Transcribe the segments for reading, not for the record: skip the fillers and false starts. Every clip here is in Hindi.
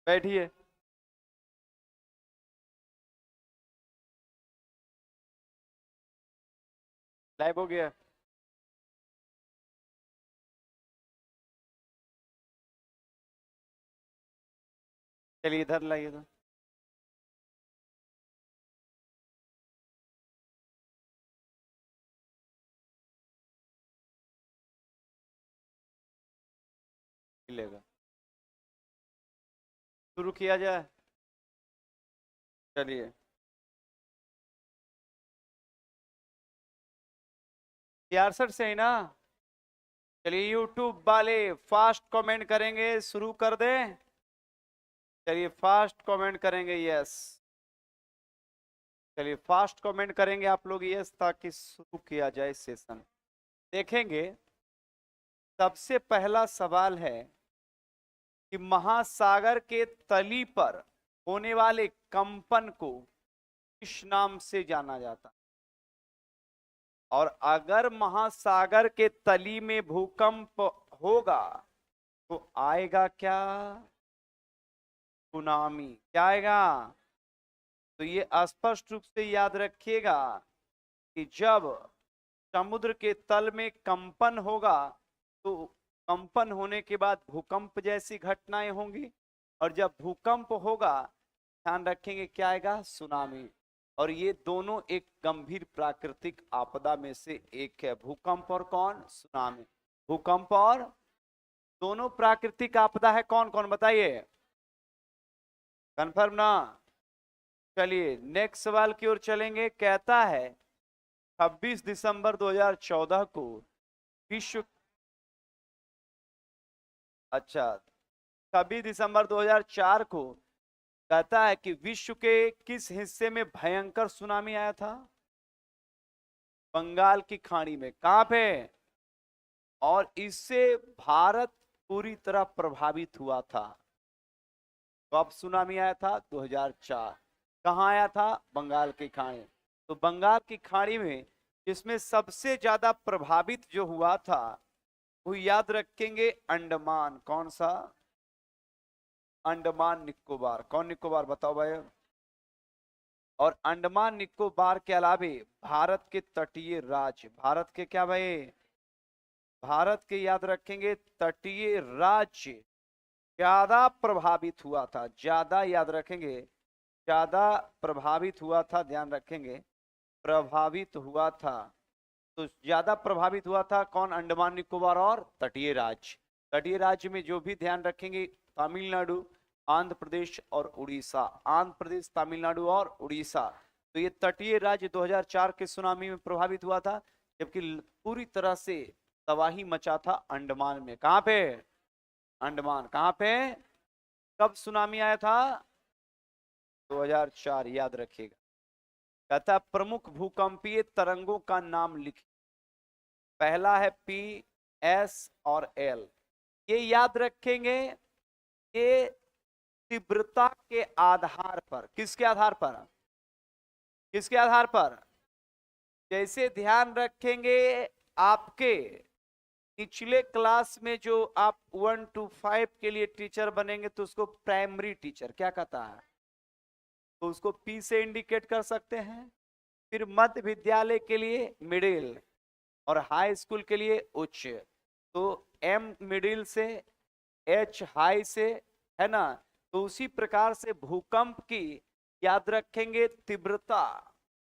बैठिए। लाइव हो गया। चलिए इधर लाइए तो। मिलेगा। शुरू किया जाए। चलिए। छियासठ से ही ना। चलिए यूट्यूब वाले फास्ट कमेंट करेंगे, शुरू कर दें। चलिए फास्ट कमेंट करेंगे यस। चलिए फास्ट कमेंट करेंगे आप लोग यस, ताकि शुरू किया जाए सेशन। देखेंगे। सबसे पहला सवाल है कि महासागर के तली पर होने वाले कंपन को किस नाम से जाना जाता है? और अगर महासागर के तली में भूकंप होगा तो आएगा क्या? सुनामी। क्या आएगा? तो ये स्पष्ट रूप से याद रखिएगा कि जब समुद्र के तल में कंपन होगा तो कंपन होने के बाद भूकंप जैसी घटनाएं होंगी, और जब भूकंप होगा ध्यान रखेंगे क्या आएगा? सुनामी। और ये दोनों एक गंभीर प्राकृतिक आपदा में से एक है, भूकंप और कौन? सुनामी। भूकंप और दोनों प्राकृतिक आपदा है। कौन कौन बताइए? कंफर्म ना? चलिए नेक्स्ट सवाल की ओर चलेंगे। कहता है 26 दिसंबर 2014 को विश्व, अच्छा, 26 दिसंबर 2004 को कहता है कि विश्व के किस हिस्से में भयंकर सुनामी आया था? बंगाल की खाड़ी में। कहां पे? और इससे भारत पूरी तरह प्रभावित हुआ था। कब सुनामी आया था? 2004। कहाँ आया था? बंगाल की खाड़ी। तो बंगाल की खाड़ी में जिसमें सबसे ज्यादा प्रभावित जो हुआ था वो याद रखेंगे अंडमान। कौन सा? अंडमान निकोबार। कौन निकोबार बताओ भाई? और अंडमान निकोबार के अलावे भारत के तटीय राज्य, भारत के क्या भाई? भारत के याद रखेंगे तटीय राज्य ज्यादा प्रभावित हुआ था। ज्यादा याद रखेंगे, ज्यादा प्रभावित हुआ था। ध्यान रखेंगे प्रभावित हुआ था। तो ज्यादा प्रभावित हुआ था कौन? अंडमान निकोबार और तटीय राज्य। तटीय राज्य में जो भी ध्यान रखेंगे तमिलनाडु, आंध्र प्रदेश और उड़ीसा। आंध्र प्रदेश, तमिलनाडु और उड़ीसा। तो ये तटीय राज्य 2004 के सुनामी में प्रभावित हुआ था, जबकि पूरी तरह से तबाही मचा था अंडमान में। कहां पे? अंडमान। कहां पे? कब सुनामी आया था? 2004। याद रखिएगा। कहता प्रमुख भूकंपीय तरंगों का नाम लिखिए। पहला है पी, एस और एल। ये याद रखेंगे। ये तीव्रता के आधार पर। किसके आधार पर? किसके आधार पर? जैसे ध्यान रखेंगे आपके पिछले क्लास में जो आप 1 to 5 के लिए टीचर बनेंगे तो उसको प्राइमरी टीचर क्या कहता है? तो उसको पी से इंडिकेट कर सकते हैं। फिर मध्य विद्यालय के लिए मिडिल, और हाई स्कूल के लिए उच्च। तो एम मिडिल से, एच हाई से, है ना? तो उसी प्रकार से भूकंप की याद रखेंगे तीव्रता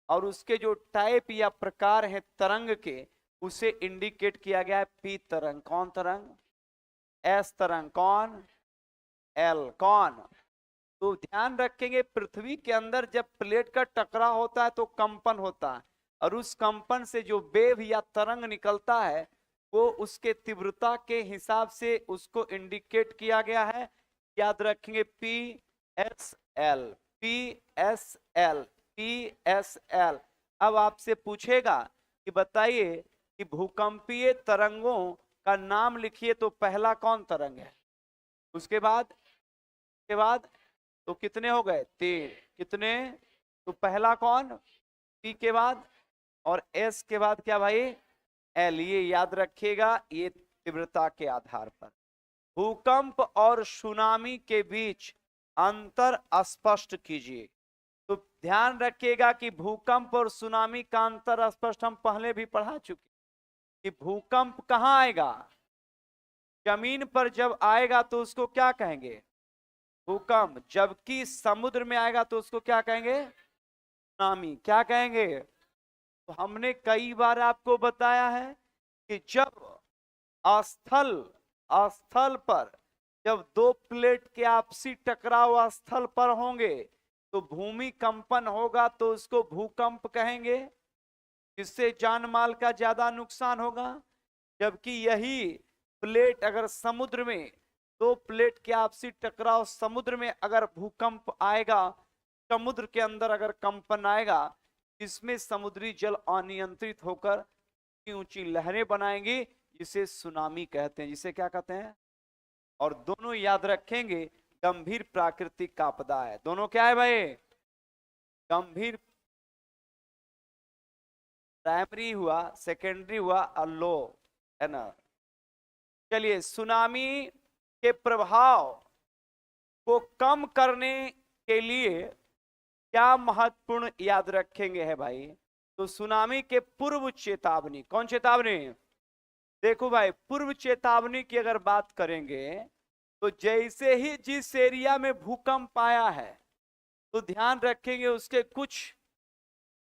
और उसके जो टाइप या प्रकार है तरंग के, उसे इंडिकेट किया गया है पी तरंग। कौन तरंग? एस तरंग। कौन? एल। कौन? तो ध्यान रखेंगे पृथ्वी के अंदर जब प्लेट का टकराव होता है तो कंपन होता है, और उस कंपन से जो वेव या तरंग निकलता है वो उसके तीव्रता के हिसाब से उसको इंडिकेट किया गया है। याद रखेंगे P S L, P S L, P S L. अब आपसे पूछेगा कि बताइए कि भूकंपीय तरंगों का नाम लिखिए, तो पहला कौन तरंग है? उसके बाद, के बाद तो कितने हो गए? 3। कितने? तो पहला कौन? पी के बाद, और एस के बाद क्या भाई? एल। ये याद रखिएगा, ये तीव्रता के आधार पर। भूकंप और सुनामी के बीच अंतर स्पष्ट कीजिए। तो ध्यान रखिएगा कि भूकंप और सुनामी का अंतर स्पष्ट हम पहले भी पढ़ा चुके कि भूकंप कहाँ आएगा, जमीन पर जब आएगा तो उसको क्या कहेंगे, भूकंप। जबकि समुद्र में आएगा तो उसको क्या कहेंगे, सुनामी। क्या कहेंगे, तो हमने कई बार आपको बताया है कि जब स्थल स्थल पर जब दो प्लेट के आपसी टकराव स्थल पर होंगे तो भूमि कंपन होगा, तो उसको भूकंप कहेंगे, जिससे जान माल का ज्यादा नुकसान होगा। जबकि यही प्लेट अगर समुद्र में, दो प्लेट के आपसी टकराव समुद्र में अगर भूकंप आएगा, समुद्र के अंदर अगर कंपन आएगा, जिसमें समुद्री जल अनियंत्रित होकर ऊंची ऊंची लहरें बनाएंगी, जिसे सुनामी कहते हैं। जिसे क्या कहते हैं, और दोनों याद रखेंगे गंभीर प्राकृतिक आपदा है। दोनों क्या है भाई, गंभीर, प्राइमरी हुआ, सेकेंडरी हुआ और लो, है ना। चलिए, सुनामी के प्रभाव को कम करने के लिए क्या महत्वपूर्ण याद रखेंगे है भाई, तो सुनामी के पूर्व चेतावनी। कौन चेतावनी, देखो भाई, पूर्व चेतावनी की अगर बात करेंगे तो जैसे ही जिस एरिया में भूकंप आया है तो ध्यान रखेंगे उसके कुछ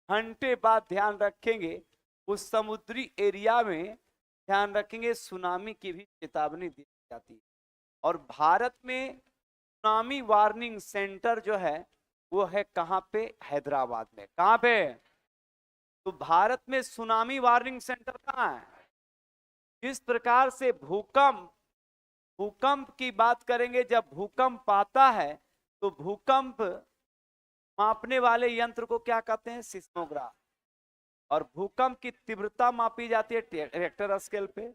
घंटे बाद ध्यान रखेंगे उस समुद्री एरिया में ध्यान रखेंगे सुनामी की भी चेतावनी दी जाती है। और भारत में सुनामी वार्निंग सेंटर जो है वो है कहां पे, हैदराबाद में। कहां पे, तो भारत में सुनामी वार्निंग सेंटर कहां है। जिस प्रकार से भूकंप की बात करेंगे, जब भूकंप आता है तो भूकंप मापने वाले यंत्र को क्या कहते हैं, सिस्मोग्राफ। और भूकंप की तीव्रता मापी जाती है रिक्टर स्केल पे।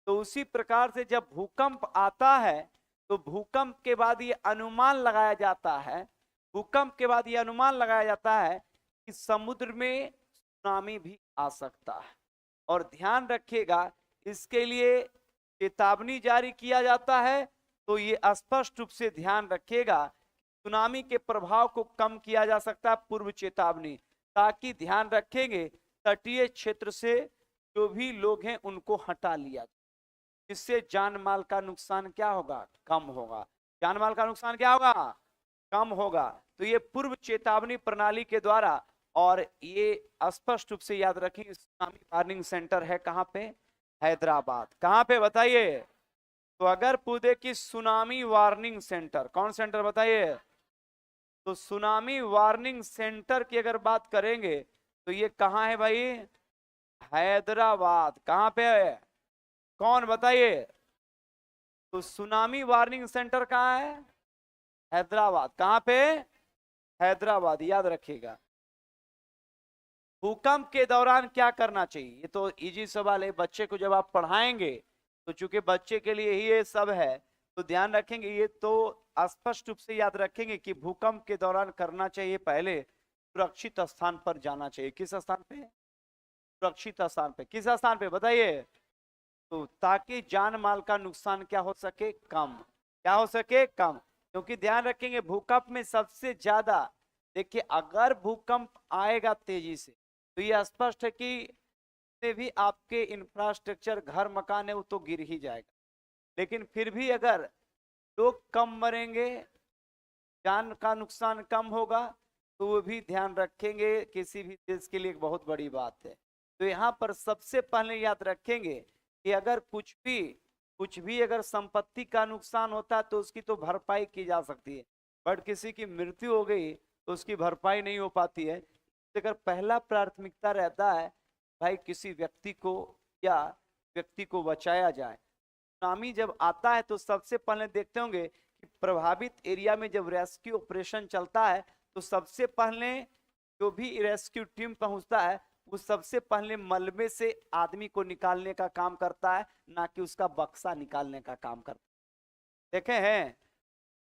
तो उसी प्रकार से जब भूकंप आता है तो भूकंप के बाद ये अनुमान लगाया जाता है, भूकंप के बाद ये अनुमान लगाया जाता है कि समुद्र में सुनामी भी आ सकता है। और ध्यान रखिएगा, इसके लिए चेतावनी जारी किया जाता है। तो ये स्पष्ट रूप से ध्यान रखिएगा, सुनामी के प्रभाव को कम किया जा सकता है, पूर्व चेतावनी। ताकि ध्यान रखेंगे तटीय क्षेत्र से जो भी लोग हैं उनको हटा लिया, जिससे जान माल का नुकसान क्या होगा, कम होगा। जान माल का नुकसान क्या होगा, कम होगा। तो ये पूर्व चेतावनी प्रणाली के द्वारा, और ये स्पष्ट रूप से याद रखेंगे सुनामी वार्निंग सेंटर है कहां पे, हैदराबाद। कहां पे बताइए, तो अगर पूछे कि सुनामी वार्निंग सेंटर, कौन सेंटर बताइए, तो सुनामी वार्निंग सेंटर की अगर बात करेंगे तो ये कहां है भाई, हैदराबाद। कहां पे है, कौन बताइए, तो सुनामी वार्निंग सेंटर कहां है, हैदराबाद। कहां पे, हैदराबाद, याद रखिएगा। भूकंप के दौरान क्या करना चाहिए, ये तो इजी सवाल है, बच्चे को जब आप पढ़ाएंगे तो चूंकि बच्चे के लिए ही ये सब है तो ध्यान रखेंगे, ये तो स्पष्ट रूप से याद रखेंगे कि भूकंप के दौरान करना चाहिए, पहले सुरक्षित स्थान पर जाना चाहिए। किस स्थान पे, सुरक्षित स्थान पे। किस स्थान पे बताइए, तो ताकि जान माल का नुकसान क्या हो सके, कम। क्या हो सके, कम। क्योंकि ध्यान रखेंगे भूकंप में सबसे ज्यादा, देखिए अगर भूकंप आएगा तेजी से तो ये स्पष्ट है कि भी आपके इंफ्रास्ट्रक्चर, घर मकान है वो तो गिर ही जाएगा। लेकिन फिर भी अगर लोग कम मरेंगे, जान का नुकसान कम होगा, तो वो भी ध्यान रखेंगे, किसी भी देश के लिए एक बहुत बड़ी बात है। तो यहाँ पर सबसे पहले याद रखेंगे कि अगर कुछ भी अगर संपत्ति का नुकसान होता है तो उसकी तो भरपाई की जा सकती है, बट किसी की मृत्यु हो गई तो उसकी भरपाई नहीं हो पाती है। अगर पहला प्राथमिकता रहता है भाई किसी व्यक्ति को बचाया जाए। सुनामी जब आता है तो सबसे पहले देखते होंगे कि प्रभावित एरिया में जब रेस्क्यू ऑपरेशन चलता है तो सबसे पहले जो भी रेस्क्यू टीम पहुंचता है वो सबसे पहले मलबे से आदमी को निकालने का काम करता है, ना कि उसका बक्सा निकालने का काम करता है। देखे हैं,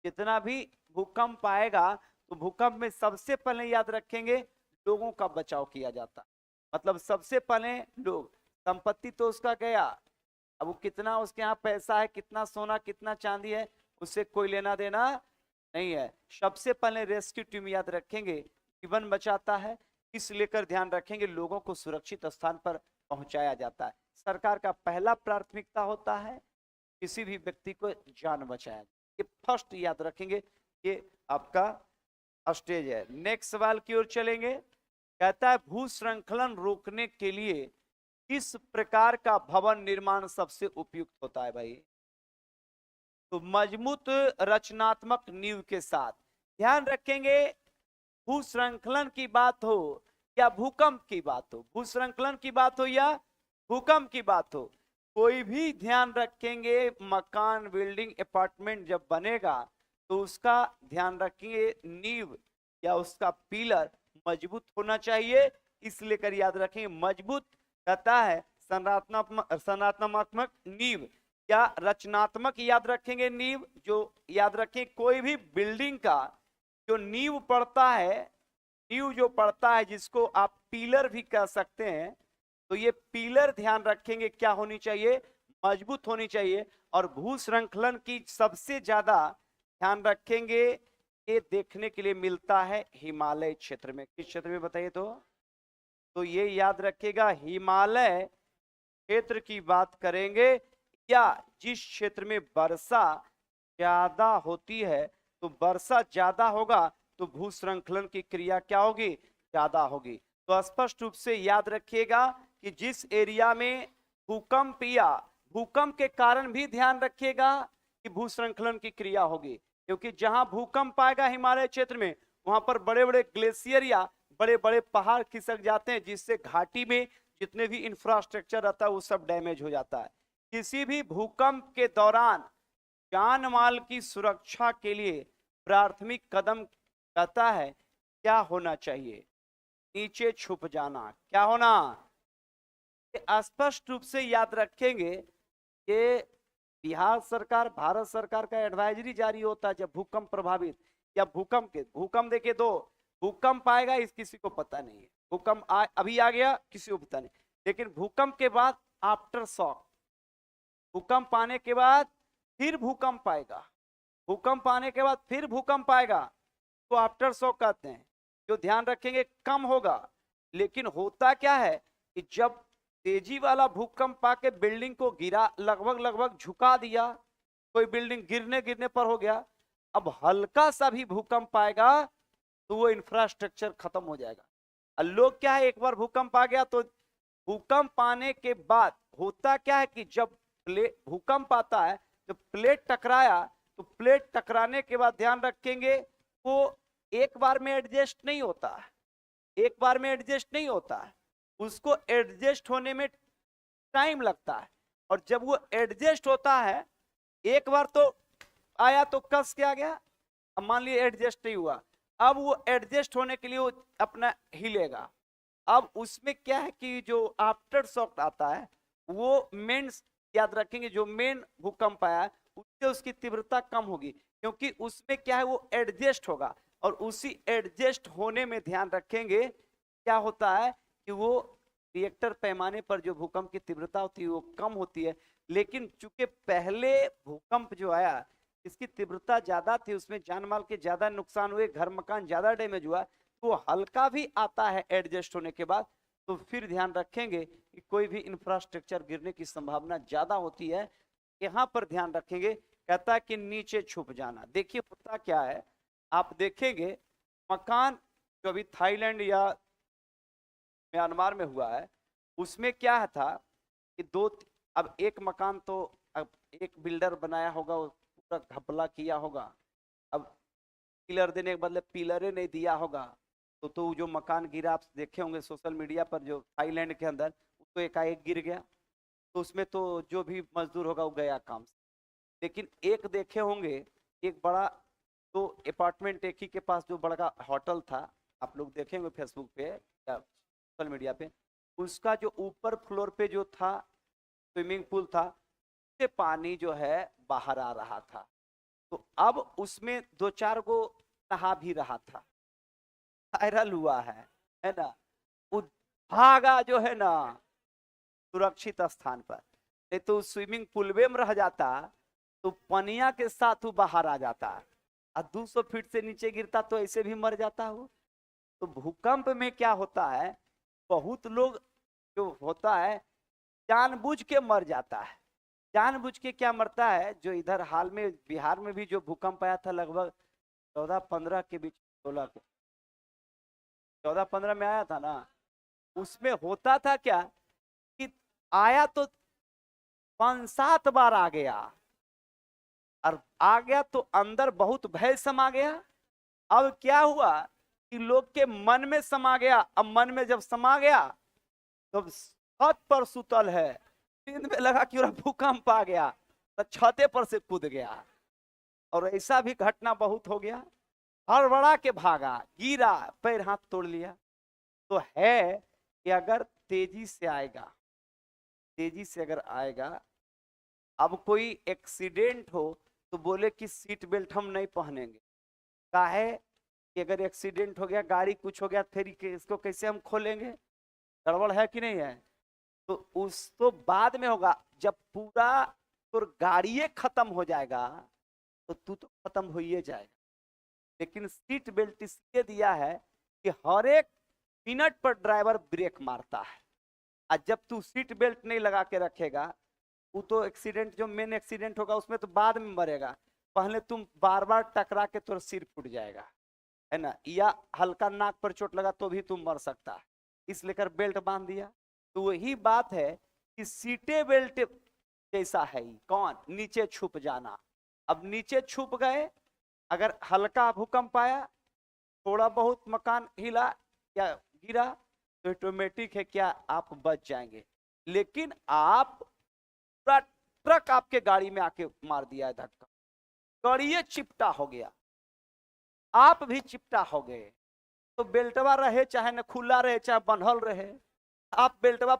जितना भी भूकंप आएगा तो भूकंप में सबसे पहले याद रखेंगे लोगों का बचाव किया जाता है। मतलब सबसे पहले लोग, संपत्ति तो उसका गया, अब वो कितना उसके यहाँ पैसा है, कितना सोना, कितना चांदी है, उससे कोई लेना देना नहीं है। सबसे पहले रेस्क्यू टीम याद रखेंगे जीवन बचाता है, इस लेकर ध्यान रखेंगे लोगों को सुरक्षित स्थान पर पहुंचाया जाता है। सरकार का पहला प्राथमिकता होता है किसी भी व्यक्ति को जान बचाया, ये फर्स्ट याद रखेंगे। ये आपका स्टेज है। नेक्स्ट सवाल की ओर चलेंगे। कहता है भू श्रृंखलन रोकने के लिए किस प्रकार का भवन निर्माण सबसे उपयुक्त होता है भाई? तो मजबूत रचनात्मक नींव के साथ। ध्यान रखेंगे भू श्रृंखलन की बात हो या भूकंप की बात हो, भू श्रृंखलन की बात हो या भूकंप की बात हो, कोई भी ध्यान रखेंगे मकान बिल्डिंग अपार्टमेंट जब बनेगा तो उसका ध्यान रखेंगे नींव या उसका पिलर मजबूत होना चाहिए। इसलिए कर याद रखेंगे मजबूत कहता है संरचनात्मक नींव या रचनात्मक याद रखेंगे नींव। जो याद रखें कोई भी बिल्डिंग का जो नींव पड़ता है, नींव जो पड़ता है जिसको आप पिलर भी कह सकते हैं, तो ये पिलर ध्यान रखेंगे क्या होनी चाहिए? मजबूत होनी चाहिए। और भू श्रृंखलन की सबसे ज्यादा ध्यान रखेंगे ये देखने के लिए मिलता है हिमालय क्षेत्र में। किस क्षेत्र में बताइए? तो ये याद रखिएगा हिमालय क्षेत्र की बात करेंगे या जिस क्षेत्र में वर्षा ज्यादा होती है, तो वर्षा ज्यादा होगा तो भू श्रृंखलन की क्रिया क्या होगी? ज्यादा होगी। तो स्पष्ट रूप से याद रखिएगा कि जिस एरिया में भूकंप या भूकंप के कारण भी ध्यान रखिएगा कि भू श्रृंखलन की क्रिया होगी, क्योंकि जहां भूकंप आएगा हिमालय क्षेत्र में वहां पर बड़े बड़े ग्लेशियर या बड़े बड़े पहाड़ खिसक जाते हैं, जिससे घाटी में जितने भी इंफ्रास्ट्रक्चर रहता है वो सब डैमेज हो जाता है। किसी भी भूकंप के दौरान जान माल की सुरक्षा के लिए प्राथमिक कदम कहता है क्या होना चाहिए? नीचे छुप जाना। क्या होना? स्पष्ट रूप से याद रखेंगे कि बिहार सरकार भारत सरकार का एडवाइजरी जारी होता है जब भूकंप प्रभावित या भूकंप देखिए दो भूकंप आएगा इस किसी को पता नहीं है, भूकंप अभी आ गया किसी को पता नहीं, लेकिन भूकंप के बाद आफ्टर शॉक, भूकंप आने के बाद फिर भूकंप आएगा, भूकंप आने के बाद फिर भूकंप आएगा, तो आफ्टर शॉक कहते हैं। जो ध्यान रखेंगे कम होगा, लेकिन होता क्या है कि जब तेजी वाला भूकंप आके बिल्डिंग को गिरा लगभग झुका दिया, कोई बिल्डिंग गिरने पर हो गया, अब हल्का सा भी भूकंप आएगा तो वो इंफ्रास्ट्रक्चर खत्म हो जाएगा। और लोग क्या है, एक बार भूकंप आ गया तो भूकंप आने के बाद होता क्या है कि जब भूकंप आता है तो प्लेट टकराया, तो प्लेट टकराने के बाद ध्यान रखेंगे वो एक बार में एडजस्ट नहीं होता है, एक बार में एडजस्ट नहीं होता है, उसको एडजस्ट होने में टाइम लगता है। और जब वो एडजस्ट होता है, एक बार तो आया तो कस के आ गया, अब मान लीजिए एडजस्ट नहीं हुआ, अब वो एडजस्ट होने के लिए वो अपना हिलेगा। अब उसमें क्या है कि जो आफ्टर शॉक आता है वो मेन याद रखेंगे, जो मेन भूकंप आया उससे उसकी तीव्रता कम होगी, क्योंकि उसमें क्या है वो एडजस्ट होगा। और उसी एडजस्ट होने में ध्यान रखेंगे क्या होता है कि वो रिएक्टर पैमाने पर जो भूकंप की तीव्रता होती है वो कम होती है। लेकिन चूंकि पहले भूकंप जो आया इसकी तीव्रता ज्यादा थी, उसमें जान माल के ज्यादा नुकसान हुए, घर मकान ज्यादा डैमेज हुआ, तो हल्का भी आता है एडजस्ट होने के बाद, तो फिर ध्यान रखेंगे कि कोई भी इंफ्रास्ट्रक्चर गिरने की संभावना ज्यादा होती है। यहां पर ध्यान रखेंगे, कहता है कि नीचे छुप जाना। देखिए होता क्या है, आप देखेंगे मकान जो अभी थाईलैंड या म्यांमार में हुआ है उसमें क्या था कि अब एक मकान तो अब एक बिल्डर बनाया होगा, पूरा घपला किया होगा, अब पिलर देने के बदले पिलरे नहीं दिया होगा, तो जो मकान गिरा आप देखे होंगे सोशल मीडिया पर, जो थाईलैंड के अंदर तो एकाएक गिर गया, तो उसमें तो जो भी मजदूर होगा वो गया काम से। लेकिन एक देखे होंगे एक बड़ा तो अपार्टमेंट एक ही के पास जो बड़ा होटल था, आप लोग देखेंगे फेसबुक पे या सोशल मीडिया पे, उसका जो ऊपर फ्लोर पे जो था स्विमिंग पूल था, उससे पानी जो है बाहर आ रहा था, तो अब उसमें 2-4 गो नहा भी रहा था, वायरल हुआ है ना, वो भागा जो है ना सुरक्षित स्थान पर, नहीं तो स्विमिंग पूल में रह जाता तो पनिया के साथ वो बाहर आ जाता। और 200 फीट से नीचे गिरता तो ऐसे भी मर जाता हो। तो भूकंप में क्या होता है, बहुत लोग जो होता है जानबूझ के मर जाता है। जानबूझ के क्या मरता है, जो इधर हाल में बिहार में भी जो भूकंप आया था लगभग 14-15 के बीच, 16 के 14-15 में आया था ना, उसमें होता था क्या कि आया तो 5-7 बार आ गया, और आ गया तो अंदर बहुत भय समा गया। अब क्या हुआ कि लोग के मन में समा गया। अब मन में जब समा गया तो छत पर सुतल है, नींद में लगा कि भूकंप आ गया तो छते पर से कूद गया। और ऐसा भी घटना बहुत हो गया, हड़बड़ा के भागा, गिरा, पैर हाथ तोड़ लिया। तो है कि अगर तेजी से आएगा, तेजी से अगर आएगा, अब कोई एक्सीडेंट हो तो बोले कि सीट बेल्ट हम नहीं पहनेंगे, काहे कि अगर एक्सीडेंट हो गया, गाड़ी कुछ हो गया, फिर इसको कैसे हम खोलेंगे, गड़बड़ है कि नहीं है। तो उस तो बाद में होगा, जब पूरा तो गाड़ी खत्म हो जाएगा तो तू तो खत्म हो ही जाएगा। लेकिन सीट बेल्ट इसलिए दिया है कि हर एक मिनट पर ड्राइवर ब्रेक मारता है, और जब तू सीट बेल्ट नहीं लगा के रखेगा, वो तो एक्सीडेंट, जो मेन एक्सीडेंट होगा उसमें तो बाद में मरेगा, पहले तुम बार बार टकरा के तो सिर फूट जाएगा, है ना, या हल्का नाक पर चोट लगा तो भी तुम मर सकता है। इस लेकर बेल्ट बांध दिया। तो वही बात है कि सीटे बेल्ट जैसा है ही, कौन, नीचे छुप जाना। अब नीचे छुप गए, अगर हल्का भूकंप आया, थोड़ा बहुत मकान हिला या गिरा, तो ऑटोमेटिक है क्या आप बच जाएंगे। लेकिन आप पूरा ट्रक आपके गाड़ी में आके मार दिया है धक्का, गाड़ी चिपटा हो गया, आप भी चिपटा हो गए, तो बेल्टवा रहे चाहे न खुला रहे चाहे बंधल रहे, आप बेल्टवा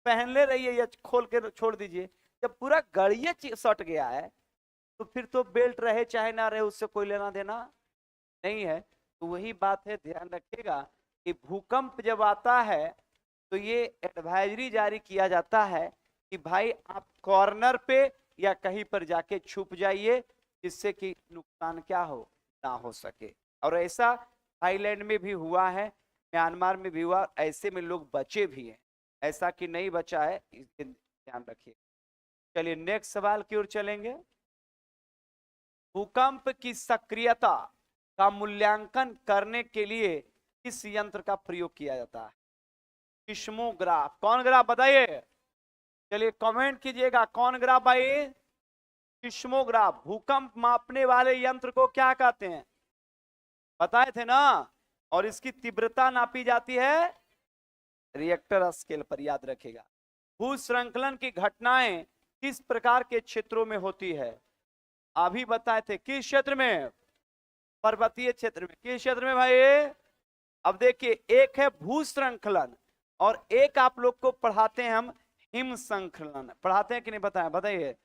पहन ले रहिए या खोल के छोड़ दीजिए। जब पूरा गाड़ी सट गया है तो फिर तो बेल्ट रहे चाहे ना रहे उससे कोई लेना देना नहीं है। तो वही बात है, ध्यान रखिएगा कि भूकंप जब आता है तो ये एडवाइजरी जारी किया जाता है कि भाई आप कॉर्नर पे या कहीं पर जाके छुप जाइए, जिससे कि नुकसान क्या हो, ना हो सके। और ऐसा थाईलैंड में भी हुआ है, म्यांमार में भी हुआ, ऐसे में लोग बचे भी हैं, ऐसा कि नहीं बचा है, इसके ध्यान रखिए। चलिए नेक्स्ट सवाल की ओर चलेंगे। भूकंप की सक्रियता का मूल्यांकन करने के लिए किस यंत्र का प्रयोग किया जाता है? सिस्मोग्राफ। कौन ग्राफ बताइए, चलिए कमेंट कीजिएगा, कौन ग्राफ भाई? सिस्मोग्राफ। भूकंप मापने वाले यंत्र को क्या कहते हैं, बताए थे ना। और इसकी तीव्रता नापी जाती है रिएक्टर स्केल पर, याद रखेगा। भूस्खलन की घटनाएं किस प्रकार के क्षेत्रों में होती है, अभी बताए थे, किस क्षेत्र में, पर्वतीय क्षेत्र में। किस क्षेत्र में भाई? अब देखिए, एक है भूस्खलन और एक आप लोग को पढ़ाते हैं हम हिम संखलन, पढ़ाते हैं कि नहीं बताएं, बताइए।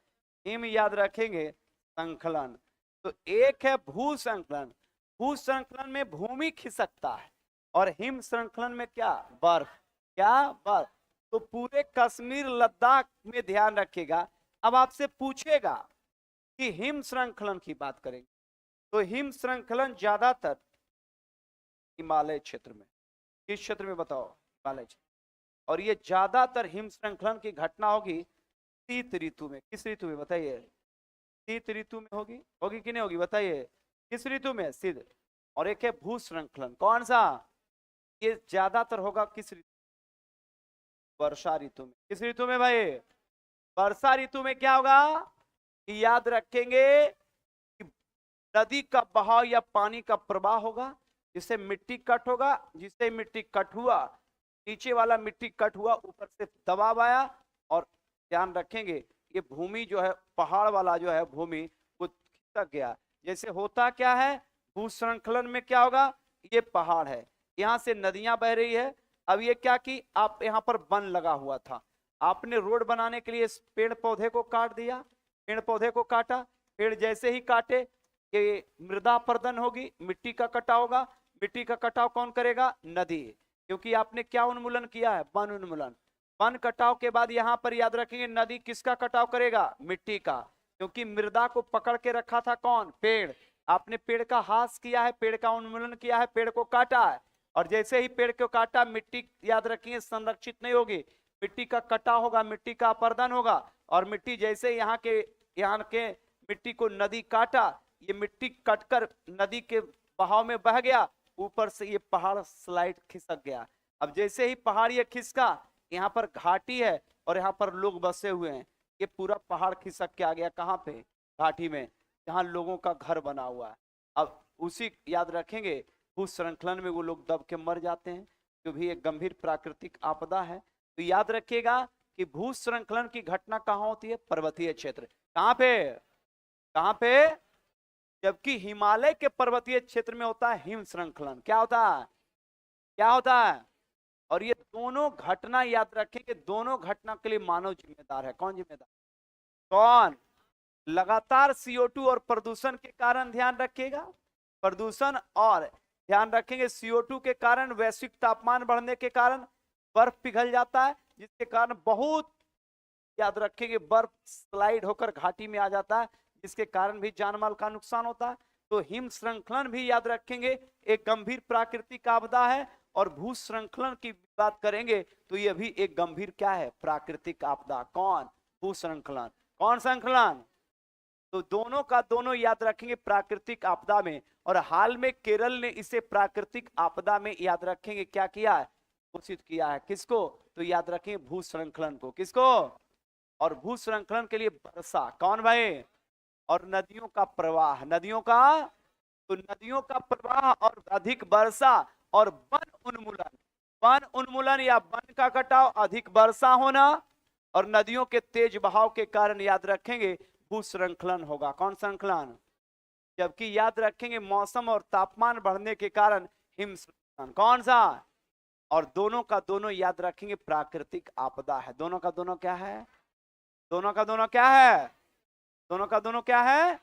हिम याद रखेंगे, संखलन। तो एक है भूस्खलन, भूस्खलन में भूमि खिसकता है, और हिम संखलन में क्या, बर्फ, क्या, बर्फ। तो पूरे कश्मीर लद्दाख में ध्यान रखिएगा। अब आपसे पूछेगा कि हिम श्रृंखलन की बात करेंगे, तो हिम श्रृंखलन ज्यादातर हिमालय क्षेत्र में, किस क्षेत्र में बताओ, हिमालय क्षेत्र। और ये ज्यादातर हिम श्रृंखलन की घटना होगी शीत ऋतु में। किस ऋतु में बताइए, शीत ऋतु में होगी, होगी कि नहीं होगी बताइए, किस ऋतु में, शीत। और एक है भूस्खलन, कौन सा, ये ज्यादातर होगा किस ऋतु, वर्षा ऋतु में। किस ऋतु में भाई, वर्षा ऋतु में क्या होगा कि याद रखेंगे कि नदी का बहाव या पानी का प्रवाह होगा, जिससे मिट्टी कट होगा, जिससे मिट्टी कट हुआ, नीचे वाला मिट्टी कट हुआ, ऊपर से दबाव आया, और ध्यान रखेंगे ये भूमि जो है, पहाड़ वाला जो है भूमि, वो खिसक गया। जैसे होता क्या है भूस्खलन में, क्या होगा, ये पहाड़ है, यहाँ से नदियां बह रही है। अब ये क्या कि आप यहाँ पर वन लगा हुआ था, आपने रोड बनाने के लिए पेड़ पौधे को काट दिया, पेड़ पौधे को काटा, पेड़ जैसे ही काटे कि मृदा अपरदन होगी, मिट्टी का कटाव होगा। मिट्टी का कटाव कौन करेगा, नदी, क्योंकि आपने क्या उन्मूलन किया है, वन उन्मूलन। वन कटाव के बाद यहाँ पर याद रखेंगे नदी किसका कटाव करेगा, मिट्टी का, क्योंकि मृदा को पकड़ के रखा था कौन, पेड़। आपने पेड़ का हास किया है, पेड़ का उन्मूलन किया है, पेड़ को काटा है, और जैसे ही पेड़ को काटा, मिट्टी याद रखिए संरक्षित नहीं होगी, मिट्टी का कटा होगा, मिट्टी का अपरदन होगा, और मिट्टी जैसे यहाँ के मिट्टी को नदी काटा, ये मिट्टी कटकर नदी के बहाव में बह गया, ऊपर से ये पहाड़ स्लाइड खिसक गया। अब जैसे ही पहाड़ ये खिसका, यहाँ पर घाटी है और यहाँ पर लोग बसे हुए हैं, ये पूरा पहाड़ खिसक के आ गया कहाँ पे, घाटी में, जहाँ लोगों का घर बना हुआ है। अब उसी याद रखेंगे भूस्खलन में वो लोग दब के मर जाते हैं, जो भी एक गंभीर प्राकृतिक आपदा है। तो याद रखिएगा कि भूस्खलन की घटना कहाँ होती है, पर्वतीय क्षेत्र। कहाँ पे, कहाँ पे, जबकि हिमालय के पर्वतीय क्षेत्र में होता है हिम श्रृंखलन। क्या होता है, क्या होता है, और ये दोनों घटना याद रखेंगे, दोनों घटना के लिए मानव जिम्मेदार है। कौन जिम्मेदार, कौन, लगातार CO2 और प्रदूषण के कारण, ध्यान रखिएगा, प्रदूषण और ध्यान रखेंगे CO2 के कारण, वैश्विक तापमान बढ़ने के कारण बर्फ पिघल जाता है, जिसके कारण बहुत याद रखेंगे बर्फ स्लाइड होकर घाटी में आ जाता है, जिसके कारण भी जानमाल का नुकसान होता है। तो हिम श्रृंखलन भी याद रखेंगे एक गंभीर प्राकृतिक आपदा है, और भूस्खलन की बात करेंगे तो यह भी एक गंभीर क्या है, प्राकृतिक आपदा। कौन, भूस्खलन, कौन श्रृंखलन, तो दोनों का दोनों याद रखेंगे प्राकृतिक आपदा में। और हाल में केरल ने इसे प्राकृतिक आपदा में याद रखेंगे क्या किया है, घोषित किया है। किसको, तो याद रखेंगे भूस्खलन को। किसको, और भूस्खलन के लिए वर्षा, कौन भाई, और नदियों का प्रवाह, नदियों का, तो नदियों का प्रवाह और अधिक वर्षा और वन उन्मूलन, वन उन्मूलन या वन का कटाव, अधिक वर्षा होना और नदियों के तेज बहाव के कारण याद रखेंगे भूस्खलन होगा। कौन श्रृंखलन, जबकि याद रखेंगे मौसम और तापमान बढ़ने के कारण हिमस्खलन। कौन सा, और दोनों का दोनों याद रखेंगे प्राकृतिक आपदा है। दोनों का दोनों क्या है, दोनों का दोनों क्या है, दोनों का दोनों क्या है,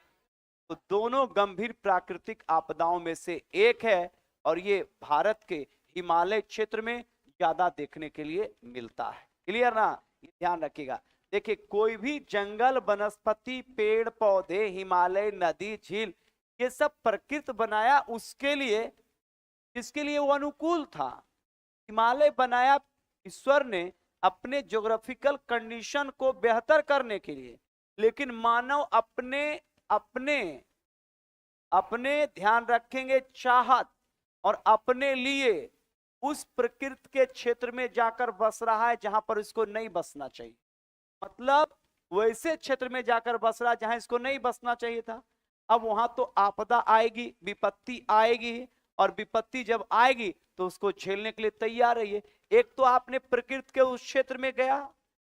तो दोनों गंभीर प्राकृतिक आपदाओं में से एक है, और ये भारत के हिमालय क्षेत्र में ज्यादा देखने के लिए मिलता है। क्लियर ना, ये ध्यान रखिएगा। देखिए कोई भी जंगल, वनस्पति, पेड़ पौधे, हिमालय, नदी, झील, ये सब प्रकृति बनाया उसके लिए, जिसके लिए वो अनुकूल था। हिमालय बनाया ईश्वर ने अपने ज्योग्राफिकल कंडीशन को बेहतर करने के लिए, लेकिन मानव अपने अपने अपने ध्यान रखेंगे चाहत और अपने लिए उस प्रकृति के क्षेत्र में जाकर बस रहा है जहां पर इसको नहीं बसना चाहिए। मतलब वैसे क्षेत्र में जाकर बस रहा है जहां इसको नहीं बसना चाहिए था। अब वहां तो आपदा आएगी, विपत्ति आएगी, और विपत्ति जब आएगी तो उसको झेलने के लिए तैयार रहिए। एक तो आपने प्रकृति के उस क्षेत्र में गया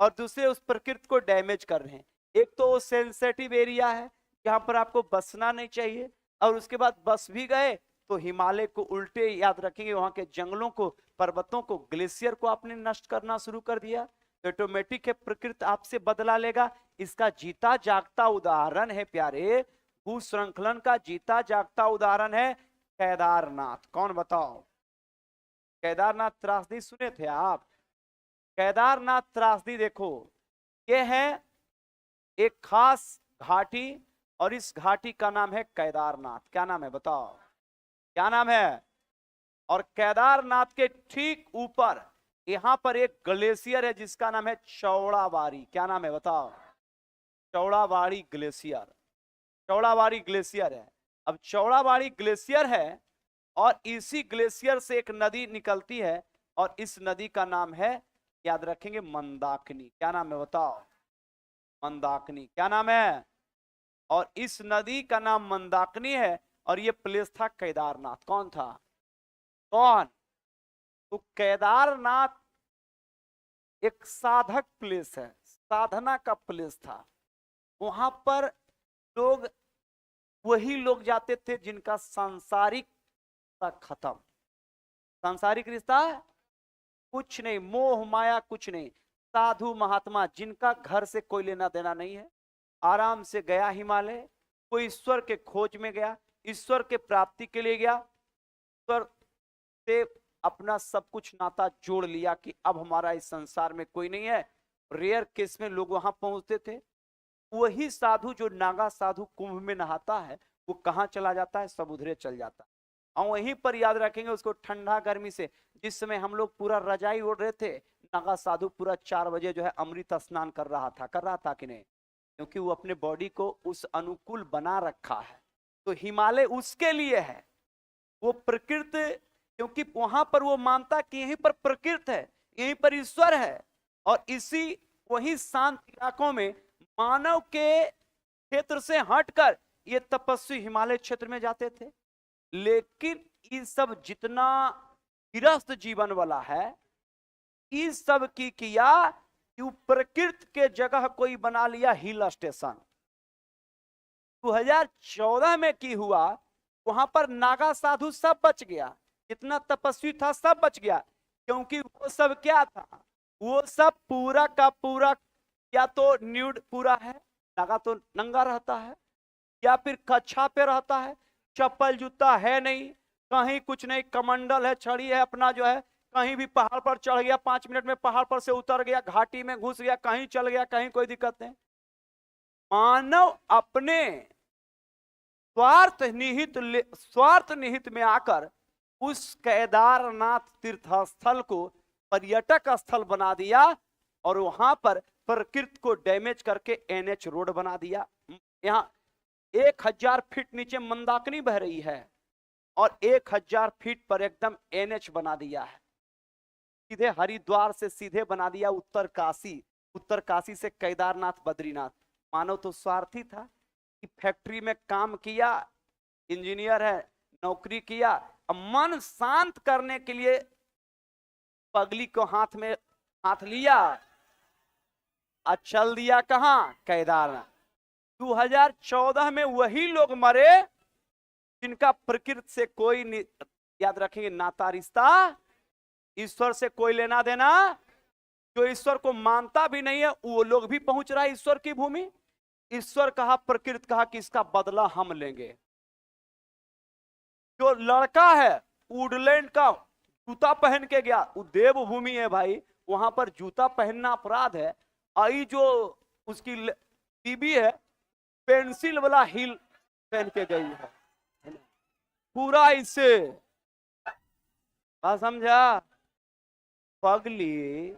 और दूसरे उस प्रकृति को डैमेज कर रहे हैं। एक तो वो सेंसिटिव एरिया है जहां पर आपको बसना नहीं चाहिए, और उसके बाद बस भी गए तो हिमालय को उल्टे याद रखेंगे, वहां के जंगलों को, पर्वतों को, ग्लेशियर को आपने नष्ट करना शुरू कर दिया, तो ऑटोमेटिक है प्रकृति आपसे बदला लेगा। इसका जीता जागता उदाहरण है प्यारे, भूस्खलन का जीता जागता उदाहरण है केदारनाथ। कौन बताओ, केदारनाथ त्रासदी सुने थे आप? केदारनाथ त्रासदी देखो, ये है एक खास घाटी, और इस घाटी का नाम है केदारनाथ। क्या नाम है बताओ, क्या नाम है? और केदारनाथ के ठीक ऊपर यहां पर एक ग्लेशियर है जिसका नाम है चौड़ाबाड़ी। क्या नाम है बताओ? चौड़ाबाड़ी ग्लेशियर, चौड़ाबाड़ी ग्लेशियर है। अब चौड़ाबाड़ी ग्लेशियर है और इसी ग्लेशियर से एक नदी निकलती है, और इस नदी का नाम है याद रखेंगे मंदाकिनी। क्या नाम है बताओ? मंदाकिनी। क्या नाम है? और इस नदी का नाम मंदाकिनी है, और ये प्लेस था केदारनाथ। कौन था? कौन? तो केदारनाथ एक साधक प्लेस है, साधना का प्लेस था। वहां पर लोग, वही लोग जाते थे जिनका सांसारिक खत्म, सांसारिक रिश्ता कुछ नहीं, मोह माया कुछ नहीं, साधु महात्मा जिनका घर से कोई लेना देना नहीं है, आराम से गया हिमालय, कोई ईश्वर के खोज में गया, ईश्वर के प्राप्ति के लिए गया, ईश्वर से अपना सब कुछ नाता जोड़ लिया कि अब हमारा इस संसार में कोई नहीं है। रेयर केस में लोग वहां पहुंचते थे। वही साधु जो नागा साधु कुंभ में नहाता है, वो कहाँ चला जाता है, सब उधरे चल जाता है। और वहीं पर याद रखेंगे उसको ठंडा गर्मी से, जिस समय हम लोग पूरा रजाई ओढ़ रहे थे, नागा साधु पूरा 4 बजे जो है अमृत स्नान कर रहा था कि नहीं, क्योंकि वो अपने बॉडी को उस अनुकूल बना रखा है। तो हिमालय उसके लिए है, वो प्रकृति, क्योंकि वहां पर वो मानता कि यहीं पर प्रकृति है, यहीं पर ईश्वर है। और इसी वही शांत इलाकों में मानव के क्षेत्र से हटकर ये तपस्वी हिमालय क्षेत्र में जाते थे। लेकिन ये सब जितना गिरस्त जीवन वाला है, इस सब की किया कि प्रकृति के जगह कोई बना लिया हिल स्टेशन। 2014 में की हुआ, वहां पर नागा साधु सब बच गया, जितना तपस्वी था सब बच गया, क्योंकि वो सब क्या था, वो सब पूरा का पूरा या तो न्यूड पूरा है, नागा तो नंगा रहता है, या फिर कच्छा पे रहता है, चप्पल जूता है नहीं, कहीं कुछ नहीं, कमंडल है, छड़ी है, अपना जो है कहीं भी पहाड़ पर चढ़ गया, 5 मिनट में पहाड़ पर से उतर गया, घाटी में घुस गया, कहीं चल गया, कहीं कोई दिक्कत नहीं। मानव अपने स्वार्थ निहित में आकर उस केदारनाथ तीर्थ स्थल को पर्यटक स्थल बना दिया, और वहां पर प्रकृति को डैमेज करके एनएच रोड बना दिया। यहाँ 1000 फीट नीचे मंदाकिनी बह रही है, और 1000 फीट पर एकदम एनएच बना दिया है। सीधे हरिद्वार से सीधे बना दिया उत्तर काशी से केदारनाथ बद्रीनाथ। मानव तो स्वार्थी था कि फैक्ट्री में काम किया, इंजीनियर है, नौकरी किया, अब मन शांत करने के लिए पगली को हाथ लिया और चल दिया कहां, केदारनाथ। 2014 में वही लोग मरे जिनका प्रकृति से कोई, याद रखेंगे, नाता रिश्ता, ईश्वर से कोई लेना देना, जो ईश्वर को मानता भी नहीं है, वो लोग भी पहुंच रहा है ईश्वर की भूमि। ईश्वर कहा, प्रकृति कहा कि इसका बदला हम लेंगे। जो लड़का है वुडलैंड का, जूता पहन के गया, वो देवभूमि है भाई, वहां पर जूता पहनना अपराध है। आई जो उसकी बीबी है, पेंसिल वाला हील पहन के गई है, पूरा इसे समझा। पगली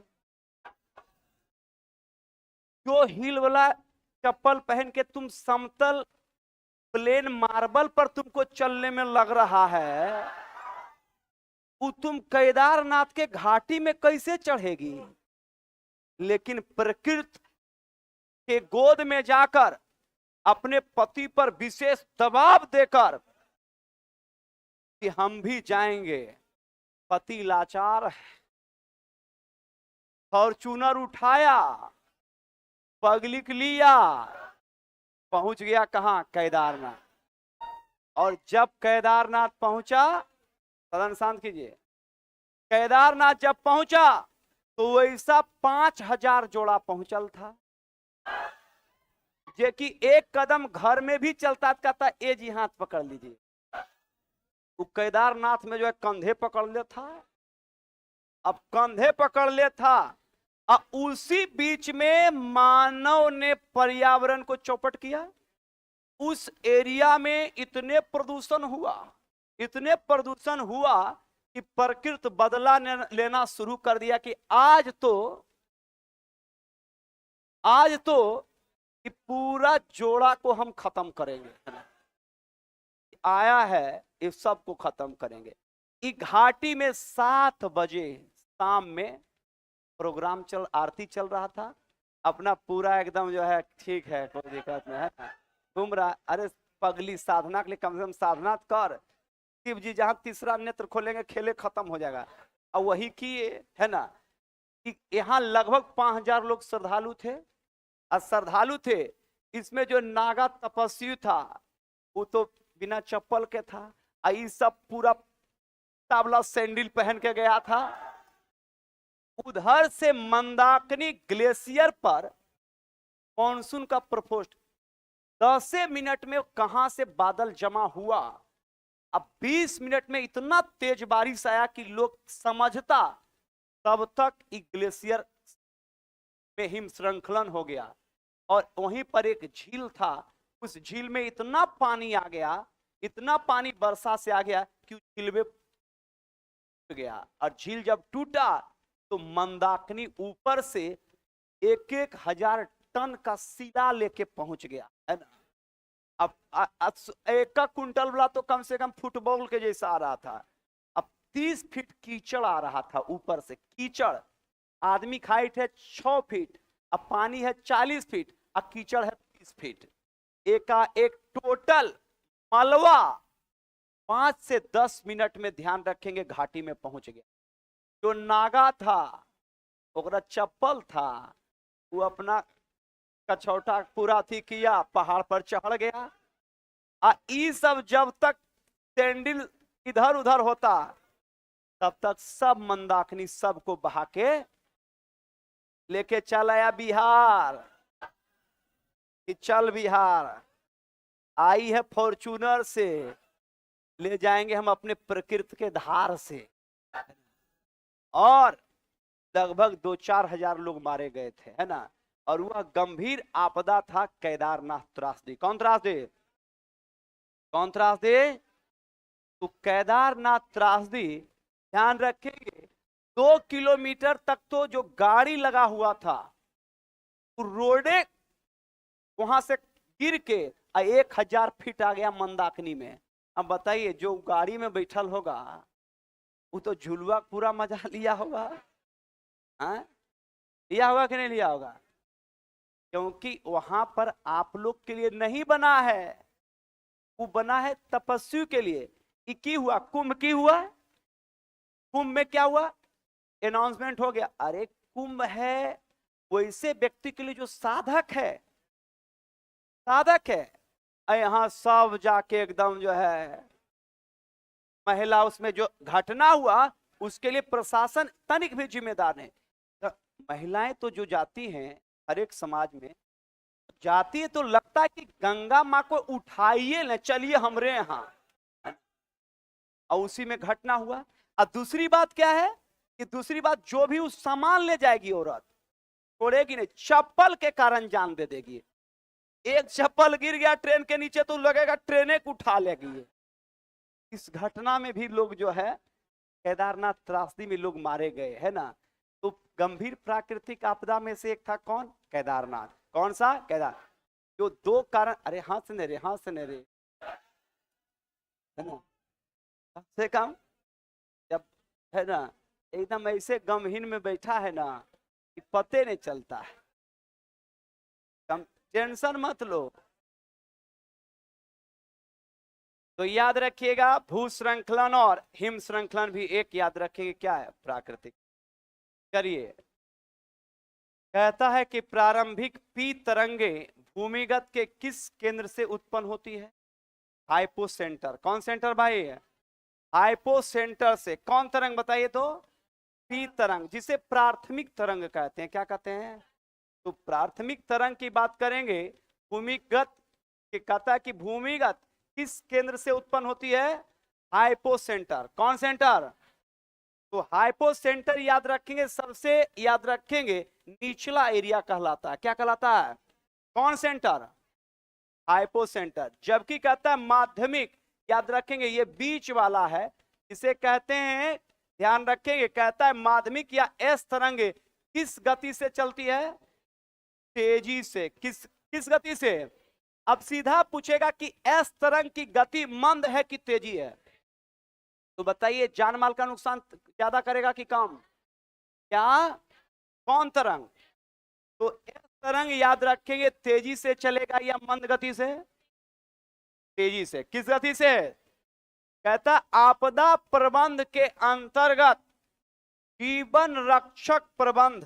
जो हील वाला चप्पल पहन के तुम समतल प्लेन मार्बल पर तुमको चलने में लग रहा है, वो तुम केदारनाथ के घाटी में कैसे चढ़ेगी। लेकिन प्रकृति के गोद में जाकर अपने पति पर विशेष दबाव देकर कि हम भी जाएंगे, पति लाचार है, फॉर्चूनर उठाया, पगलिक लिया, पहुंच गया कहां, केदारनाथ। और जब केदारनाथ पहुंचा, सदन शांत कीजिए, केदारनाथ जब पहुंचा तो वैसा 5000 जोड़ा पहुंचल था, जे कि एक कदम घर में भी चलता कहता ए जी हाथ पकड़ लीजिए। वो केदारनाथ में जो है कंधे पकड़ ले था, अब कंधे पकड़ ले था, और उसी बीच में मानव ने पर्यावरण को चौपट किया। उस एरिया में इतने प्रदूषण हुआ कि प्रकृति बदला लेना शुरू कर दिया कि आज तो कि पूरा जोड़ा को हम खत्म करेंगे, आया है इस सब को खत्म करेंगे। इस घाटी में 7 बजे शाम में प्रोग्राम आरती चल रहा था, अपना पूरा एकदम जो है ठीक है, कोई दिक्कत नहीं है, घूम रहा। अरे पगली, साधना के लिए कम से कम साधना कर, शिव जी जहां तीसरा नेत्र खोलेंगे खेले खत्म हो जाएगा। और वही किए है ना, कि यहाँ लगभग 5000 लोग श्रद्धालु थे। इसमें जो नागा तपस्वी था वो तो बिना चप्पल के था, आई सब पूरा तावला सैंडल पहन के गया था। उधर से मंदाकिनी ग्लेशियर पर मॉनसून का प्रकोष्ठ 10 मिनट में कहां से बादल जमा हुआ। अब 20 मिनट में इतना तेज बारिश आया कि लोग समझता तब तक ग्लेशियर में हिम श्रृंखलन हो गया। और वहीं पर एक झील था उस झील में इतना पानी आ गया, इतना पानी वर्षा से आ गया कि उस झील में टूट गया। और झील जब टूटा तो मंदाकिनी ऊपर से 1,000 टन का शिला लेके पहुंच गया, है ना। अब 1 क्विंटल वाला तो कम से कम फुटबॉल के जैसा आ रहा था। अब 30 फीट कीचड़ आ रहा था ऊपर से, कीचड़। आदमी का हाइट है 6 फीट, अब पानी है 40 फीट, अब कीचड़ है 30 फीट। एक टोटल मलबा 5 से 10 मिनट में, ध्यान रखेंगे, घाटी में पहुंच गया। जो नागा था, ओकरा चप्पल था, वो अपना कछौटा पूरा थी किया, पहाड़ पर चढ़ गया। ई सब जब तक सैंडल इधर उधर होता, तब तक सब मंदाकिनी सबको बहा के लेके चल आया बिहार। कि चल बिहार आई है फॉर्चूनर से, ले जाएंगे हम अपने प्रकृति के धार से। और लगभग 2-4 हजार लोग मारे गए थे, है ना। और वह गंभीर आपदा था केदारनाथ त्रासदी। कौन त्रासदी? कौन त्रासदी? तो केदारनाथ त्रासदी, ध्यान रखेंगे, 2 किलोमीटर तक तो जो गाड़ी लगा हुआ था, रोडे वहां से गिर के 1,000 फीट आ गया मंदाकिनी में। अब बताइए, जो गाड़ी में बैठल होगा वो तो झुलुआ पूरा मजा लिया होगा, हाँ? लिया होगा कि नहीं लिया होगा? क्योंकि वहां पर आप लोग के लिए नहीं बना है, वो बना है तपस्वी के लिए। की हुआ कुंभ की हुआ, कुंभ में क्या हुआ, अनाउंसमेंट हो गया, अरे कुंभ है वैसे व्यक्ति के लिए जो साधक है, साधक है। यहां सब जाके एकदम जो है महिला, उसमें जो घटना हुआ उसके लिए प्रशासन तनिक भी जिम्मेदार नहीं। तो महिलाएं तो जो जाती हैं हर एक समाज में जाती है, तो लगता है कि गंगा माँ को उठाइए न, चलिए हमरे यहाँ, और उसी में घटना हुआ। और दूसरी बात क्या है कि दूसरी बात, जो भी उस सामान ले जाएगी औरत, छोड़ेगी नहीं, चप्पल के कारण जान दे देगी। एक चप्पल गिर गया ट्रेन के नीचे तो लगेगा ट्रेने को उठा लेगी। इस घटना में भी लोग जो है, केदारनाथ त्रासदी में लोग मारे गए, है ना। तो गंभीर प्राकृतिक आपदा में से एक था कौन? केदारनाथ। कौन सा? केदार। जो 2 कारण, अरे हाथ से नहीं रे, हाथ से नहीं रे, है ना। कम से कम जब, है ना, एकदम ऐसे गमहीन में बैठा है ना कि पते नहीं चलता है। कम टेंशन मत लो। तो याद रखिएगा, भू श्रृंखलन और हिम श्रृंखलन भी एक याद रखेंगे, क्या है? प्राकृतिक। करिए, कहता है कि प्रारंभिक पी तरंगे भूमिगत के किस केंद्र से उत्पन्न होती है? हाइपोसेंटर। कौन सेंटर भाई? हाइपोसेंटर से। कौन तरंग बताइए तो? पी तरंग, जिसे प्राथमिक तरंग कहते हैं। क्या कहते हैं? तो प्राथमिक तरंग की बात करेंगे। भूमिगत के कहता है कि भूमिगत किस केंद्र से उत्पन्न होती है? हाइपोसेंटर। कौन सेंटर? तो हाइपोसेंटर याद रखेंगे, सबसे याद रखेंगे निचला एरिया कहलाता है। क्या कहलाता है? कौन सेंटर? हाइपोसेंटर। जबकि कहता है माध्यमिक, याद रखेंगे ये बीच वाला है, इसे कहते हैं, ध्यान रखेंगे, कहता है माध्यमिक या एस तरंगे किस गति से चलती है? तेजी से। किस गति से? अब सीधा पूछेगा कि एस तरंग की गति मंद है कि तेजी है, तो बताइए जान माल का नुकसान ज्यादा करेगा कि कम? क्या? कौन तरंग? तो एस तरंग याद रखेंगे तेजी से चलेगा या मंद गति से? तेजी से। किस गति से? कहता आपदा प्रबंध के अंतर्गत जीवन रक्षक प्रबंध,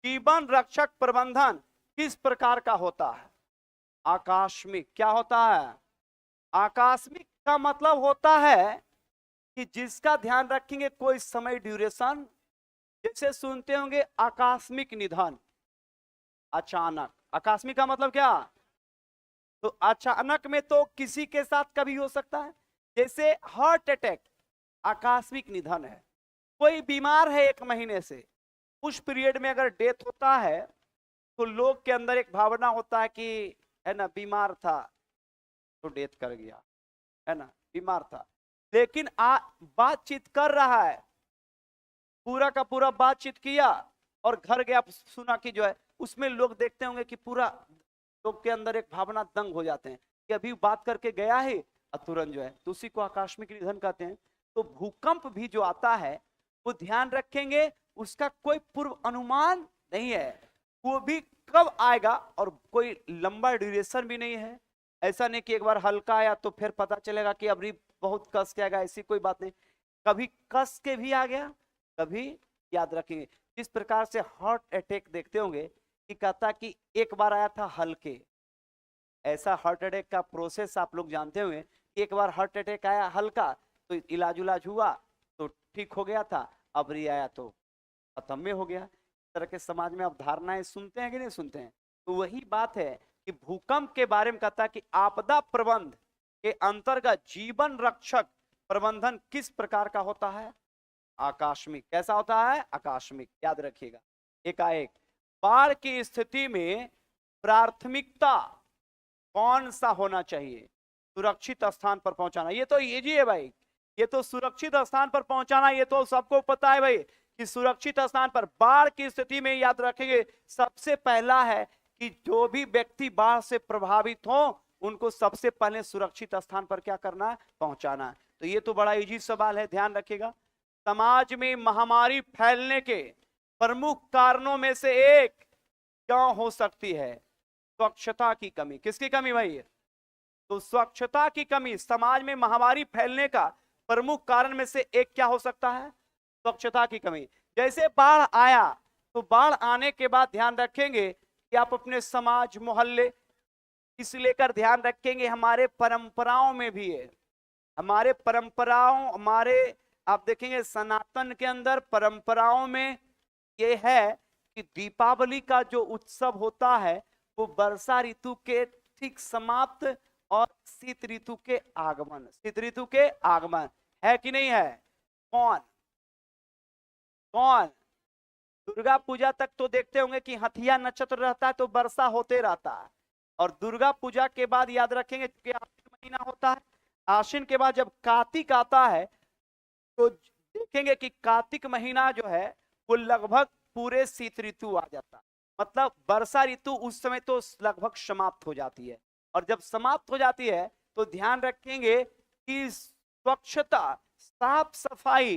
जीवन रक्षक प्रबंधन किस प्रकार का होता है? आकस्मिक। क्या होता है? आकस्मिक का मतलब होता है कि जिसका ध्यान रखेंगे कोई समय ड्यूरेशन, जैसे सुनते होंगे आकस्मिक निधन, अचानक। आकस्मिक का मतलब क्या? तो अचानक में तो किसी के साथ कभी हो सकता है, जैसे हार्ट अटैक, आकस्मिक निधन है। कोई बीमार है 1 महीने से, उस पीरियड में अगर डेथ होता है तो लोग के अंदर एक भावना होता है कि है ना, बीमार था तो डेथ कर गया, है ना, बीमार था, लेकिन बातचीत कर रहा है, पूरा का पूरा बातचीत किया और घर गया, सुना कि जो है उसमें लोग देखते होंगे कि पूरा लोग के अंदर एक भावना दंग हो जाते हैं कि अभी बात करके गया है और तुरंत जो है, तो उसी को आकस्मिक निधन कहते हैं। तो भूकंप भी जो आता है वो ध्यान रखेंगे उसका कोई पूर्व अनुमान नहीं है, वो भी कब आएगा और कोई लंबा ड्यूरेशन भी नहीं है। ऐसा नहीं कि एक बार हल्का आया तो फिर पता चलेगा कि अभी बहुत कस के आएगा, ऐसी कोई बात नहीं, कभी कस के भी आ गया, कभी, याद रखेंगे। जिस प्रकार से हार्ट अटैक देखते होंगे कि कहता कि एक बार आया था हल्के, ऐसा हार्ट अटैक का प्रोसेस आप लोग जानते होंगे, एक बार हार्ट अटैक आया हल्का तो इलाज उलाज हुआ तो ठीक हो गया था, अब री आया तो खत्म में हो गया। इस तरह के समाज में आप धारणाएं सुनते हैं कि नहीं सुनते हैं? तो वही बात है कि भूकंप के बारे में कहता है कि आपदा प्रबंध के अंतर्गत जीवन रक्षक प्रबंधन किस प्रकार का होता है? आकस्मिक। कैसा होता है? आकस्मिक, याद रखिएगा। एकाएक। बाढ़ की स्थिति में प्राथमिकता कौन सा होना चाहिए? सुरक्षित स्थान पर पहुंचाना। ये तो इजी है भाई, ये तो सुरक्षित स्थान पर पहुंचाना, ये तो सबको पता है भाई कि सुरक्षित स्थान पर। बाढ़ की स्थिति में याद रखेंगे सबसे पहला है कि जो भी व्यक्ति बाढ़ से प्रभावित हो उनको सबसे पहले सुरक्षित स्थान पर क्या करना है? पहुंचाना है। तो ये तो बड़ा इजी सवाल है, ध्यान रखिएगा। समाज में महामारी फैलने के प्रमुख कारणों में से एक क्या हो सकती है? स्वच्छता की कमी। किसकी कमी भाई? तो स्वच्छता की कमी समाज में महामारी फैलने का प्रमुख कारण में से एक क्या हो सकता है? स्वच्छता की कमी। जैसे बाढ़ आया तो बाढ़ आने के बाद ध्यान रखेंगे कि आप अपने समाज मोहल्ले इस लेकर ध्यान रखेंगे, हमारे परंपराओं में भी है, हमारे परंपराओं, हमारे आप देखेंगे सनातन के अंदर परंपराओं में ये है कि दीपावली का जो उत्सव होता है वो वर्षा ऋतु के ठीक समाप्त और शीत ऋतु के आगमन, शीत ऋतु के आगमन है कि नहीं है? कौन कौन? दुर्गा पूजा तक तो देखते होंगे कि हथिया नक्षत्र रहता है तो वर्षा होते रहता है, और दुर्गा पूजा के बाद याद रखेंगे कि आश्विन महीना होता है, आश्विन के बाद जब कार्तिक आता है तो देखेंगे कि कार्तिक महीना जो है वो लगभग पूरे शीत ऋतु आ जाता है, मतलब वर्षा ऋतु उस समय तो लगभग समाप्त हो जाती है। और जब समाप्त हो जाती है तो ध्यान रखेंगे कि स्वच्छता, साफ सफाई,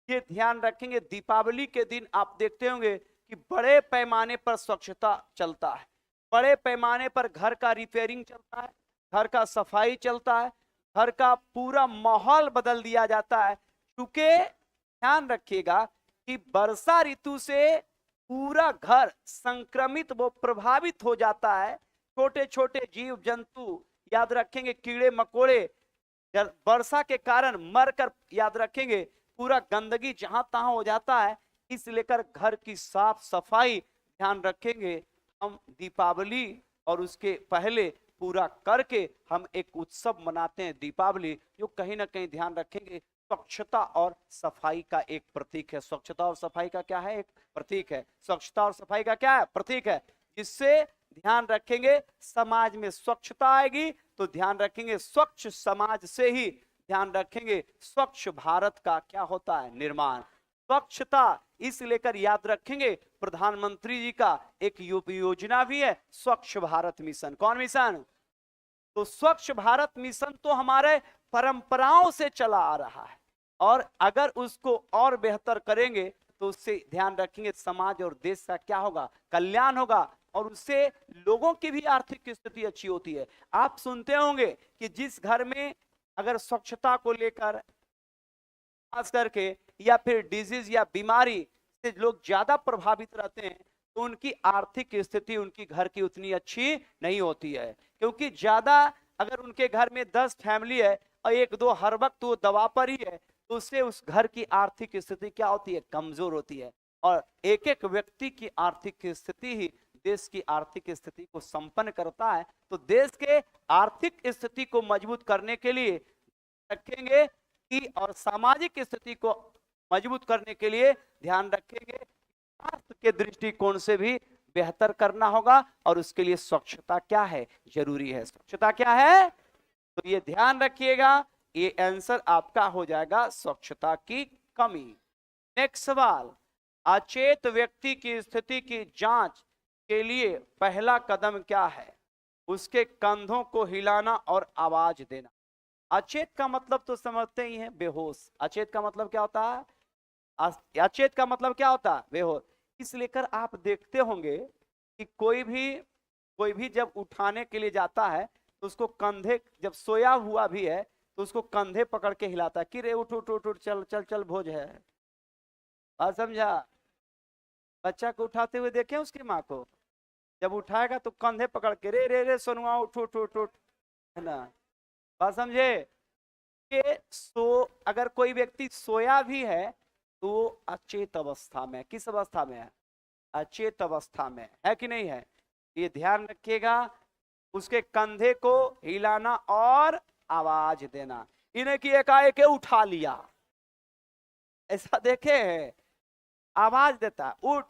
ये ध्यान रखेंगे। दीपावली के दिन आप देखते होंगे कि बड़े पैमाने पर स्वच्छता चलता है, बड़े पैमाने पर घर का रिपेयरिंग चलता है, घर का सफाई चलता है, घर का पूरा माहौल बदल दिया जाता है, क्योंकि ध्यान रखिएगा कि वर्षा ऋतु से पूरा घर संक्रमित वो प्रभावित हो जाता है। छोटे छोटे जीव जंतु याद रखेंगे, कीड़े मकोड़े वर्षा के कारण मरकर, याद रखेंगे पूरा गंदगी जहां तहां हो जाता है। इस लेकर घर की साफ सफाई ध्यान रखेंगे। हम दीपावली और उसके पहले पूरा करके हम एक उत्सव मनाते हैं दीपावली, जो कहीं ना कहीं ध्यान रखेंगे स्वच्छता और सफाई का एक प्रतीक है। स्वच्छता और सफाई का क्या है? एक प्रतीक है। स्वच्छता और सफाई का क्या है? प्रतीक है। जिससे ध्यान रखेंगे समाज में स्वच्छता आएगी तो ध्यान रखेंगे स्वच्छ समाज से ही ध्यान रखेंगे स्वच्छ भारत का क्या होता है? निर्माण। स्वच्छता इस लेकर याद रखेंगे प्रधानमंत्री जी का एक योजना भी है, स्वच्छ भारत मिशन। कौन मिशन? तो स्वच्छ भारत मिशन तो हमारे परंपराओं से चला आ रहा है, और अगर उसको और बेहतर करेंगे तो उससे ध्यान रखेंगे समाज और देश का क्या होगा? कल्याण होगा, और उससे लोगों की भी आर्थिक स्थिति अच्छी होती है। आप सुनते होंगे कि जिस घर में अगर स्वच्छता को लेकर खास करके या फिर डिजीज या बीमारी से लोग ज्यादा प्रभावित रहते हैं तो उनकी आर्थिक स्थिति उनकी घर की उतनी अच्छी नहीं होती है, क्योंकि ज्यादा अगर उनके घर में 10 फैमिली है और एक दो हर वक्त वो दवा पर ही है तो उससे उस घर की आर्थिक स्थिति क्या होती है? कमजोर होती है। और एक एक व्यक्ति की आर्थिक स्थिति ही देश की आर्थिक स्थिति को संपन्न करता है। तो देश के आर्थिक स्थिति को मजबूत करने के लिए रखेंगे कि, और सामाजिक स्थिति को मजबूत करने के लिए ध्यान रखेंगे स्वास्थ्य के दृष्टिकोण से भी बेहतर करना होगा और उसके लिए स्वच्छता क्या है, जरूरी है। स्वच्छता क्या है, तो ये ध्यान रखिएगा, ये आंसर आपका हो जाएगा स्वच्छता की कमी। नेक्स्ट सवाल, अचेत व्यक्ति की स्थिति की जांच के लिए पहला कदम क्या है? उसके कंधों को हिलाना और आवाज देना। अचेत का मतलब तो समझते ही हैं, बेहोश। अचेत का मतलब क्या होता है? अचेत का मतलब क्या होता है? बेहोश। इस लेकर आप देखते होंगे कि कोई भी जब उठाने के लिए जाता है तो उसको कंधे, जब सोया हुआ भी है तो उसको कंधे पकड़ के हिलाता है कि रे उठ उठ उठ उठ, चल चल चल, भोज है। बात समझा? बच्चा को उठाते हुए देखे उसकी माँ को, जब उठाएगा तो कंधे पकड़ के रे रे रे सोनुआ उठ उठ उठ उठ, है ना? बात समझे? कि अगर कोई व्यक्ति सोया भी है तो वो अचेत अवस्था में, किस अवस्था में है? अचेत अवस्था में है कि नहीं है? ये ध्यान रखिएगा। उसके कंधे को हिलाना और आवाज देना। इन्हें की एकाएक उठा लिया, ऐसा देखे है? आवाज देता उठ,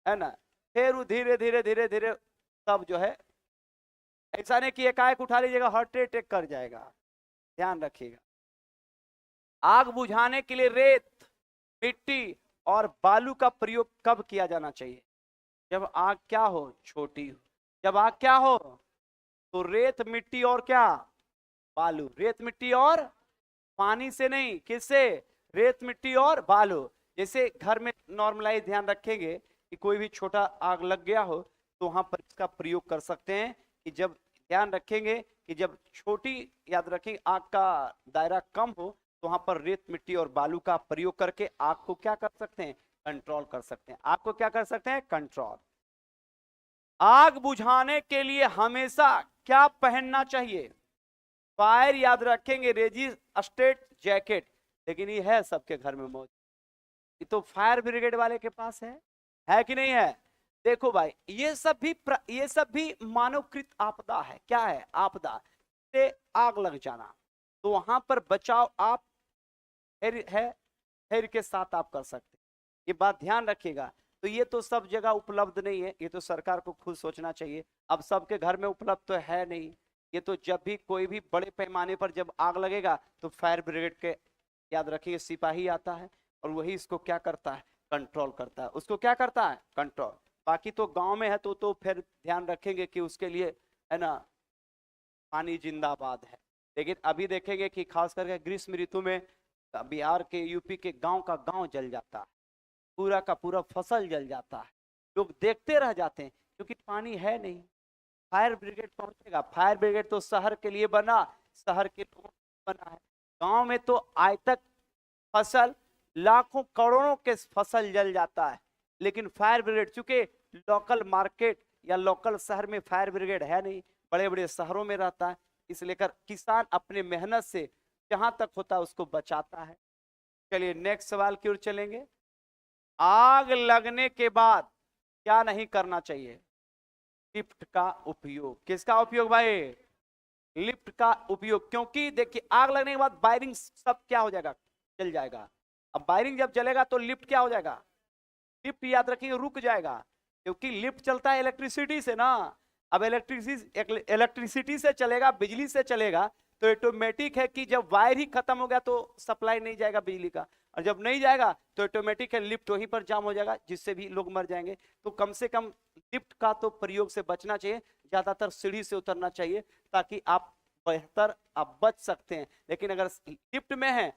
है ना? फिर वो धीरे धीरे धीरे धीरे तब जो है, ऐसा नहीं कि एकाएक उठा लीजिएगा हार्ट अटैक कर जाएगा। ध्यान रखिएगा। आग बुझाने के लिए रेत, मिट्टी और बालू का प्रयोग कब किया जाना चाहिए? जब आग क्या हो, छोटी हो। जब आग क्या हो, तो रेत, मिट्टी और क्या, बालू। रेत, मिट्टी और पानी से नहीं, किससे? रेत, मिट्टी और बालू। जैसे घर में नॉर्मलाइज ध्यान रखेंगे कि कोई भी छोटा आग लग गया हो तो वहां पर इसका प्रयोग कर सकते हैं। कि जब ध्यान रखेंगे कि जब छोटी, याद रखेंगे, आग का दायरा कम हो तो वहां पर रेत, मिट्टी और बालू का प्रयोग करके आग को क्या कर सकते हैं, कंट्रोल कर सकते हैं। आग को क्या कर सकते हैं, कंट्रोल। आग बुझाने के लिए हमेशा क्या पहनना चाहिए? फायर, याद रखेंगे, रेजिस्टेंट जैकेट। लेकिन ये है सबके घर में मौजूद, ये तो फायर ब्रिगेड वाले के पास है कि नहीं है? देखो भाई, ये सब भी मानवकृत आपदा है। क्या है? आपदा से आग लग जाना, तो वहां पर बचाव आप धैर्य के साथ आप कर सकते हैं। ये बात ध्यान रखिएगा। तो ये तो सब जगह उपलब्ध नहीं है, ये तो सरकार को खुद सोचना चाहिए। अब सबके घर में उपलब्ध तो है नहीं। ये तो जब भी कोई भी बड़े पैमाने पर जब आग लगेगा तो फायर ब्रिगेड के, याद रखिए, सिपाही आता है और वही इसको क्या करता है, कंट्रोल करता है। उसको क्या करता है, कंट्रोल। बाकी तो गांव में है तो फिर ध्यान रखेंगे कि उसके लिए, है ना, पानी जिंदाबाद है। लेकिन अभी देखेंगे कि खास करके ग्रीष्म ऋतु में बिहार के, यूपी के गांव का गांव जल जाता है, पूरा का पूरा फसल जल जाता है। लोग देखते रह जाते हैं क्योंकि पानी है नहीं। फायर ब्रिगेड पहुंचेगा? फायर ब्रिगेड तो शहर के लिए बना, शहर के लोगों के लिए बना है। गांव में तो आज तक फसल, लाखों करोड़ों के फसल जल जाता है, लेकिन फायर ब्रिगेड, चूंकि लोकल मार्केट या लोकल शहर में फायर ब्रिगेड है नहीं, बड़े बड़े शहरों में रहता है, इसलिए कर किसान अपने मेहनत से जहां तक होता है उसको बचाता है। चलिए नेक्स्ट सवाल की ओर चलेंगे। आग लगने के बाद क्या नहीं करना चाहिए? लिफ्ट का उपयोग। किसका उपयोग भाई? लिफ्ट का उपयोग। क्योंकि देखिए, आग लगने के बाद वायरिंग सब क्या हो जाएगा, जल जाएगा। अब वायरिंग जब जलेगा तो लिफ्ट क्या हो जाएगा, लिफ्ट याद रखिए रुक जाएगा, क्योंकि लिफ्ट चलता है इलेक्ट्रिसिटी से ना। अब इलेक्ट्रिसिटी से चलेगा, बिजली से चलेगा, तो ऑटोमेटिक है कि जब वायर ही खत्म हो गया तो सप्लाई नहीं जाएगा बिजली का, और जब नहीं जाएगा तो ऑटोमेटिक है लिफ्ट वहीं पर जाम हो जाएगा, जिससे भी लोग मर जाएंगे। तो कम से कम लिफ्ट का तो प्रयोग से बचना चाहिए, ज्यादातर सीढ़ी से उतरना चाहिए, ताकि आप बेहतर आप बच सकते हैं। लेकिन अगर लिफ्ट में है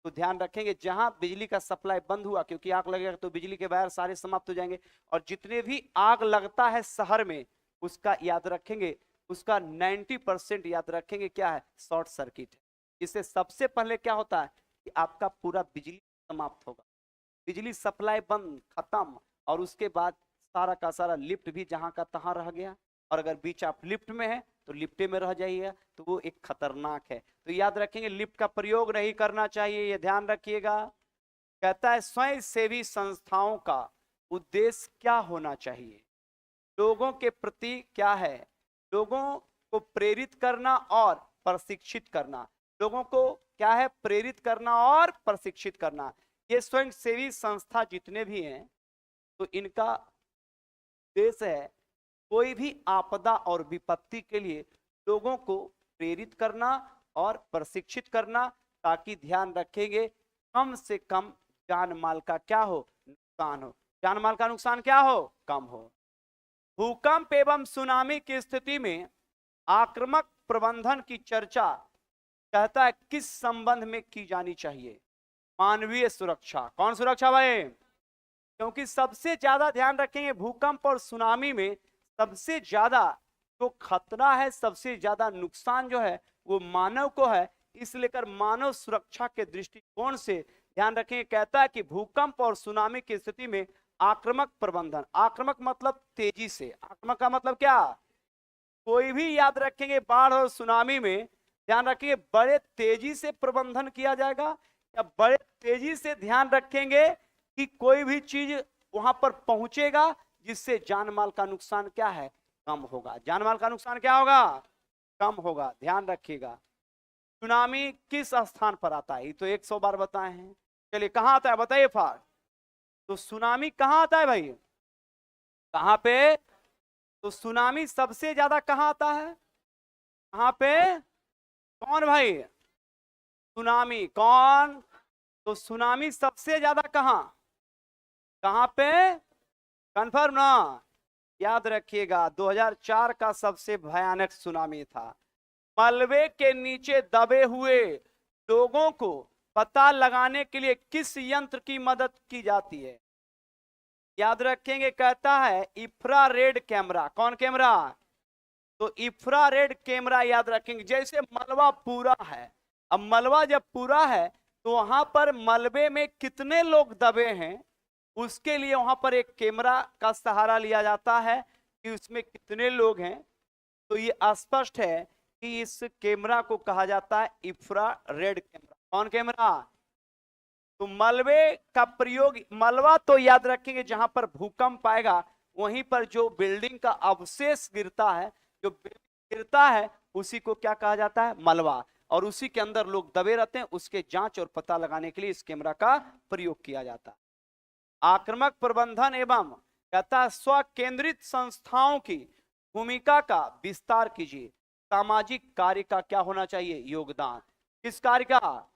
तो ध्यान रखेंगे जहां बिजली का सप्लाई बंद हुआ, क्योंकि आग लगेगा तो बिजली के वायर सारे समाप्त हो जाएंगे। और जितने भी आग लगता है शहर में, उसका याद रखेंगे, उसका 90% याद रखेंगे क्या है, शॉर्ट सर्किट है। इससे सबसे पहले क्या होता है कि आपका पूरा बिजली समाप्त होगा, बिजली सप्लाई बंद, खत्म, और उसके बाद सारा का सारा लिफ्ट भी जहां का तहां रह गया। और अगर बीच आप लिफ्ट में है तो लिफ्टे में रह जाइएगा, तो वो एक खतरनाक है। तो याद रखेंगे लिफ्ट का प्रयोग नहीं करना चाहिए, ये ध्यान रखिएगा। कहता है स्वयं सेवी संस्थाओं का उद्देश्य क्या होना चाहिए? लोगों के प्रति क्या है, लोगों को प्रेरित करना और प्रशिक्षित करना। लोगों को क्या है, प्रेरित करना और प्रशिक्षित करना। ये स्वयं सेवी संस्था जितने भी हैं तो इनका उद्देश्य है कोई भी आपदा और विपत्ति के लिए लोगों को प्रेरित करना और प्रशिक्षित करना, ताकि ध्यान रखेंगे कम से कम जान माल का क्या हो, नुकसान हो। जान माल का नुकसान क्या हो, कम हो। भूकंप एवं सुनामी की स्थिति में आक्रामक प्रबंधन की चर्चा कहता है किस संबंध में की जानी चाहिए, मानवीय सुरक्षा। कौन सुरक्षा भाई? क्योंकि सबसे ज्यादा ध्यान रखेंगे भूकंप और सुनामी में सबसे ज्यादा जो खतरा है, सबसे ज्यादा नुकसान जो है वो मानव को है। इसलिए मानव सुरक्षा के दृष्टिकोण से ध्यान रखेंगे। कहता है कि भूकंप और सुनामी की स्थिति में आक्रामक प्रबंधन, आक्रामक मतलब तेजी से, आक्रामक का मतलब क्या, कोई भी याद रखेंगे बाढ़ और सुनामी में ध्यान रखेंगे बड़े तेजी से प्रबंधन किया जाएगा, या बड़े तेजी से ध्यान रखेंगे कि कोई भी चीज वहां पर पहुंचेगा जिससे जान माल का नुकसान क्या है, कम होगा। जान माल का नुकसान क्या होगा, कम होगा। ध्यान रखिएगा। सुनामी किस स्थान पर आता है, ये तो 100 बार बताए हैं। चलिए कहां आता है बताइए फार। तो सुनामी कहां आता है भाई, कहां पे? तो सुनामी सबसे ज्यादा कहां आता है, कहां पे? कौन भाई? सुनामी कौन? तो सुनामी सबसे ज्यादा कहां, कहां पे? कंफर्म ना? याद रखिएगा 2004 का सबसे भयानक सुनामी था। मलबे के नीचे दबे हुए लोगों को पता लगाने के लिए किस यंत्र की मदद की जाती है? याद रखेंगे, कहता है इंफ्रारेड कैमरा। कौन कैमरा? तो इंफ्रारेड कैमरा याद रखेंगे। जैसे मलबा पूरा है, अब मलबा जब पूरा है तो वहां पर मलबे में कितने लोग दबे हैं उसके लिए वहां पर एक कैमरा का सहारा लिया जाता है कि उसमें कितने लोग हैं। तो ये स्पष्ट है कि इस कैमरा को कहा जाता है इंफ्रारेड कैमरा। कौन कैमरा? तो मलबे का प्रयोग, मलबा तो याद रखेंगे जहां पर भूकंप आएगा वहीं पर जो बिल्डिंग का अवशेष गिरता है, जो गिरता है उसी को क्या कहा जाता है, मलबा। और उसी के अंदर लोग दबे रहते हैं, उसके जांच और पता लगाने के लिए इस कैमरा का प्रयोग किया जाता है। आक्रामक प्रबंधन एवं कहता है स्व केंद्रित संस्थाओं की भूमिका का विस्तार कीजिए। सामाजिक कार्य का क्या होना चाहिए, योगदान। किस कार्य का?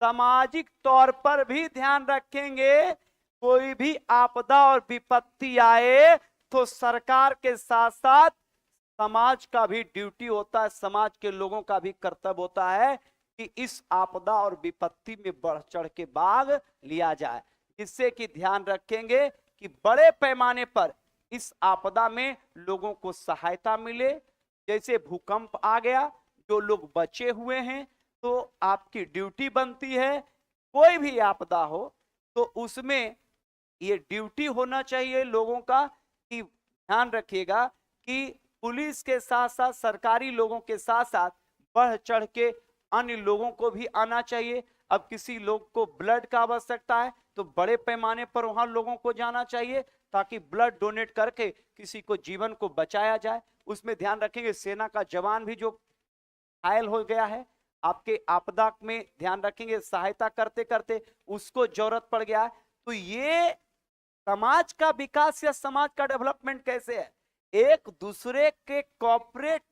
सामाजिक तौर पर भी ध्यान रखेंगे। कोई भी आपदा और विपत्ति आए तो सरकार के साथ साथ समाज का भी ड्यूटी होता है, समाज के लोगों का भी कर्तव्य होता है कि इस आपदा और विपत्ति में बढ़ चढ़ के भाग लिया जाए, जिससे कि ध्यान रखेंगे कि बड़े पैमाने पर इस आपदा में लोगों को सहायता मिले। जैसे भूकंप आ गया, जो लोग बचे हुए हैं तो आपकी ड्यूटी बनती है, कोई भी आपदा हो तो उसमें ये ड्यूटी होना चाहिए लोगों का कि ध्यान रखिएगा कि पुलिस के साथ साथ सरकारी लोगों के साथ साथ बढ़ चढ़ के अन्य लोगों को भी आना चाहिए। अब किसी लोग को ब्लड का आवश्यकता है तो बड़े पैमाने पर वहां लोगों को जाना चाहिए ताकि ब्लड डोनेट करके किसी को जीवन को बचाया जाए। उसमें ध्यान रखेंगे सेना का जवान भी जो घायल हो गया है, आपके आपदा में ध्यान रखेंगे सहायता करते करते उसको जरूरत पड़ गया है, तो ये समाज का विकास या समाज का डेवलपमेंट कैसे है, एक दूसरे के कोऑपरेट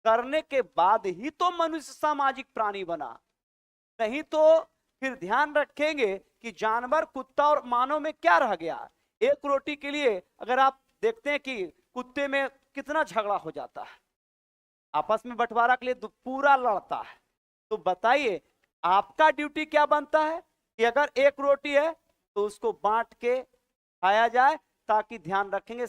करने के बाद ही तो मनुष्य सामाजिक प्राणी बना। नहीं तो फिर ध्यान रखेंगे कि जानवर, कुत्ता और मानव में क्या रह गया। एक रोटी के लिए अगर आप देखते हैं कि कुत्ते में कितना झगड़ा हो जाता है, आपस में बंटवारा के लिए पूरा लड़ता है। तो बताइए आपका ड्यूटी क्या बनता है कि अगर एक रोटी है तो उसको बांट के खाया जाए, ताकि ध्यान रखेंगे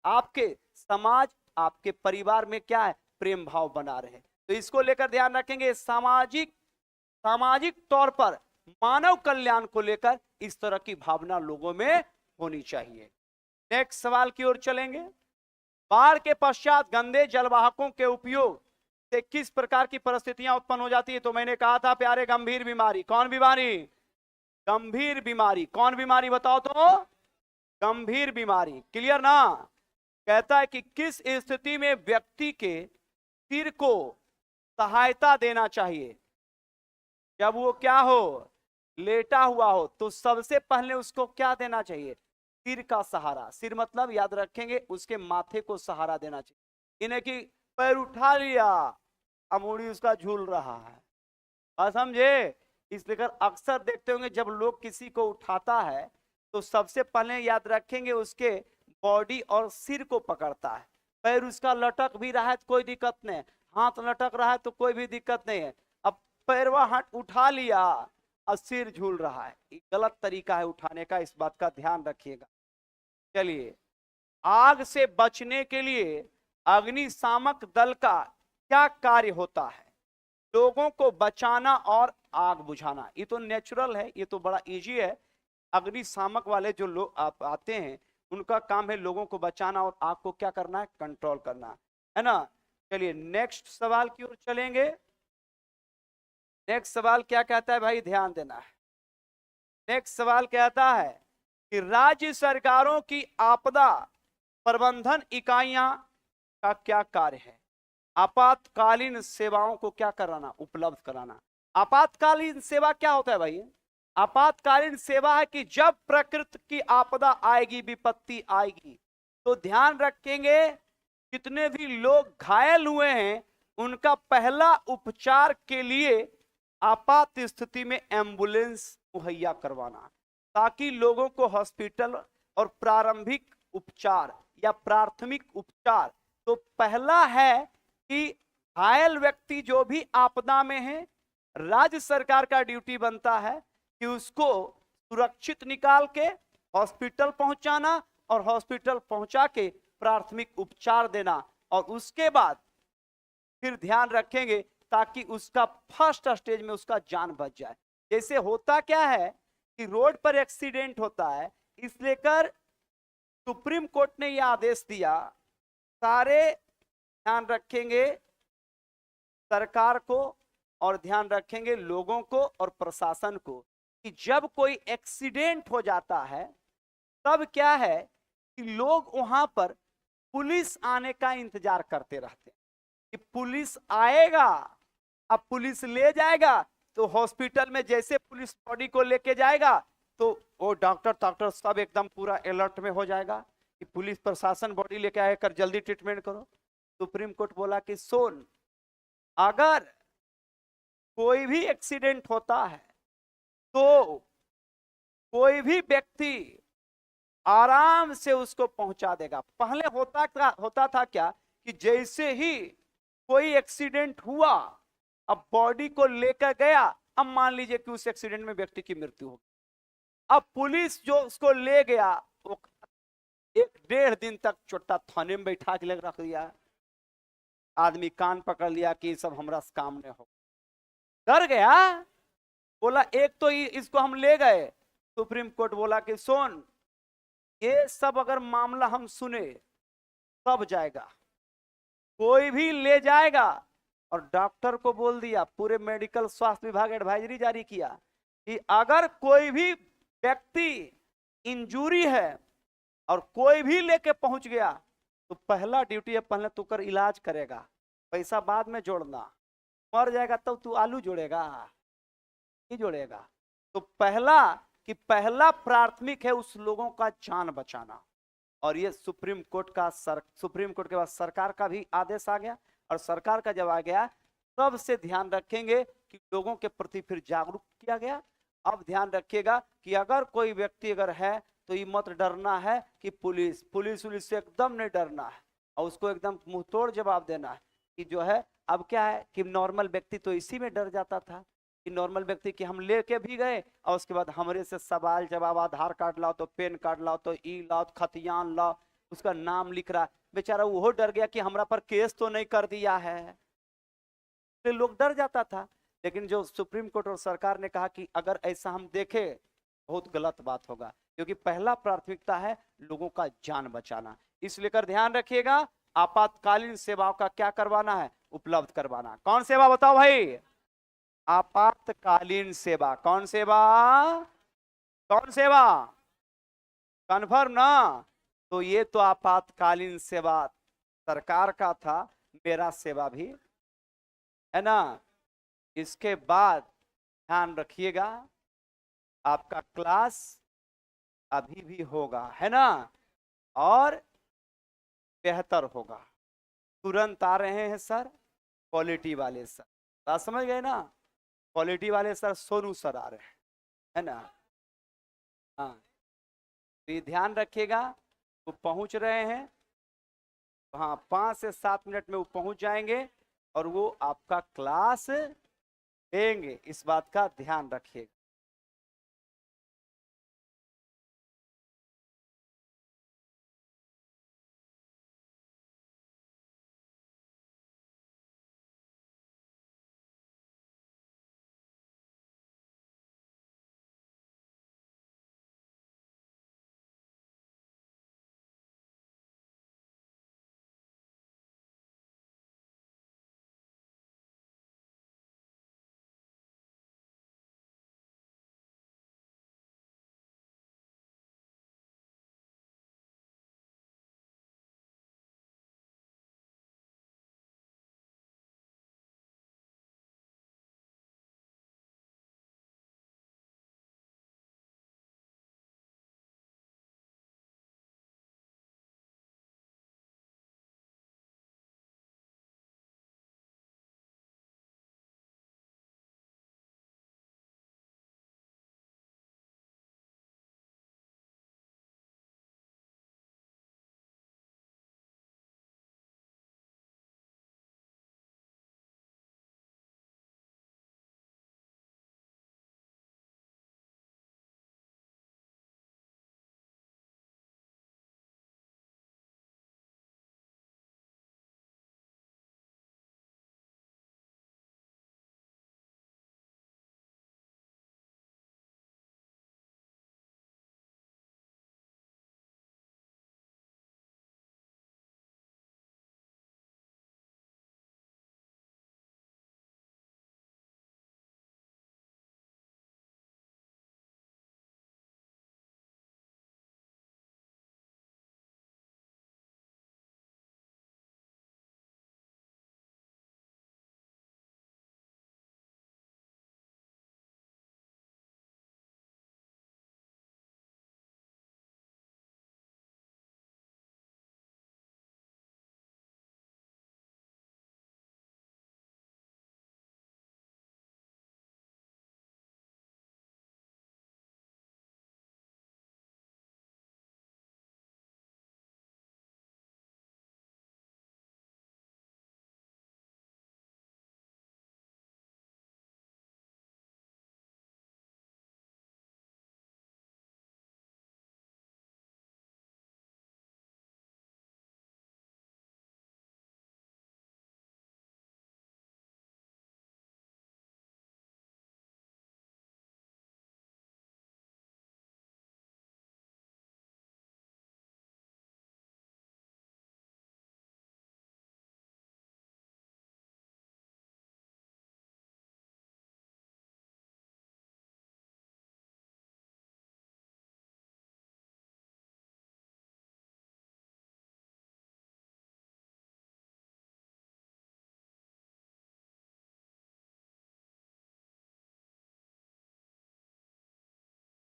आपके समाज, आपके परिवार में क्या है, प्रेम भाव बना रहे। तो इसको लेकर ध्यान रखेंगे सामाजिक तौर पर मानव कल्याण को लेकर इस तरह की भावना लोगों में होनी चाहिए। नेक्स्ट सवाल की ओर चलेंगे। बाढ़ के पश्चात गंदे जलवाहकों के उपयोग से किस प्रकार की परिस्थितियां उत्पन्न हो जाती है? तो मैंने कहा था प्यारे, गंभीर बीमारी। कौन बीमारी? गंभीर बीमारी। कौन बीमारी बताओ तो? गंभीर बीमारी। क्लियर ना? कहता है कि किस स्थिति में व्यक्ति के सिर को सहायता देना चाहिए? जब वो क्या हो, लेटा हुआ हो, तो सबसे पहले उसको क्या देना चाहिए? सिर का सहारा, सिर मतलब याद रखेंगे उसके माथे को सहारा देना चाहिए, इन्हें कि पैर उठा लिया अब मुड़ी उसका झूल रहा है, समझे। इसलिए अक्सर देखते होंगे जब लोग किसी को उठाता है तो सबसे पहले याद रखेंगे उसके बॉडी और सिर को पकड़ता है, पैर उसका लटक भी रहा है तो कोई दिक्कत नहीं, हाथ लटक रहा है तो कोई भी दिक्कत नहीं है, अब पैरवा हाथ उठा लिया और सिर झूल रहा है, ये गलत तरीका है उठाने का, इस बात का ध्यान रखिएगा। चलिए, आग से बचने के लिए अग्निशामक दल का क्या कार्य होता है? लोगों को बचाना और आग बुझाना, ये तो नेचुरल है, ये तो बड़ा इजी है। अग्निशामक वाले जो लोग आप आते हैं उनका काम है लोगों को बचाना और आग को क्या करना है, कंट्रोल करना है ना। चलिए नेक्स्ट सवाल की ओर चलेंगे। नेक्स्ट सवाल क्या कहता है भाई, ध्यान देना है। नेक्स्ट सवाल कहता है कि राज्य सरकारों की आपदा प्रबंधन इकाइयां का क्या कार्य है? आपातकालीन सेवाओं को क्या कराना, उपलब्ध कराना। आपातकालीन सेवा क्या होता है भाई? आपातकालीन सेवा है कि जब प्रकृति की आपदा आएगी, विपत्ति आएगी, तो ध्यान रखेंगे जितने भी लोग घायल हुए हैं उनका पहला उपचार के लिए आपात स्थिति में एम्बुलेंस मुहैया करवाना, ताकि लोगों को हॉस्पिटल और प्रारंभिक उपचार या प्राथमिक उपचार, तो पहला है कि घायल व्यक्ति जो भी आपदा में है, राज्य सरकार का ड्यूटी बनता है कि उसको सुरक्षित निकाल के हॉस्पिटल पहुंचाना और हॉस्पिटल पहुंचा के प्राथमिक उपचार देना, और उसके बाद फिर ध्यान रखेंगे ताकि उसका फर्स्ट स्टेज में उसका जान बच जाए। जैसे होता क्या है कि रोड पर एक्सीडेंट होता है, इसलिए कर सुप्रीम कोर्ट ने यह आदेश दिया, सारे ध्यान रखेंगे सरकार को और ध्यान रखेंगे लोगों को और प्रशासन को कि जब कोई एक्सीडेंट हो जाता है तब क्या है कि लोग वहां पर पुलिस आने का इंतजार करते रहते हैं कि पुलिस आएगा, अब पुलिस ले जाएगा, तो हॉस्पिटल में जैसे पुलिस बॉडी को लेके जाएगा तो वो डॉक्टर सब एकदम पूरा अलर्ट में हो जाएगा कि पुलिस प्रशासन बॉडी लेके आकर जल्दी ट्रीटमेंट करो। सुप्रीम कोर्ट बोला कि सुन, अगर कोई भी एक्सीडेंट होता है तो कोई भी व्यक्ति आराम से उसको पहुंचा देगा। पहले होता था क्या कि जैसे ही कोई एक्सीडेंट हुआ, अब बॉडी को लेकर गया, अब मान लीजिए कि उस एक्सीडेंट में व्यक्ति की मृत्यु हो, अब पुलिस जो उसको ले गया वो 1-1.5 दिन तक छोटा थाने में बैठा के रख दिया, आदमी कान पकड़ लिया कि सब हमारा काम नहीं हो, डर गया, बोला एक तो इसको हम ले गए, सुप्रीम कोर्ट बोला कि सुन, ये सब अगर मामला हम सुने तब जाएगा, कोई भी ले जाएगा, और डॉक्टर को बोल दिया, पूरे मेडिकल स्वास्थ्य विभाग एडवाइजरी जारी किया कि अगर कोई भी व्यक्ति इंजूरी है और कोई भी लेके पहुंच गया तो पहला ड्यूटी है पहले तू कर इलाज करेगा, पैसा बाद में जोड़ना, मर जाएगा तब तू आलू जोड़ेगा, नहीं जोड़ेगा। तो पहला प्राथमिक है उस लोगों का जान बचाना, और ये सुप्रीम कोर्ट के बाद सरकार का भी आदेश आ गया, और सरकार का जब आ गया तब से ध्यान रखेंगे कि लोगों के प्रति फिर जागरूक किया गया। अब ध्यान रखिएगा कि अगर कोई व्यक्ति अगर है तो ये मत डरना है कि पुलिस से एकदम नहीं डरना है, और उसको एकदम मुंह तोड़ जवाब देना है कि जो है, अब क्या है कि नॉर्मल व्यक्ति तो इसी में डर जाता था कि नॉर्मल व्यक्ति कि हम लेके भी गए और उसके बाद हमारे से सवाल जवाब, आधार कार्ड लाओ तो पैन कार्ड लाओ तो ई लाओ तो खतियान लाओ, उसका नाम लिख रहा, बेचारा वो डर गया कि हमरा पर केस तो नहीं कर दिया है, तो लोग डर जाता था। लेकिन जो सुप्रीम कोर्ट और सरकार ने कहा कि अगर ऐसा हम देखें बहुत गलत बात होगा, क्योंकि पहला प्राथमिकता है लोगों का जान बचाना। इसलिए कर ध्यान रखिएगा, आपातकालीन सेवाओं का क्या करवाना है, उपलब्ध करवाना। कौन सेवा बताओ भाई? आपातकालीन सेवा। कौन सेवा? कौन सेवा? कन्फर्म ना? तो ये तो आपातकालीन सेवा सरकार का था, मेरा सेवा भी है ना। इसके बाद ध्यान रखिएगा, आपका क्लास अभी भी होगा, है ना, और बेहतर होगा। तुरंत आ रहे हैं सर क्वालिटी वाले सर, बात समझ गए ना, क्वालिटी वाले सर सोनू सर आ रहे हैं, है ना। हाँ, तो ये ध्यान रखिएगा, वो पहुंच रहे हैं। हाँ, 5 से 7 मिनट में वो पहुंच जाएंगे और वो आपका क्लास लेंगे, इस बात का ध्यान रखिएगा।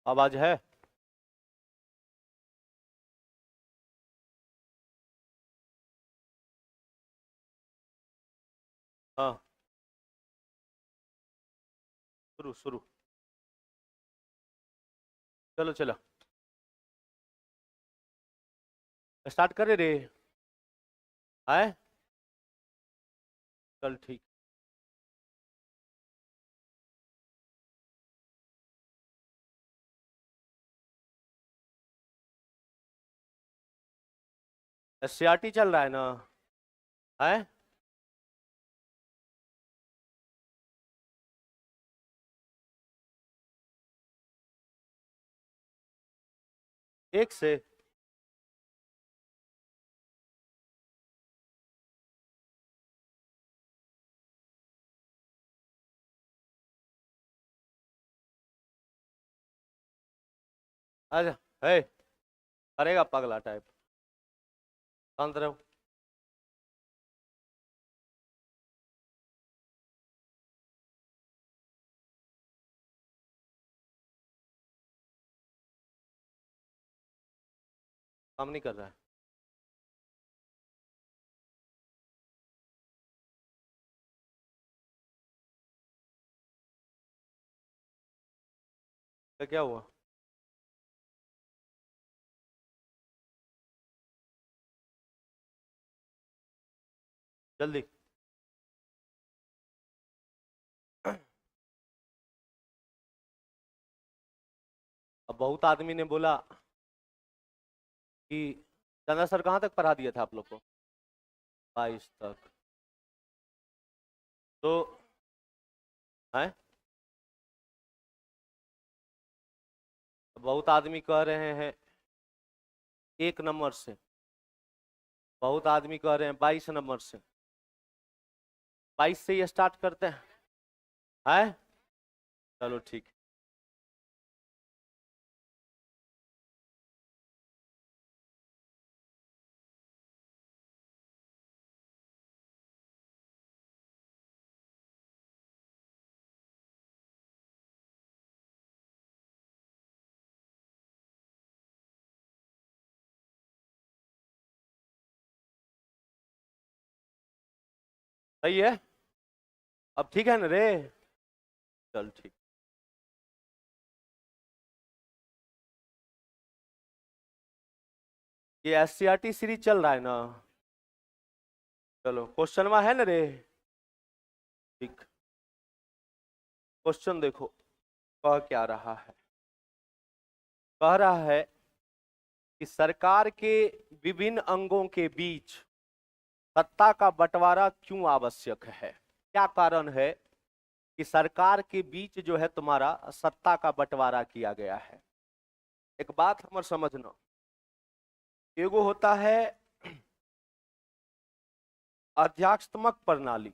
आवाज है? हाँ, शुरू शुरू। चलो चलो, स्टार्ट करे रे। आए, चल ठीक। एससीईआरटी चल रहा है ना? आए, एक से आजा। है, करेगा पगला टाइप। शांत रहो। काम नहीं कर रहा है। तो क्या हुआ? जल्दी। अब बहुत आदमी ने बोला कि चंद्रा सर कहाँ तक पढ़ा दिया था आप लोग को? 22 तक। तो है बहुत आदमी कह रहे हैं 1 नंबर से, बहुत आदमी कह रहे हैं 22 नंबर से। 22 से ही स्टार्ट करते हैं। चलो ठीक है। सही है, अब ठीक है ना रे? चल ठीक। ये एससीईआरटी सीरीज चल रहा है ना? चलो क्वेश्चन में है ना रे? ठीक। क्वेश्चन देखो कह क्या रहा है। कह रहा है कि सरकार के विभिन्न अंगों के बीच सत्ता का बंटवारा क्यों आवश्यक है? क्या कारण है कि सरकार के बीच जो है तुम्हारा सत्ता का बंटवारा किया गया है? एक बात हमर समझना, एगो होता है अध्यात्मक प्रणाली,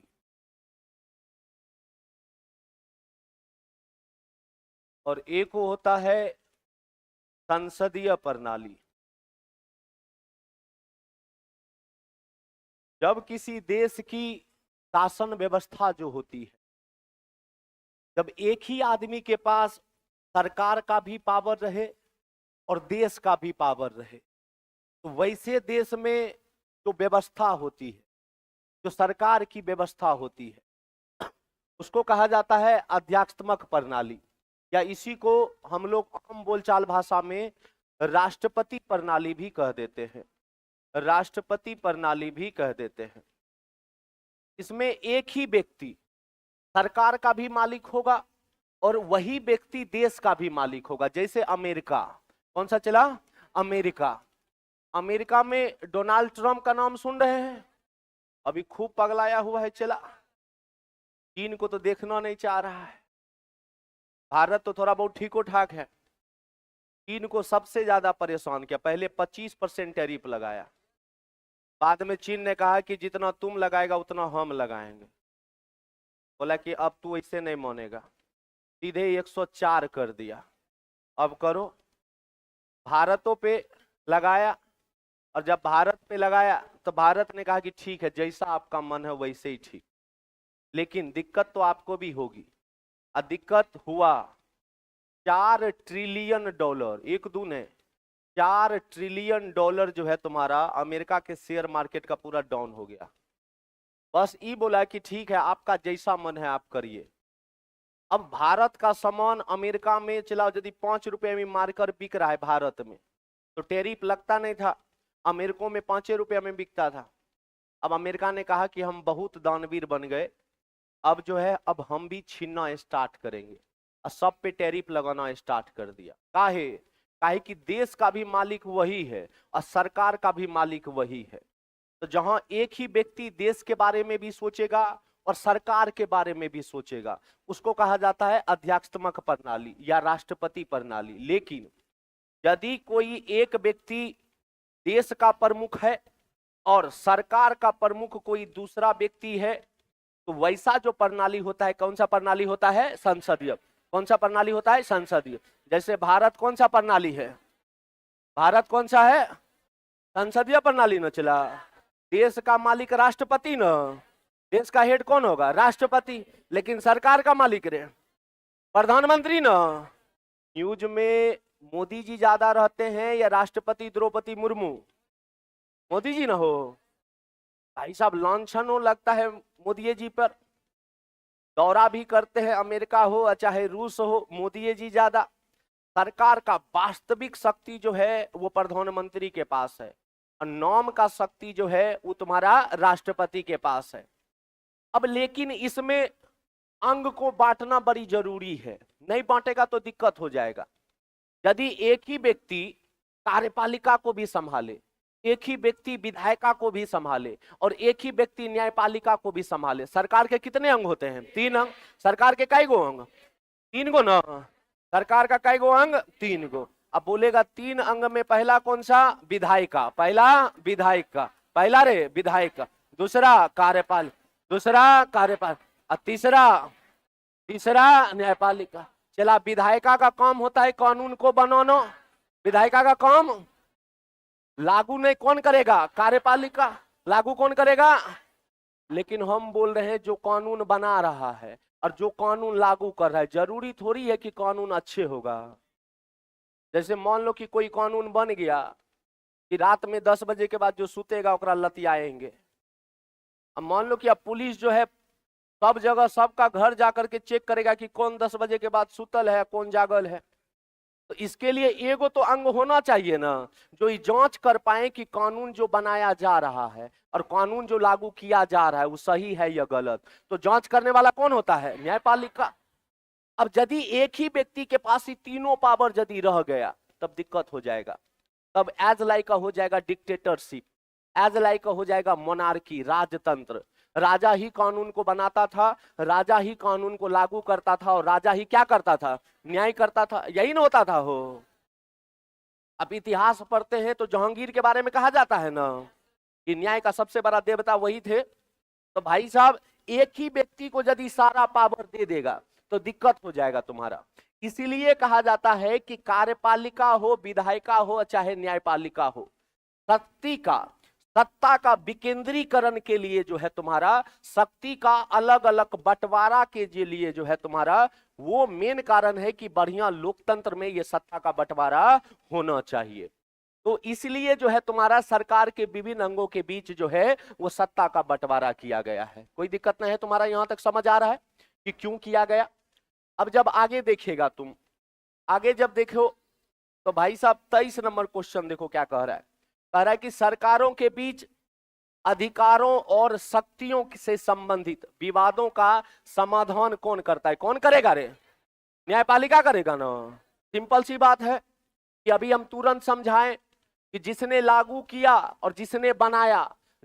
और एक होता है संसदीय प्रणाली। जब किसी देश की शासन व्यवस्था जो होती है, जब एक ही आदमी के पास सरकार का भी पावर रहे और देश का भी पावर रहे, तो वैसे देश में जो व्यवस्था होती है, जो सरकार की व्यवस्था होती है, उसको कहा जाता है अध्यात्मक प्रणाली, या इसी को हम लोग आम बोलचाल भाषा में राष्ट्रपति प्रणाली भी कह देते हैं। राष्ट्रपति प्रणाली भी कह देते हैं। इसमें एक ही व्यक्ति सरकार का भी मालिक होगा और वही व्यक्ति देश का भी मालिक होगा। जैसे अमेरिका, कौन सा चला? अमेरिका। अमेरिका में डोनाल्ड ट्रंप का नाम सुन रहे हैं, अभी खूब पगलाया हुआ है चला। चीन को तो देखना नहीं चाह रहा है। भारत तो थोड़ा बहुत ठीक ठाक है। चीन को सबसे ज्यादा परेशान किया। पहले 25% टैरिफ लगाया, बाद में चीन ने कहा कि जितना तुम लगाएगा उतना हम लगाएंगे। बोला कि अब तू ऐसे नहीं मानेगा, सीधे 104 कर दिया। अब करो। भारतों पे लगाया, और जब भारत पे लगाया तो भारत ने कहा कि ठीक है, जैसा आपका मन है वैसे ही ठीक, लेकिन दिक्कत तो आपको भी होगी। और दिक्कत हुआ। 4 ट्रिलियन डॉलर, एक दूने 4 ट्रिलियन डॉलर जो है तुम्हारा अमेरिका के शेयर मार्केट का पूरा डाउन हो गया। बस ये बोला कि ठीक है, आपका जैसा मन है आप करिए। अब भारत का सामान अमेरिका में चलाओ, यदि 5 रुपए में मारकर बिक रहा है भारत में, तो टैरिफ लगता नहीं था। अमेरिका में 5 रुपए में बिकता था। अब अमेरिका ने कहा कि हम बहुत दानवीर बन गए, अब जो है अब हम भी छीनना स्टार्ट करेंगे, और सब पे टैरिफ लगाना स्टार्ट कर दिया। काहे? काहे कि देश का भी मालिक वही है और सरकार का भी मालिक वही है। तो जहां एक ही व्यक्ति देश के बारे में भी सोचेगा और सरकार के बारे में भी सोचेगा, उसको कहा जाता है अध्यात्मक प्रणाली या राष्ट्रपति प्रणाली। लेकिन यदि कोई एक व्यक्ति देश का प्रमुख है और सरकार का प्रमुख कोई दूसरा व्यक्ति है, तो वैसा जो प्रणाली होता है, कौन सा प्रणाली होता है? संसदीय। कौन सा प्रणाली होता है? संसदीय। जैसे भारत कौन सा प्रणाली है? भारत कौन सा है? संसदीय प्रणाली न चला। देश का मालिक राष्ट्रपति न, देश का हेड कौन होगा? राष्ट्रपति। लेकिन सरकार का मालिक रे प्रधानमंत्री न। न्यूज में मोदी जी ज्यादा रहते हैं या राष्ट्रपति द्रौपदी मुर्मू? मोदी जी ना हो? भाई साहब लांछन हो लगता है मोदी जी पर। दौरा भी करते हैं, अमेरिका हो चाहे रूस हो, मोदी जी ज्यादा। सरकार का वास्तविक शक्ति जो है वो प्रधानमंत्री के पास है, और नॉम का शक्ति जो है वो तुम्हारा राष्ट्रपति के पास है। अब लेकिन इसमें अंग को बांटना बड़ी जरूरी है, नहीं बांटेगा तो दिक्कत हो जाएगा। यदि एक ही व्यक्ति कार्यपालिका को भी संभाले, एक ही व्यक्ति विधायिका को भी संभाले और एक ही व्यक्ति न्यायपालिका को भी संभाले, सरकार के कितने अंग होते हैं? 3 अंग। सरकार के कई गो अंग? 3 गो ना। सरकार का कई गो अंग? 3 गो। अब बोलेगा 3 अंग में पहला कौन सा? विधायिका। पहला विधायिका, पहला रे विधायिका, दूसरा कार्यपाल, दूसरा कार्यपाल, और तीसरा न्यायपालिका। चला, विधायिका का काम होता है कानून को बनाना, विधायिका का काम लागू नहीं कौन करेगा? कार्यपालिका। लागू कौन करेगा? लेकिन हम बोल रहे हैं जो कानून बना रहा है और जो कानून लागू कर रहा है, जरूरी थोड़ी है कि कानून अच्छे होगा। जैसे मान लो कि कोई कानून बन गया कि रात में 10 बजे के बाद जो सुतेगा ओकरा लतियाएंगे। अब मान लो कि अब पुलिस जो है सब जगह सबका घर जाकर के चेक करेगा कि कौन 10 बजे के बाद सुतल है, कौन जागल है। तो इसके लिए एगो तो अंग होना चाहिए ना, जो ये जांच कर पाए कि कानून जो बनाया जा रहा है और कानून जो लागू किया जा रहा है वो सही है या गलत। तो जांच करने वाला कौन होता है? न्यायपालिका। अब यदि एक ही व्यक्ति के पास ही तीनों पावर यदि रह गया तब दिक्कत हो जाएगा। तब एज लाइक हो जाएगा डिक्टेटरशिप, एज लाइक हो जाएगा मोनार्की, राजतंत्र। राजा ही कानून को बनाता था, राजा ही कानून को लागू करता था और राजा ही क्या करता था? न्याय करता था। यही ना होता था हो। अब इतिहास पढ़ते हैं तो जहांगीर के बारे में कहा जाता है ना कि न्याय का सबसे बड़ा देवता वही थे। तो भाई साहब एक ही व्यक्ति को यदि सारा पावर दे देगा तो दिक्कत हो जाएगा तुम्हारा। इसीलिए कहा जाता है कि कार्यपालिका हो, विधायिका हो चाहे न्यायपालिका हो, सत्ता का विकेंद्रीकरण के लिए जो है तुम्हारा, शक्ति का अलग अलग बंटवारा के लिए जो है तुम्हारा, वो मेन कारण है कि बढ़िया लोकतंत्र में ये सत्ता का बंटवारा होना चाहिए। तो इसलिए जो है तुम्हारा सरकार के विभिन्न अंगों के बीच जो है वो सत्ता का बंटवारा किया गया है। कोई दिक्कत नहीं है? तुम्हारा यहां तक समझ आ रहा है कि क्यों किया गया? अब जब आगे देखेगा तुम, आगे जब देखो तो भाई साहब 23 नंबर क्वेश्चन देखो क्या कह रहा है। कह रहा है कि सरकारों के बीच अधिकारों और शक्तियों से संबंधित विवादों का समाधान कौन करता है? कौन करेगा रे? न्यायपालिका करेगा ना। सिंपल सी बात है कि अभी हम तुरंत समझाएं कि जिसने लागू किया और जिसने बनाया,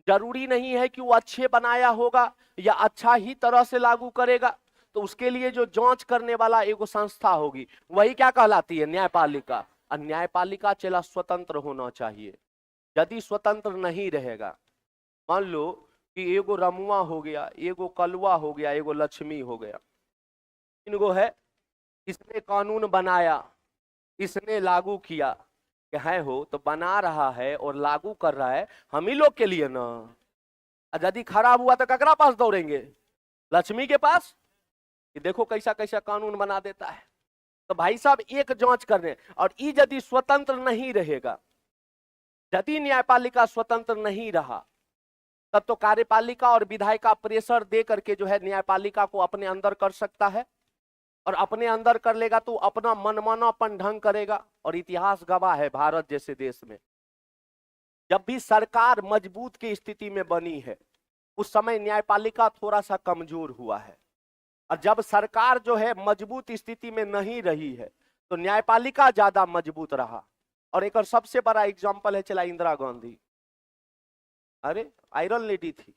जरूरी नहीं है कि वो अच्छे बनाया होगा या अच्छा ही तरह से लागू करेगा। तो उसके लिए जो जांच करने वाला एक संस्था होगी वही क्या कहलाती है? न्यायपालिका। और न्यायपालिका चला स्वतंत्र होना चाहिए। यदि स्वतंत्र नहीं रहेगा, मान लो कि एगो रमुआ हो गया, एगो कलवा हो गया, एगो लक्ष्मी हो गया, इनको है, इसने कानून बनाया, इसने लागू किया, कि है हो तो बना रहा है और लागू कर रहा है हम ही लोग के लिए ना। यदि खराब हुआ तो ककरा पास दौड़ेंगे? लक्ष्मी के पास कि देखो कैसा कैसा कानून बना देता है। तो भाई साहब एक जांच करने, और ये यदि स्वतंत्र नहीं रहेगा, यदि न्यायपालिका स्वतंत्र नहीं रहा, तब तो कार्यपालिका और विधायिका प्रेशर दे करके जो है न्यायपालिका को अपने अंदर कर सकता है, और अपने अंदर कर लेगा तो अपना मनमानापन ढंग करेगा। और इतिहास गवाह है, भारत जैसे देश में जब भी सरकार मजबूत की स्थिति में बनी है उस समय न्यायपालिका थोड़ा सा कमजोर हुआ है, और जब सरकार जो है मजबूत स्थिति में नहीं रही है तो न्यायपालिका ज्यादा मजबूत रहा। और एक और सबसे बड़ा एग्जांपल है चला इंदिरा गांधी। अरे आयरन लेडी थी,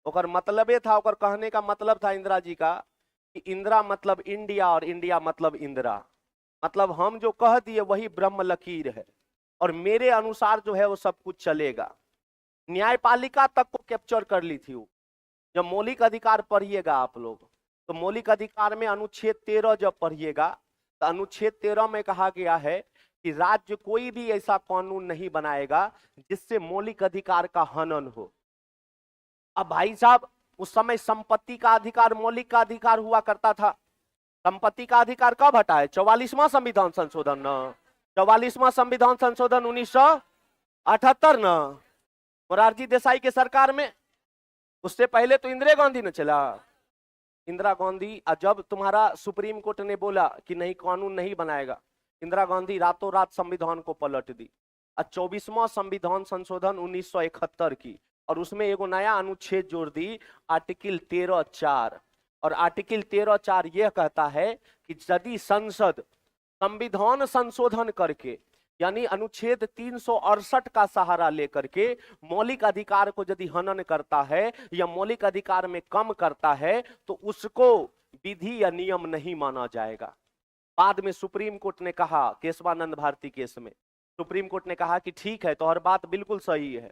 ओकर मतलबे था, ओकर कहने का मतलब था इंदिरा जी का कि इंदिरा मतलब इंडिया और इंडिया मतलब इंदिरा, मतलब हम जो कह दिए वही ब्रह्म लकीर है और मेरे अनुसार जो है वो सब कुछ चलेगा। न्यायपालिका तक को कैप्चर कर ली थी वो। जब मौलिक अधिकार पढ़िएगा आप लोग तो मौलिक अधिकार में अनुच्छेद 13 जब पढ़िएगा तो अनुच्छेद 13 में कहा गया है कि राज्य कोई भी ऐसा कानून नहीं बनाएगा जिससे मौलिक अधिकार का हनन हो। अब भाई साहब उस समय संपत्ति का अधिकार मौलिक का अधिकार हुआ करता था। संपत्ति का अधिकार कब हटा है? 44वां संविधान संशोधन न, 44वां संविधान संशोधन 1978 ना, मोरारजी देसाई के सरकार में। उससे पहले तो इंदिरा गांधी ने चला। इंदिरा गांधी, जब तुम्हारा सुप्रीम कोर्ट ने बोला कि नहीं कानून नहीं बनाएगा, इंदिरा गांधी रातों रात संविधान को पलट दी। 24वां संविधान संशोधन 1971 की, और उसमें एगो नया अनुच्छेद जोड़ दी, आर्टिकल 13(4). और आर्टिकल 13(4) यह कहता है कि यदि संसद संविधान संशोधन करके, यानी अनुच्छेद 368 का सहारा लेकर के मौलिक अधिकार को यदि हनन करता है या मौलिक अधिकार में कम करता है, तो उसको विधि या नियम नहीं माना जाएगा। बाद में सुप्रीम कोर्ट ने कहा, केशवानंद भारती केस में सुप्रीम कोर्ट ने कहा कि ठीक है, तो हर बात बिल्कुल सही है,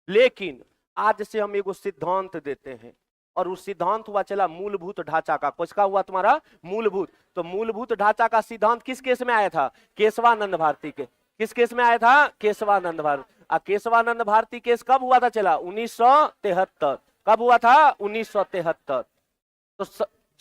लेकिन आज से हम एगो सिद्धांत देते हैं, और उस सिद्धांत हुआ चला मूलभूत ढांचा का। किसका हुआ तुम्हारा? मूलभूत। तो मूलभूत ढांचा का सिद्धांत किस केस में आया था? केशवानंद भारती के। किस केस में आया था? केशवानंद भारती। केशवानंद भारती केस कब हुआ था? चला 1973। कब हुआ था? 1973। तो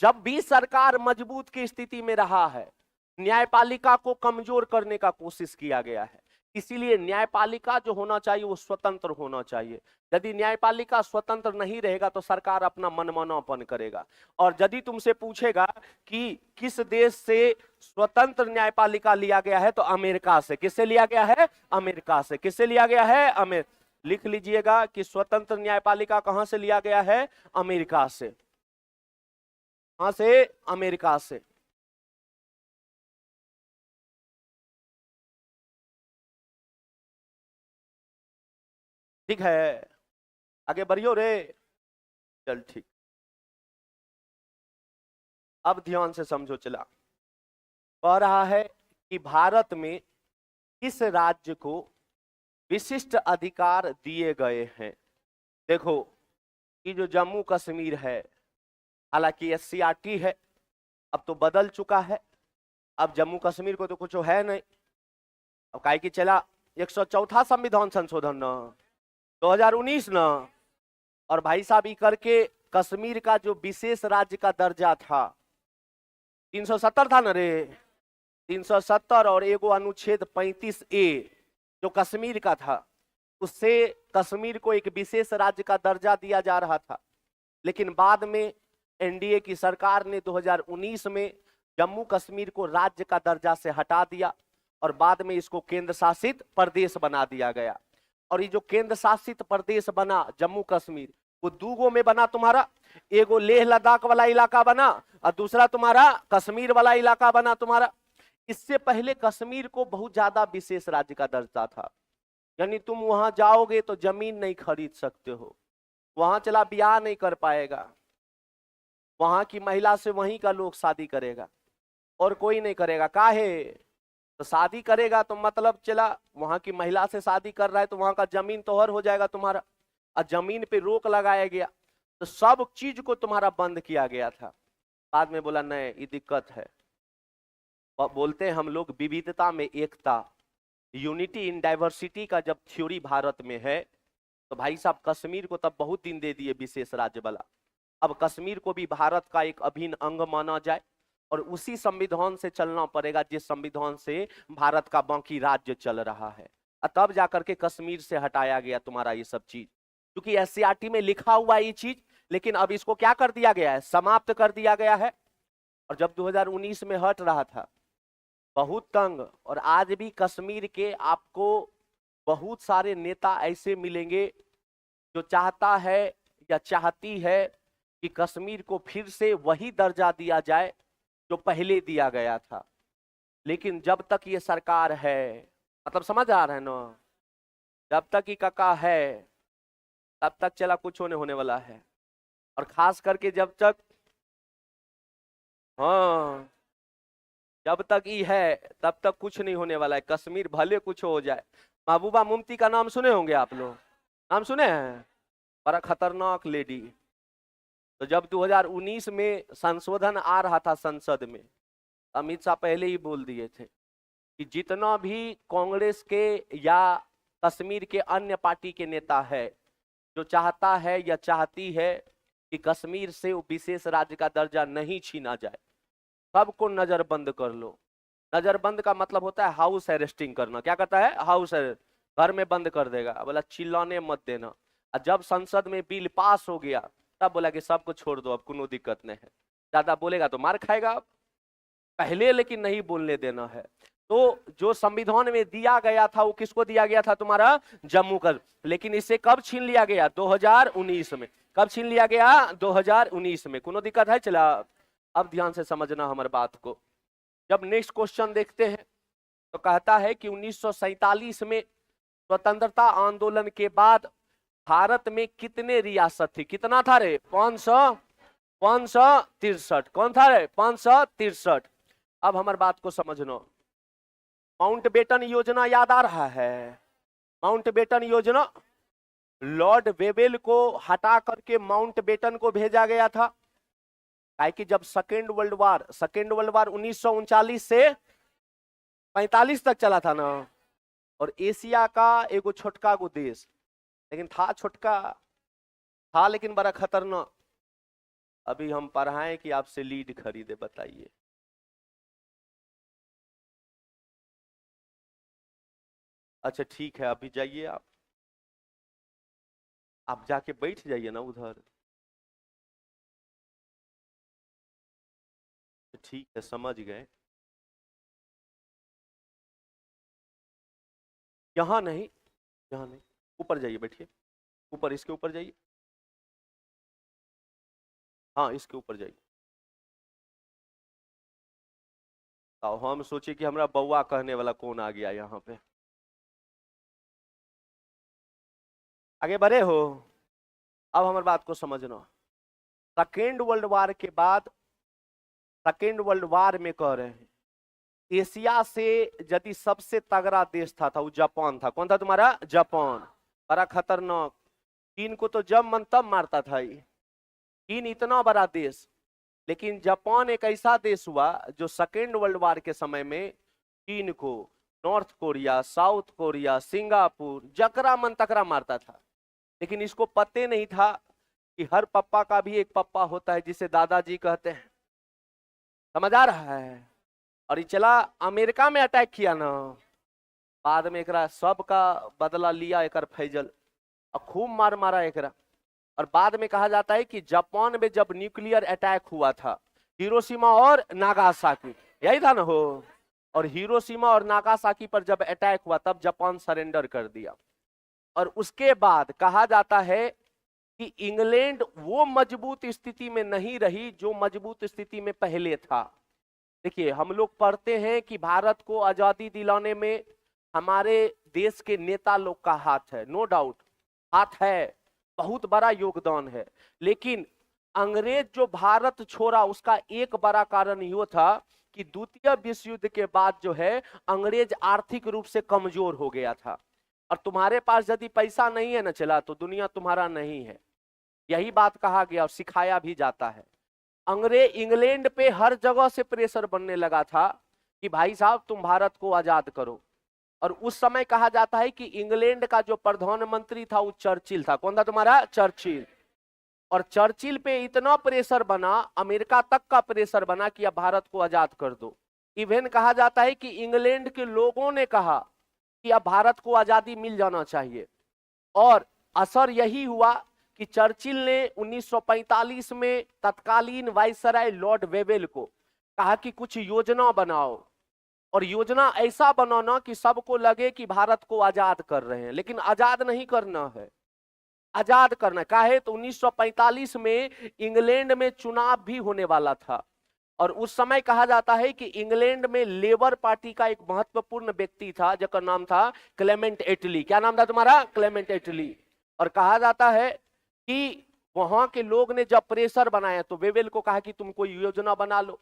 जब भी सरकार मजबूत की स्थिति में रहा है, न्यायपालिका को कमजोर करने का कोशिश किया गया है। इसीलिए न्यायपालिका जो होना चाहिए वो स्वतंत्र होना चाहिए। यदि न्यायपालिका स्वतंत्र नहीं रहेगा तो सरकार अपना मनमानापन करेगा। और यदि तुमसे पूछेगा कि किस देश से स्वतंत्र न्यायपालिका लिया गया है, तो अमेरिका से। किससे लिया गया है? अमेरिका से। किससे लिया गया है? लिख लीजिएगा कि स्वतंत्र न्यायपालिका कहां से लिया गया है? अमेरिका से। कहां से? अमेरिका से। ठीक है, आगे बढ़ियो रे। चल ठीक, अब ध्यान से समझो। चला कह रहा है कि भारत में किस राज्य को विशिष्ट अधिकार दिए गए हैं। देखो, कि जो जम्मू कश्मीर है, हालांकि SCRT है, अब तो बदल चुका है। अब जम्मू कश्मीर को तो कुछ है नहीं। अब काहे कि चला 104वां संविधान संशोधन ना 2019 ना, और भाई साहब ई करके कश्मीर का जो विशेष राज्य का दर्जा था 370 था ना रे, 370, और एगो अनुच्छेद 35A जो कश्मीर का था, उससे कश्मीर को एक विशेष राज्य का दर्जा दिया जा रहा था। लेकिन बाद में NDA की सरकार ने 2019 में जम्मू कश्मीर को राज्य का दर्जा से हटा दिया, और बाद में इसको केंद्र शासित प्रदेश बना दिया गया। और ये जो केंद्र शासित प्रदेश बना जम्मू कश्मीर, वो दूगो में बना तुम्हारा। एगो लेह लद्दाख वाला इलाका बना, और दूसरा तुम्हारा कश्मीर वाला इलाका बना तुम्हारा। इससे पहले कश्मीर को बहुत ज्यादा विशेष राज्य का दर्जा था, यानी तुम वहां जाओगे तो जमीन नहीं खरीद सकते हो, वहां चला ब्याह नहीं कर पाएगा, वहां की महिला से वहीं का लोग शादी करेगा और कोई नहीं करेगा। काहे? तो शादी करेगा तो मतलब चला वहां की महिला से शादी कर रहा है तो वहां का जमीन तोहर हो जाएगा तुम्हारा, और जमीन पे रोक लगाया गया, तो सब चीज को तुम्हारा बंद किया गया था। बाद में बोला नहीं, ये दिक्कत है। बोलते हैं हम लोग विविधता में एकता, यूनिटी इन डाइवर्सिटी का जब थ्योरी भारत में है, तो भाई साहब कश्मीर को तब बहुत दिन दे दिए विशेष राज्य वाला। अब कश्मीर को भी भारत का एक अभिन्न अंग माना जाए, और उसी संविधान से चलना पड़ेगा जिस संविधान से भारत का बाकी राज्य चल रहा है। तब जाकर के कश्मीर से हटाया गया तुम्हारा ये सब चीज, क्योंकि SCRT में लिखा हुआ ये चीज, लेकिन अब इसको क्या कर दिया गया है? समाप्त कर दिया गया है। और जब 2019 में हट रहा था, बहुत तंग। और आज भी कश्मीर के आपको बहुत सारे नेता ऐसे मिलेंगे जो चाहता है या चाहती है कि कश्मीर को फिर से वही दर्जा दिया जाए जो पहले दिया गया था। लेकिन जब तक ये सरकार है, मतलब समझ आ रहा है ना, जब तक ये काका है तब तक चला कुछ होने वाला है। और खास करके जब तक, हाँ, जब तक ये है तब तक कुछ नहीं होने वाला है। कश्मीर भले कुछ हो जाए। महबूबा मुफ्ती का नाम सुने होंगे आप लोग, नाम सुने हैं? बड़ा खतरनाक लेडी। तो जब 2019 में संशोधन आ रहा था संसद में, अमित शाह पहले ही बोल दिए थे कि जितना भी कांग्रेस के या कश्मीर के अन्य पार्टी के नेता है जो चाहता है या चाहती है कि कश्मीर से विशेष राज्य का दर्जा नहीं छीना जाए, सबको नजरबंद कर लो। नजरबंद का मतलब होता है हाउस अरेस्टिंग करना। क्या करता है? हाउस अरेस्ट, घर में बंद कर देगा। बोला चिल्लाने मत देना। और जब संसद में बिल पास हो गया तब बोला कि सबको छोड़ दो, अब कोनो दिक्कत नहीं है। ज्यादा बोलेगा तो मार खाएगा। पहले लेकिन नहीं बोलने देना है। तो जो संविधान में दिया गया था वो किसको दिया गया था? तुम्हारा जम्मू कश्मीर। लेकिन इसे कब छीन लिया गया? 2019 में। कब छीन लिया गया? 2019 में। कोनो दिक्कत है? चला अब ध्यान से समझना हमारी बात को। जब नेक्स्ट क्वेश्चन देखते हैं तो कहता है कि 1947 में स्वतंत्रता आंदोलन के बाद भारत में कितने रियासत थी? कितना था रे? 563। कौन था रे? 563। अब हमारी बात को समझना। माउंटबेटन योजना याद आ रहा है? माउंटबेटन योजना, लॉर्ड वेवेल को हटा करके माउंटबेटन को भेजा गया था। काहे कि जब सेकेंड वर्ल्ड वार 1939 से 45 तक चला था ना, और एशिया का एगो छोटका गो देश, लेकिन था छोटका, था लेकिन बड़ा खतरनाक। अभी हम पढ़ाएं कि आपसे लीड खरीदे, बताइए। अच्छा ठीक है, अभी जाइए आप जाके बैठ जाइए ना उधर। ठीक है, समझ गए। यहाँ नहीं, यहाँ नहीं, ऊपर जाइए, बैठिए ऊपर, इसके ऊपर जाइए। हाँ इसके ऊपर जाइए। तो हम सोचे कि हमरा बउआ कहने वाला कौन आ गया यहाँ पे। आगे बढ़े हो? अब हमारी बात को समझना। सेकेंड वर्ल्ड वार के बाद, सेकेंड वर्ल्ड वार में कह रहे हैं एशिया से यदि सबसे तगड़ा देश था वो जापान था। कौन था तुम्हारा? जापान। बड़ा खतरनाक। चीन को तो जब मन तब मारता था ये। चीन इतना बड़ा देश, लेकिन जापान एक ऐसा देश हुआ जो सेकेंड वर्ल्ड वार के समय में चीन को, north Korea, south Korea, Singapore, जकरा मन तकरा मारता था। लेकिन इसको पते नहीं था कि हर पप्पा का भी एक पप्पा होता है जिसे दादाजी कहते हैं। समझ आ रहा है? और ये चला अमेरिका में अटैक किया ना, बाद में एकरा सबका बदला लिया एकर फैजल, और खूब मार मारा एकरा। और बाद में कहा जाता है कि जापान में जब न्यूक्लियर अटैक हुआ था, हिरोशिमा और नागासाकी, यही था ना हो, और हिरोशिमा और नागासाकी पर जब अटैक हुआ तब जापान सरेंडर कर दिया। और उसके बाद कहा जाता है कि इंग्लैंड वो मजबूत स्थिति में नहीं रही जो मजबूत स्थिति में पहले था। देखिए हम लोग पढ़ते हैं कि भारत को आजादी दिलाने में हमारे देश के नेता लोग का हाथ है, नो डाउट हाथ है, बहुत बड़ा योगदान है। लेकिन अंग्रेज जो भारत छोड़ा उसका एक बड़ा कारण ये था कि द्वितीय विश्व युद्ध के बाद जो है अंग्रेज आर्थिक रूप से कमजोर हो गया था। और तुम्हारे पास यदि पैसा नहीं है ना चला तो दुनिया तुम्हारा नहीं है, यही बात कहा गया और सिखाया भी जाता है। अंग्रेज इंग्लैंड पे हर जगह से प्रेशर बनने लगा था कि भाई साहब तुम भारत को आजाद करो। और उस समय कहा जाता है कि इंग्लैंड का जो प्रधानमंत्री था वो चर्चिल था। कौन था तुम्हारा? चर्चिल। और चर्चिल पे इतना प्रेशर बना, अमेरिका तक का प्रेशर बना कि अब भारत को आजाद कर दो। इवन कहा जाता है कि इंग्लैंड के लोगों ने कहा कि अब भारत को आजादी मिल जाना चाहिए। और असर यही हुआ कि चर्चिल ने 1945 में तत्कालीन वाइसराय लॉर्ड वेवेल को कहा कि कुछ योजना बनाओ, और योजना ऐसा बनाना कि सबको लगे कि भारत को आजाद कर रहे हैं, लेकिन आजाद नहीं करना है, आजाद करना काहे? तो 1945 में इंग्लैंड में चुनाव भी होने वाला था। और उस समय कहा जाता है कि इंग्लैंड में लेबर पार्टी का एक महत्वपूर्ण व्यक्ति था जिसका नाम था क्लेमेंट एटली। क्या नाम था तुम्हारा? क्लेमेंट एटली। और कहा जाता है कि वहां के लोग ने जब प्रेशर बनाया तो वेवेल को कहा कि तुम कोई योजना बना लो,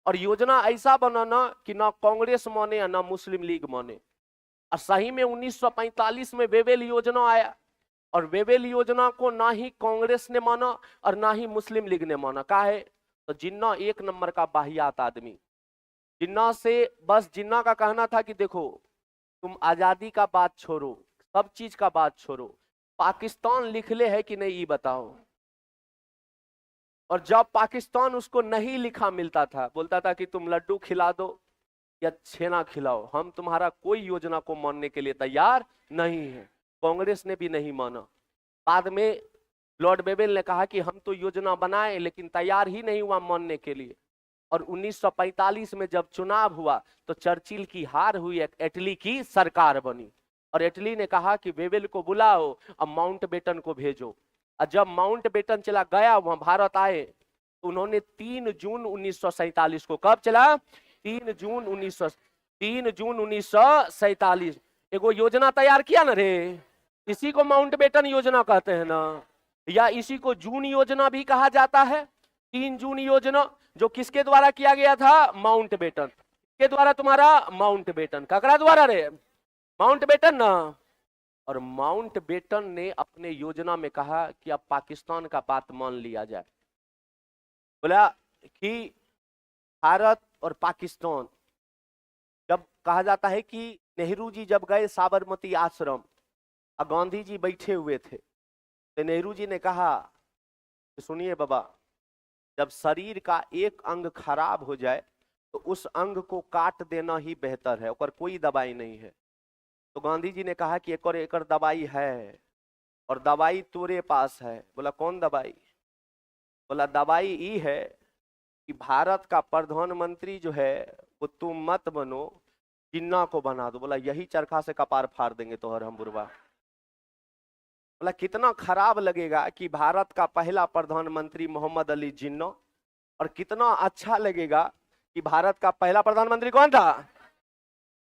और योजना ऐसा बनाना कि ना कांग्रेस माने या ना मुस्लिम लीग माने। और सही में 1945 में वेवेल योजना आया, और वेवेल योजना को ना ही कांग्रेस ने माना और ना ही मुस्लिम लीग ने माना। काहे? तो जिन्ना एक नंबर का बाहियात आदमी, जिन्ना से बस जिन्ना का कहना था कि देखो तुम आजादी का बात छोड़ो, सब चीज का बात छोड़ो, पाकिस्तान लिख ले है कि नहीं ये बताओ। और जब पाकिस्तान उसको नहीं लिखा मिलता था, बोलता था कि तुम लड्डू खिला दो, या छेना खिलाओ, हम तुम्हारा कोई योजना को मानने के लिए तैयार नहीं है। कांग्रेस ने भी नहीं माना। बाद में लॉर्ड बेवेल ने कहा कि हम तो योजना बनाए लेकिन तैयार ही नहीं हुआ मानने के लिए। और 1945 में जब चुनाव हुआ तो चर्चिल की हार हुई, एटली की सरकार बनी और एटली ने कहा कि बेवेल को बुलाओ, अब माउंटबेटन को भेजो। और जब माउंटबेटन चला गया, वहां भारत आए, तो उन्होंने 3 जून 1947 को, कब चला? 3 जून 1947 एगो योजना तैयार किया ना रे, इसी को माउंटबेटन योजना कहते हैं ना, या इसी को जून योजना भी कहा जाता है। 3 जून योजना जो किसके द्वारा किया गया था? माउंटबेटन के द्वारा। तुम्हारा माउंटबेटन, ककरा द्वारा रे? माउंटबेटन ना। और माउंटबेटन ने अपने योजना में कहा कि अब पाकिस्तान का बात मान लिया जाए। बोला कि भारत और पाकिस्तान, जब कहा जाता है कि नेहरू जी जब गए साबरमती आश्रम और गांधी जी बैठे हुए थे, तो नेहरू जी ने कहा कि सुनिए बाबा, जब शरीर का एक अंग खराब हो जाए तो उस अंग को काट देना ही बेहतर है, और कोई दवाई नहीं है। तो गांधी जी ने कहा कि एक दवाई है, और दवाई तोरे पास है। बोला कौन दवाई? बोला दवाई ये है कि भारत का प्रधानमंत्री जो है वो तुम मत बनो, जिन्ना को बना दो। बोला यही चरखा से कपार फाड़ देंगे तोहर हम बुरबा। बोला कितना खराब लगेगा कि भारत का पहला प्रधानमंत्री मोहम्मद अली जिन्ना, और कितना अच्छा लगेगा कि भारत का पहला प्रधानमंत्री कौन था?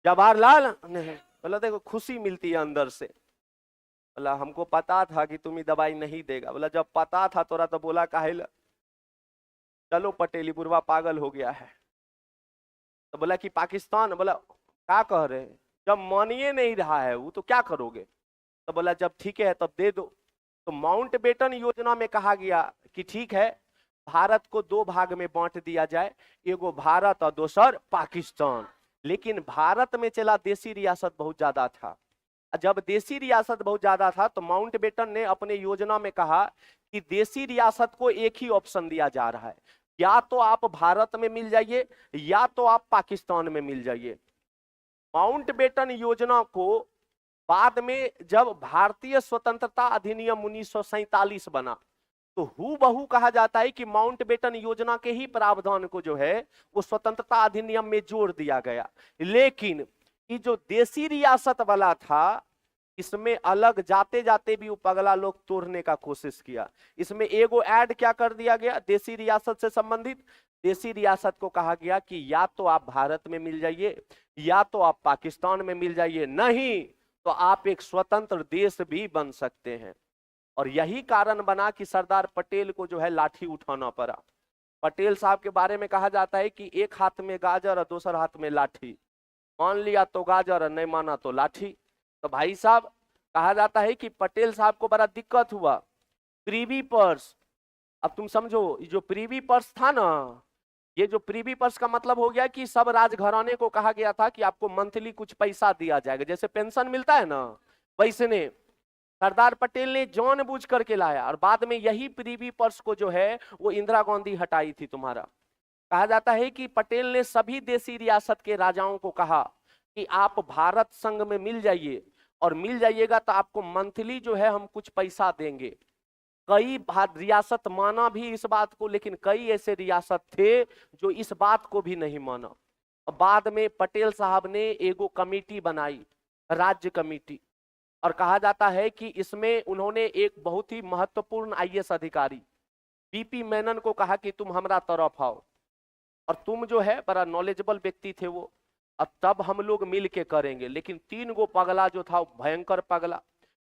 जवाहरलाल नेहरू। बोला देखो खुशी मिलती है अंदर से। बोला हमको पता था कि तुम ही दवाई नहीं देगा। बोला जब पता था तोरा तो बोला काहे ला? चलो पटेली बुरवा पागल हो गया है। तो बोला कि पाकिस्तान, बोला क्या कह रहे हैं, जब मानिए नहीं रहा है वो तो क्या करोगे? तो बोला जब ठीक है तब दे दो। तो माउंटबेटन योजना में कहा गया कि ठीक है, भारत को 2 भाग में बांट दिया जाए, एगो भारत और दूसर पाकिस्तान। लेकिन भारत में चला देसी रियासत बहुत ज्यादा था। जब देसी रियासत बहुत ज्यादा था तो माउंटबेटन ने अपने योजना में कहा कि देसी रियासत को एक ही ऑप्शन दिया जा रहा है, या तो आप भारत में मिल जाइए या तो आप पाकिस्तान में मिल जाइए। माउंटबेटन योजना को बाद में जब भारतीय स्वतंत्रता अधिनियम 1947 बना तो हूबहू कहा जाता है कि माउंटबेटन योजना के ही प्रावधान को जो है वो स्वतंत्रता अधिनियम में जोड़ दिया गया। लेकिन ये जो देसी रियासत वाला था, इसमें अलग जाते जाते भी वो पगला लोग तोड़ने का कोशिश किया। इसमें एगो ऐड क्या कर दिया गया देसी रियासत से संबंधित? देसी रियासत को कहा गया कि या तो आप भारत में मिल जाइए या तो आप पाकिस्तान में मिल जाइए, नहीं तो आप एक स्वतंत्र देश भी बन सकते हैं। और यही कारण बना कि सरदार पटेल को जो है लाठी उठाना पड़ा। पटेल साहब के बारे में कहा जाता है कि एक हाथ में गाजर और दूसरे हाथ में लाठी, मान लिया तो गाजर और नहीं माना तो लाठी। तो भाई साहब कहा जाता है कि पटेल साहब को बड़ा दिक्कत हुआ। प्रीवी पर्स, अब तुम समझो, ये जो प्रीवी पर्स था ना, ये जो प्रीवी पर्स का मतलब हो गया कि सब राजघराने को कहा गया था कि आपको मंथली कुछ पैसा दिया जाएगा, जैसे पेंशन मिलता है ना वैसे ने सरदार पटेल ने जानबूझ करके लाया। और बाद में यही प्रीवी पर्स को जो है वो इंदिरा गांधी हटाई थी। तुम्हारा कहा जाता है कि पटेल ने सभी देसी रियासत के राजाओं को कहा कि आप भारत संघ में मिल जाइए, और मिल जाइएगा तो आपको मंथली जो है हम कुछ पैसा देंगे। कई रियासत माना भी इस बात को, लेकिन कई ऐसे रियासत थे जो इस बात को भी नहीं माना। बाद में पटेल साहब ने एगो कमेटी बनाई, राज्य कमेटी, और कहा जाता है कि इसमें उन्होंने एक बहुत ही महत्वपूर्ण आईएएस अधिकारी बीपी मेनन को कहा कि तुम हमारा तरफ आओ, और तुम जो है बड़ा नॉलेजेबल व्यक्ति थे वो, और तब हम लोग मिल के करेंगे। लेकिन 3 गो पगला जो था भयंकर पगला,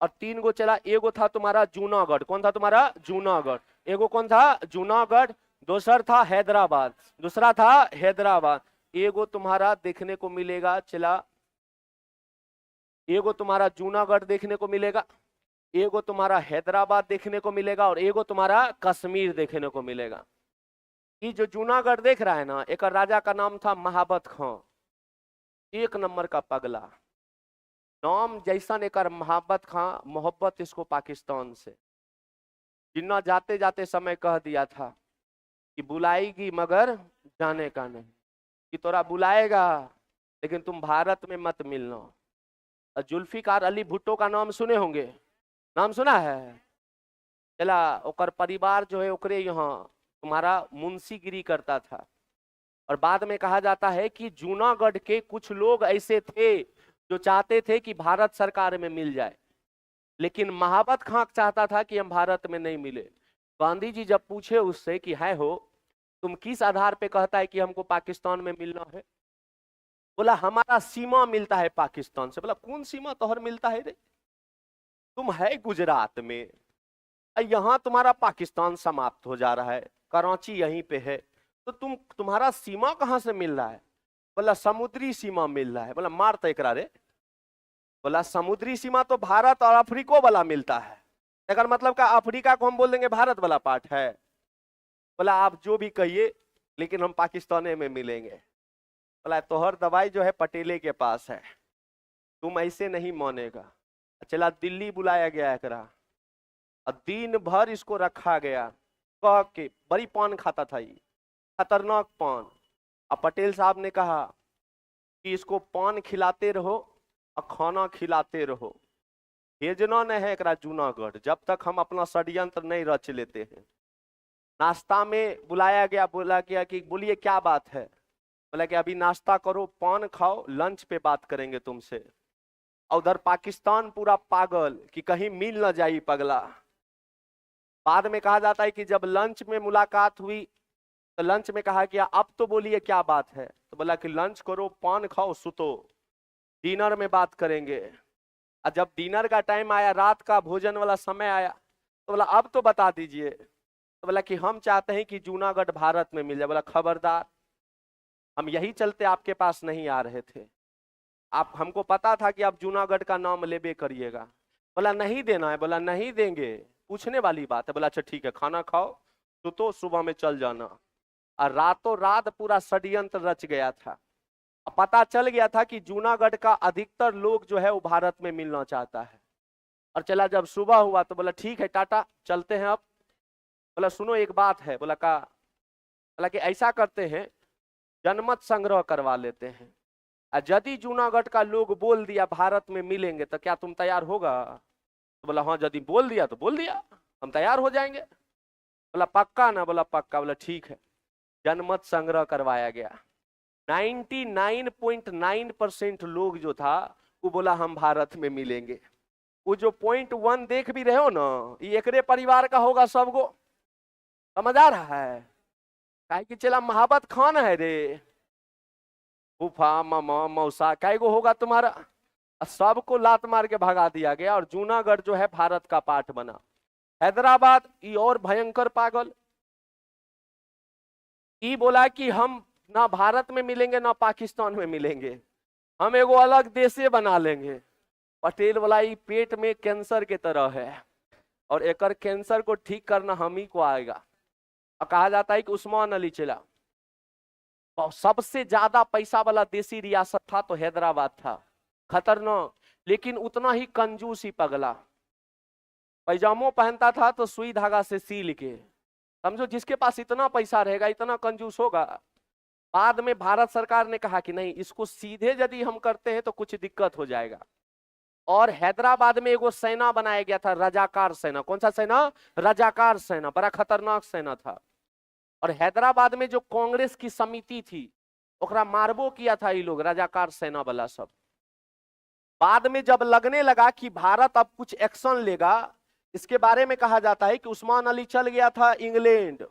और 3 गो चला। एगो था तुम्हारा जूनागढ़, कौन था तुम्हारा? जूनागढ़। एगो कौन था? जूनागढ़। दूसरा था हैदराबाद, दूसरा था हैदराबाद। एगो तुम्हारा देखने को मिलेगा चला, एगो तुम्हारा जूनागढ़ देखने को मिलेगा, एगो तुम्हारा हैदराबाद देखने को मिलेगा, और एगो तुम्हारा कश्मीर देखने को मिलेगा। ये जो जूनागढ़ देख रहा है ना, एक राजा का नाम था महाबत खां, 1 नंबर का पगला। नाम जैसा एक महाबत खां, मोहब्बत इसको पाकिस्तान से। जिन्ना जाते जाते समय कह दिया था कि बुलाएगी मगर जाने का नहीं, कि तोरा बुलाएगा लेकिन तुम भारत में मत मिलना। और जुल्फिकार अली भुट्टो का नाम सुने होंगे, नाम सुना है? चला ओकर परिवार जो है ओकरे यहाँ तुम्हारा मुंशीगिरी करता था। और बाद में कहा जाता है कि जूनागढ़ के कुछ लोग ऐसे थे जो चाहते थे कि भारत सरकार में मिल जाए, लेकिन महाबत खां चाहता था कि हम भारत में नहीं मिले। गांधी जी जब पूछे उससे कि है हो तुम किस आधार पे कहता है कि हमको पाकिस्तान में मिलना है, बोला हमारा सीमा मिलता है पाकिस्तान से। बोला कौन सीमा तोहर मिलता है रे, तुम है गुजरात में, यहाँ तुम्हारा पाकिस्तान समाप्त हो जा रहा है, कराची यहीं पे है, तो तुम्हारा सीमा कहां से मिल रहा है? बोला समुद्री सीमा मिल रहा है। बोला मार तो एकरा रे। बोला समुद्री सीमा तो भारत और अफ्रीको वाला मिलता है, अगर मतलब का अफ्रीका को हम बोल देंगे भारत वाला पार्ट है। बोला आप जो भी कहिए लेकिन हम पाकिस्तान में मिलेंगे। बोला तोहर दवाई जो है पटेले के पास है, तुम ऐसे नहीं मानेगा। चला दिल्ली बुलाया गया एकरा, और दिन भर इसको रखा गया, कह के बड़ी पान खाता था ये, खतरनाक पान। अब पटेल साहब ने कहा कि इसको पान खिलाते रहो और खाना खिलाते रहो, भेजना नहीं है एकरा जूनागढ़ जब तक हम अपना षड्यंत्र नहीं रच लेते हैं। नाश्ता में बुलाया गया, बोला गया कि बोलिए क्या बात है? बोला कि अभी नाश्ता करो, पान खाओ, लंच पे बात करेंगे तुमसे। और उधर पाकिस्तान पूरा पागल कि कहीं मिल न जाए पगला। बाद में कहा जाता है कि जब लंच में मुलाकात हुई तो लंच में कहा गया अब तो बोलिए क्या बात है? तो बोला कि लंच करो, पान खाओ, सुतो, डिनर में बात करेंगे। और जब डिनर का टाइम आया, रात का भोजन वाला समय आया, तो बोला अब तो बता दीजिए। तो बोला कि हम चाहते हैं कि जूनागढ़ भारत में मिल जाए। बोला खबरदार, हम यही चलते आपके पास नहीं आ रहे थे, आप हमको पता था कि आप जूनागढ़ का नाम लेबे करिएगा। बोला नहीं देना है। बोला नहीं देंगे, पूछने वाली बात है। बोला अच्छा ठीक है, खाना खाओ, सुतो, सुबह में चल जाना। और रातों रात पूरा षड्यंत्र रच गया था। पता चल गया था कि जूनागढ़ का अधिकतर लोग जो है वो भारत में मिलना चाहता है। और चला जब सुबह हुआ तो बोला ठीक है टाटा, चलते हैं अब। बोला सुनो एक बात है। बोला कि ऐसा करते हैं, जनमत संग्रह करवा लेते हैं, यदि जूनागढ़ का लोग बोल दिया भारत में मिलेंगे तो क्या तुम तैयार होगा? तो बोला हाँ, यदि बोल दिया तो बोल दिया, हम तैयार हो जाएंगे। बोला पक्का ना? बोला पक्का। बोला ठीक है, जनमत संग्रह करवाया गया। 99.9% लोग जो था वो बोला हम भारत में मिलेंगे। वो जो 0.1 देख भी रहे हो ना, ये एकरे परिवार का होगा सबको, समझ आ रहा है? काहे कि चला महाबत खान है रे, फूफा मामा मौसा कैगो होगा तुम्हारा, सबको लात मार के भगा दिया गया। और जूनागढ़ जो है भारत का पार्ट बना। हैदराबाद ये और भयंकर पागल, ये बोला कि हम ना भारत में मिलेंगे ना पाकिस्तान में मिलेंगे, हम एगो अलग देशे बना लेंगे। पटेल वाला ये पेट में कैंसर के तरह है, और एकर कैंसर को ठीक करना हम ही को आएगा। और कहा जाता है कि उस्मान अली चला सबसे ज्यादा पैसा वाला देसी रियासत था तो हैदराबाद था, खतरनाक, लेकिन उतना ही कंजूस ही पगला। पैजामो पहनता था तो सुई धागा से सील के, समझो जिसके पास इतना पैसा रहेगा इतना कंजूस होगा। बाद में भारत सरकार ने कहा कि नहीं, इसको सीधे यदि हम करते हैं तो कुछ दिक्कत हो जाएगा। और हैदराबाद में एगो सेना बनाया गया था, रजाकार सेना। कौन सा सेना? रजाकार सेना, बड़ा खतरनाक सेना था। और हैदराबाद में जो कांग्रेस की समिति थी ओकरा मारबो किया था ये लोग, रजाकार सेना वाला सब। बाद में जब लगने लगा कि भारत अब कुछ एक्शन लेगा, इसके बारे में कहा जाता है कि उस्मान अली चल गया था इंग्लैंड,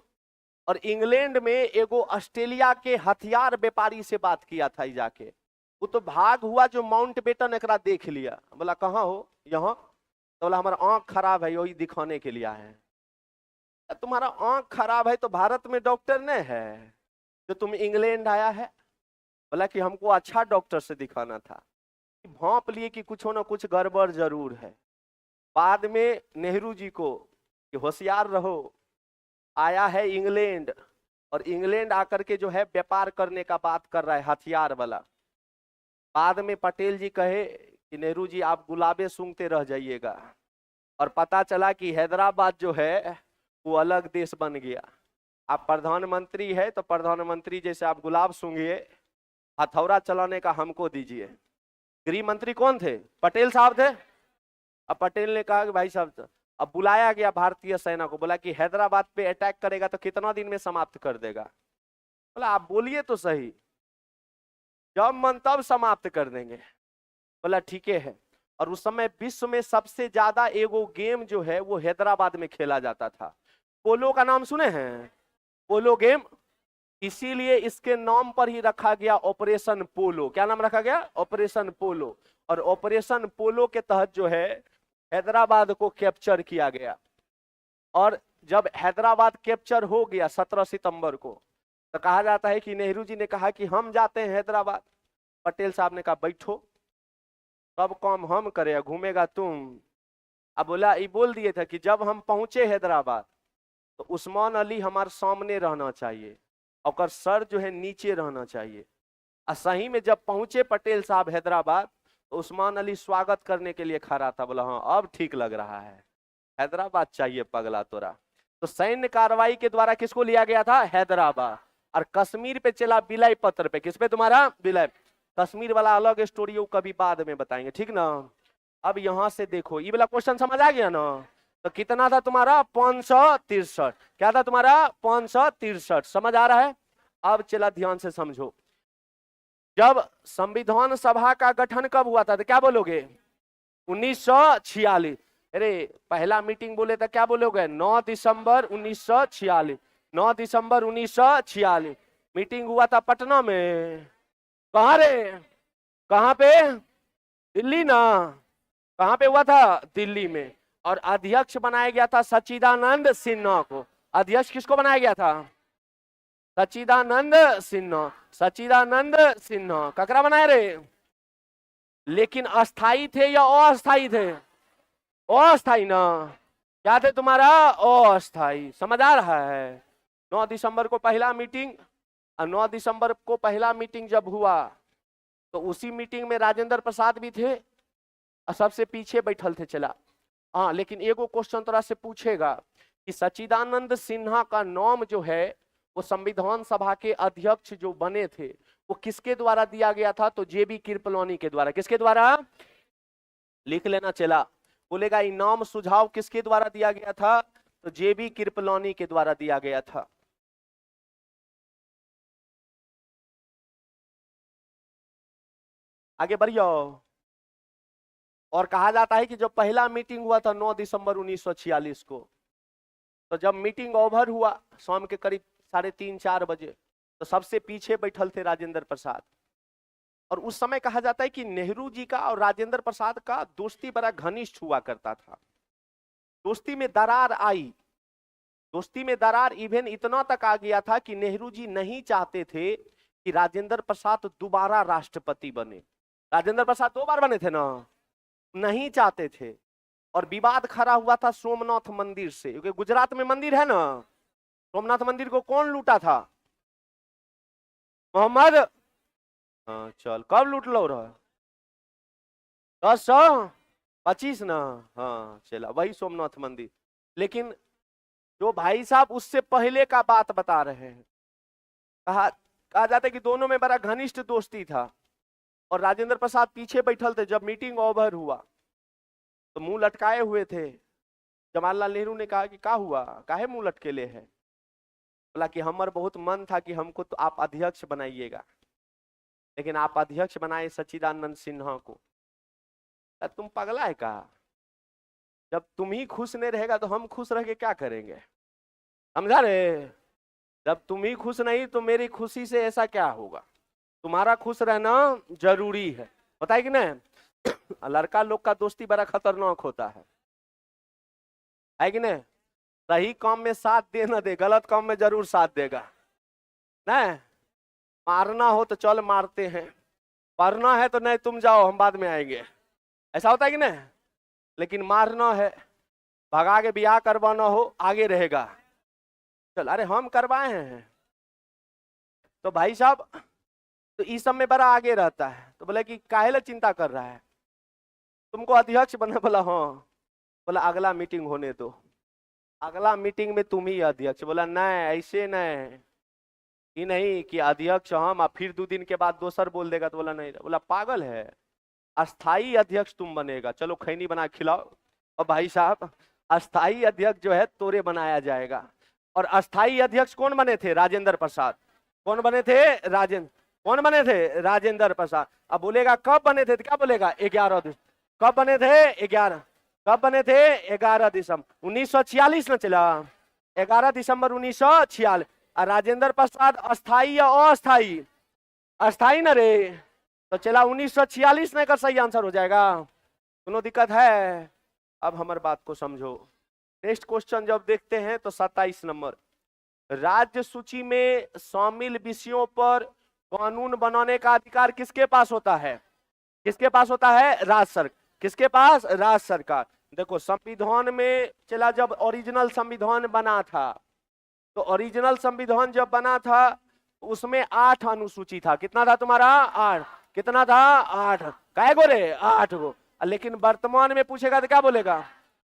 और इंग्लैंड में एगो ऑस्ट्रेलिया के हथियार व्यापारी से बात किया था जाके। वो तो भाग हुआ जो माउंट बेटन एकरा देख लिया। बोला कहाँ हो? यहाँ। तो बोला हमारा आंख खराब है, वही दिखाने के लिए आए हैं। तुम्हारा आंख खराब है तो भारत में डॉक्टर नहीं है जो तुम इंग्लैंड आया है? बोला कि हमको अच्छा डॉक्टर से दिखाना था। भांप लिए कि कुछ ना कुछ गड़बड़ जरूर है। बाद में नेहरू जी को कि होशियार रहो, आया है इंग्लैंड, और इंग्लैंड आकर के जो है व्यापार करने का बात कर रहा है हथियार वाला। बाद में पटेल जी कहे कि नेहरू जी आप गुलाबे सूंघते रह जाइएगा, और पता चला कि हैदराबाद जो है वो अलग देश बन गया। आप प्रधानमंत्री है तो प्रधानमंत्री जैसे आप गुलाब सूंघिए, हथौड़ा चलाने का हमको दीजिए। गृह मंत्री कौन थे? पटेल साहब थे। अब पटेल ने कहा कि भाई साहब, अब बुलाया गया भारतीय सेना को, बोला कि हैदराबाद पे अटैक करेगा तो कितना दिन में समाप्त कर देगा? बोला आप बोलिए तो सही, जब मन तब समाप्त कर देंगे। बोला ठीक है। और उस समय विश्व में सबसे ज्यादा एगो गेम जो है वो हैदराबाद में खेला जाता था। पोलो का नाम सुने हैं? पोलो गेम, इसीलिए इसके नाम पर ही रखा गया ऑपरेशन पोलो। क्या नाम रखा गया? ऑपरेशन पोलो। और ऑपरेशन पोलो के तहत जो है हैदराबाद को कैप्चर किया गया। और जब हैदराबाद कैप्चर हो गया 17 सितंबर को, तो कहा जाता है कि नेहरू जी ने कहा कि हम जाते हैं हैदराबाद। पटेल साहब ने कहा बैठो, सब काम हम करे, घूमेगा तुम। अब बोला, ये बोल दिए थे कि जब हम पहुंचे हैदराबाद तो उस्मान अली हमारे सामने रहना चाहिए और सर जो है नीचे रहना चाहिए। और सही में जब पहुंचे पटेल साहब हैदराबाद तो उस्मान अली स्वागत करने के लिए खड़ा था। बोला हाँ अब ठीक लग रहा है, हैदराबाद चाहिए पगला तोरा। तो सैन्य कार्रवाई के द्वारा किसको लिया गया था? हैदराबाद। और कश्मीर पे चला विलय पत्र पे। किस पे तुम्हारा? विलय। कश्मीर वाला अलग स्टोरी, वो कभी बाद में बताएंगे, ठीक ना। अब यहां से देखो, ये वाला क्वेश्चन समझ आ गया ना? तो कितना था तुम्हारा? 563। क्या था तुम्हारा? 563। समझ आ रहा है? अब चला ध्यान से समझो। जब संविधान सभा का गठन कब हुआ था? तो क्या बोलोगे? 1946। अरे पहला मीटिंग बोले तो क्या बोलोगे? 9 दिसंबर 1946। 9 दिसंबर 1946 मीटिंग हुआ था पटना में। कहाँ रे? कहाँ पे? दिल्ली ना। कहाँ पे हुआ था? दिल्ली में। और अध्यक्ष बनाया गया था सच्चिदानंद सिन्हा को। अध्यक्ष किसको बनाया गया था? सच्चिदानंद सिन्हा। सच्चिदानंद सिन्हा ककरा बनाए रे? लेकिन अस्थाई थे या अस्थाई थे? अस्थाई ना। क्या थे तुम्हारा? अस्थाई। समझ आ रहा है? 9 दिसंबर को पहला मीटिंग, और 9 दिसंबर को पहला मीटिंग जब हुआ तो उसी मीटिंग में राजेंद्र प्रसाद भी थे और सबसे पीछे बैठल थे। चला हाँ, लेकिन एगो क्वेश्चन तोरा से पूछेगा कि सच्चिदानंद सिन्हा का नाम जो है वो संविधान सभा के अध्यक्ष जो बने थे वो किसके द्वारा दिया गया था? तो जेबी कृपलानी के द्वारा। किसके द्वारा? लिख लेना। चला बोलेगा इनाम सुझाव किसके द्वारा दिया गया था? तो जेबी कृपलानी के द्वारा दिया गया था। आगे बढ़ियो। और कहा जाता है कि जब पहला मीटिंग हुआ था 9 दिसंबर 1946 को, तो जब मीटिंग ओवर हुआ शाम के करीब 3:30-4 बजे, तो सबसे पीछे बैठल थे राजेंद्र प्रसाद। और उस समय कहा जाता है कि नेहरू जी का और राजेंद्र प्रसाद का दोस्ती बड़ा घनिष्ठ हुआ करता था। दोस्ती में दरार आई। दोस्ती में दरार इवन इतना तक आ गया था कि नेहरू जी नहीं चाहते थे कि राजेंद्र प्रसाद दोबारा राष्ट्रपति बने। राजेंद्र प्रसाद 2 बार बने थे ना, नहीं चाहते थे। और विवाद खड़ा हुआ था सोमनाथ मंदिर से, क्योंकि गुजरात में मंदिर है ना। सोमनाथ मंदिर को कौन लूटा था? मोहम्मद। हाँ चल, कब लूट लो रहा? 1025 ना। हाँ चला, वही सोमनाथ मंदिर। लेकिन जो भाई साहब उससे पहले का बात बता रहे हैं, कहा जाता है कि दोनों में बड़ा घनिष्ठ दोस्ती था। और राजेंद्र प्रसाद पीछे बैठल थे। जब मीटिंग ओवर हुआ तो मुंह लटकाए हुए थे। जवाहरलाल नेहरू ने कहा कि क्या हुआ, काहे मुंह लटकेले है? बोला कि हमार बहुत मन था कि हमको तो आप अध्यक्ष बनाइएगा, लेकिन आप अध्यक्ष बनाए सच्चिदानंद सिन्हा को। तुम पगला है का? जब तुम ही खुश नहीं रहेगा तो हम खुश रह के क्या करेंगे? समझा रे? जब तुम ही खुश नहीं तो मेरी खुशी से ऐसा क्या होगा? तुम्हारा खुश रहना जरूरी है, बताए कि नहीं? लड़का लोग का दोस्ती बड़ा खतरनाक होता है कि नहीं? सही काम में साथ दे ना दे, गलत काम में जरूर साथ देगा। नहीं मारना हो तो चल मारते हैं, पढ़ना है तो नहीं तुम जाओ हम बाद में आएंगे, ऐसा होता है कि नहीं? लेकिन मारना है, भगा के ब्याह करवाना हो, आगे रहेगा। चल अरे हम करवाए हैं तो भाई साहब तो इस सब में बड़ा आगे रहता है। तो बोले कि काहे चिंता कर रहा है, तुमको अध्यक्ष बना? बोला हाँ। बोला अगला मीटिंग होने दो, अगला मीटिंग में तुम ही अध्यक्ष। बोला नहीं ऐसे नहीं, ये नहीं कि अध्यक्ष हम और फिर 2 दिन के बाद दोसर बोल देगा तो बोला नहीं, बोला पागल है, अस्थाई अध्यक्ष तुम बनेगा, चलो खैनी बना खिलाओ। और भाई साहब अस्थाई अध्यक्ष जो है तोरे बनाया जाएगा। और अस्थाई अध्यक्ष कौन बने थे? राजेंद्र प्रसाद। कौन बने थे? कौन बने थे? राजेंद्र प्रसाद। अब बोलेगा कब बने थे, तो क्या बोलेगा? 11 दिसंबर। कब बने थे? 11। कब बने थे? 11 दिसंबर 1946 न चला, 11 दिसंबर 1946। और राजेंद्र प्रसाद अस्थाई या अस्थाई? अस्थाई न रे, तो चला 1946 नहीं कर, सही आंसर हो जाएगा। दोनों दिक्कत है। अब हमारी बात को समझो। नेक्स्ट क्वेश्चन जब देखते हैं तो 27 नंबर, राज्य सूची में शामिल विषयों पर कानून बनाने का अधिकार किसके पास होता है? किसके पास होता है? राज्य सरकार। किसके पास? राज्य सरकार। देखो संविधान में चला, जब ओरिजिनल संविधान बना था, तो ओरिजिनल संविधान जब बना था उसमें 8 अनुसूची था। कितना था तुम्हारा? 8। कितना था? 8। कै गो रे? 8 गो। लेकिन वर्तमान में पूछेगा तो क्या बोलेगा?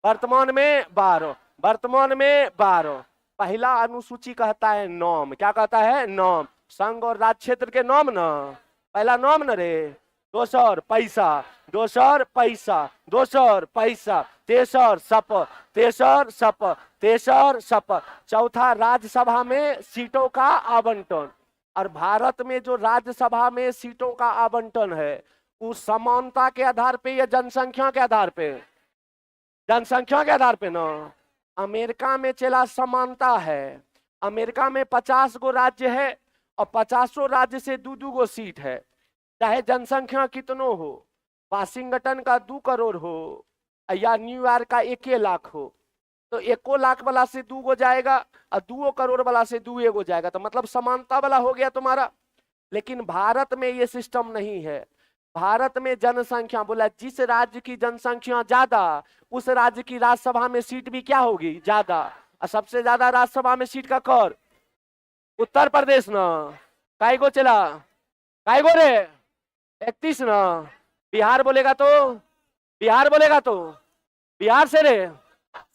वर्तमान में 12। वर्तमान में 12। पहला अनुसूची कहता है नॉम। क्या कहता है? नॉम। संघ और राज्य क्षेत्र के नॉम ना, पहला नॉम न रे। दोसर पैसा, दोसर पैसा, दोसर पैसा, तेसर शपथ, तेसर शपथ, तेसर शपथ। चौथा राज्यसभा में सीटों का आवंटन। और भारत में जो राज्यसभा में सीटों का आवंटन है उस समानता के आधार पे या जनसंख्या के आधार पे? जनसंख्या के आधार पे ना। अमेरिका में चला समानता है। अमेरिका में 50 गो राज्य है और 50 राज्य से 2-2 गो सीट है, चाहे जनसंख्या कितनो हो। वाशिंगटन का 2 करोड़ हो या न्यूयॉर्क का 1 लाख हो, तो 1 लाख वाला से 2 गो जाएगा और 2 करोड़ वाला से 2 गो जाएगा, तो मतलब समानता वाला हो गया तुम्हारा। लेकिन भारत में ये सिस्टम नहीं है। भारत में जनसंख्या, बोला जिस राज्य की जनसंख्या ज्यादा उस राज्य की राज्यसभा में सीट भी क्या होगी? ज्यादा। और सबसे ज्यादा राज्यसभा में सीट का कर उत्तर प्रदेश ना। काय गो चला? काय गो रे? 31 ना। बिहार बोलेगा तो? बिहार बोलेगा तो बिहार से रे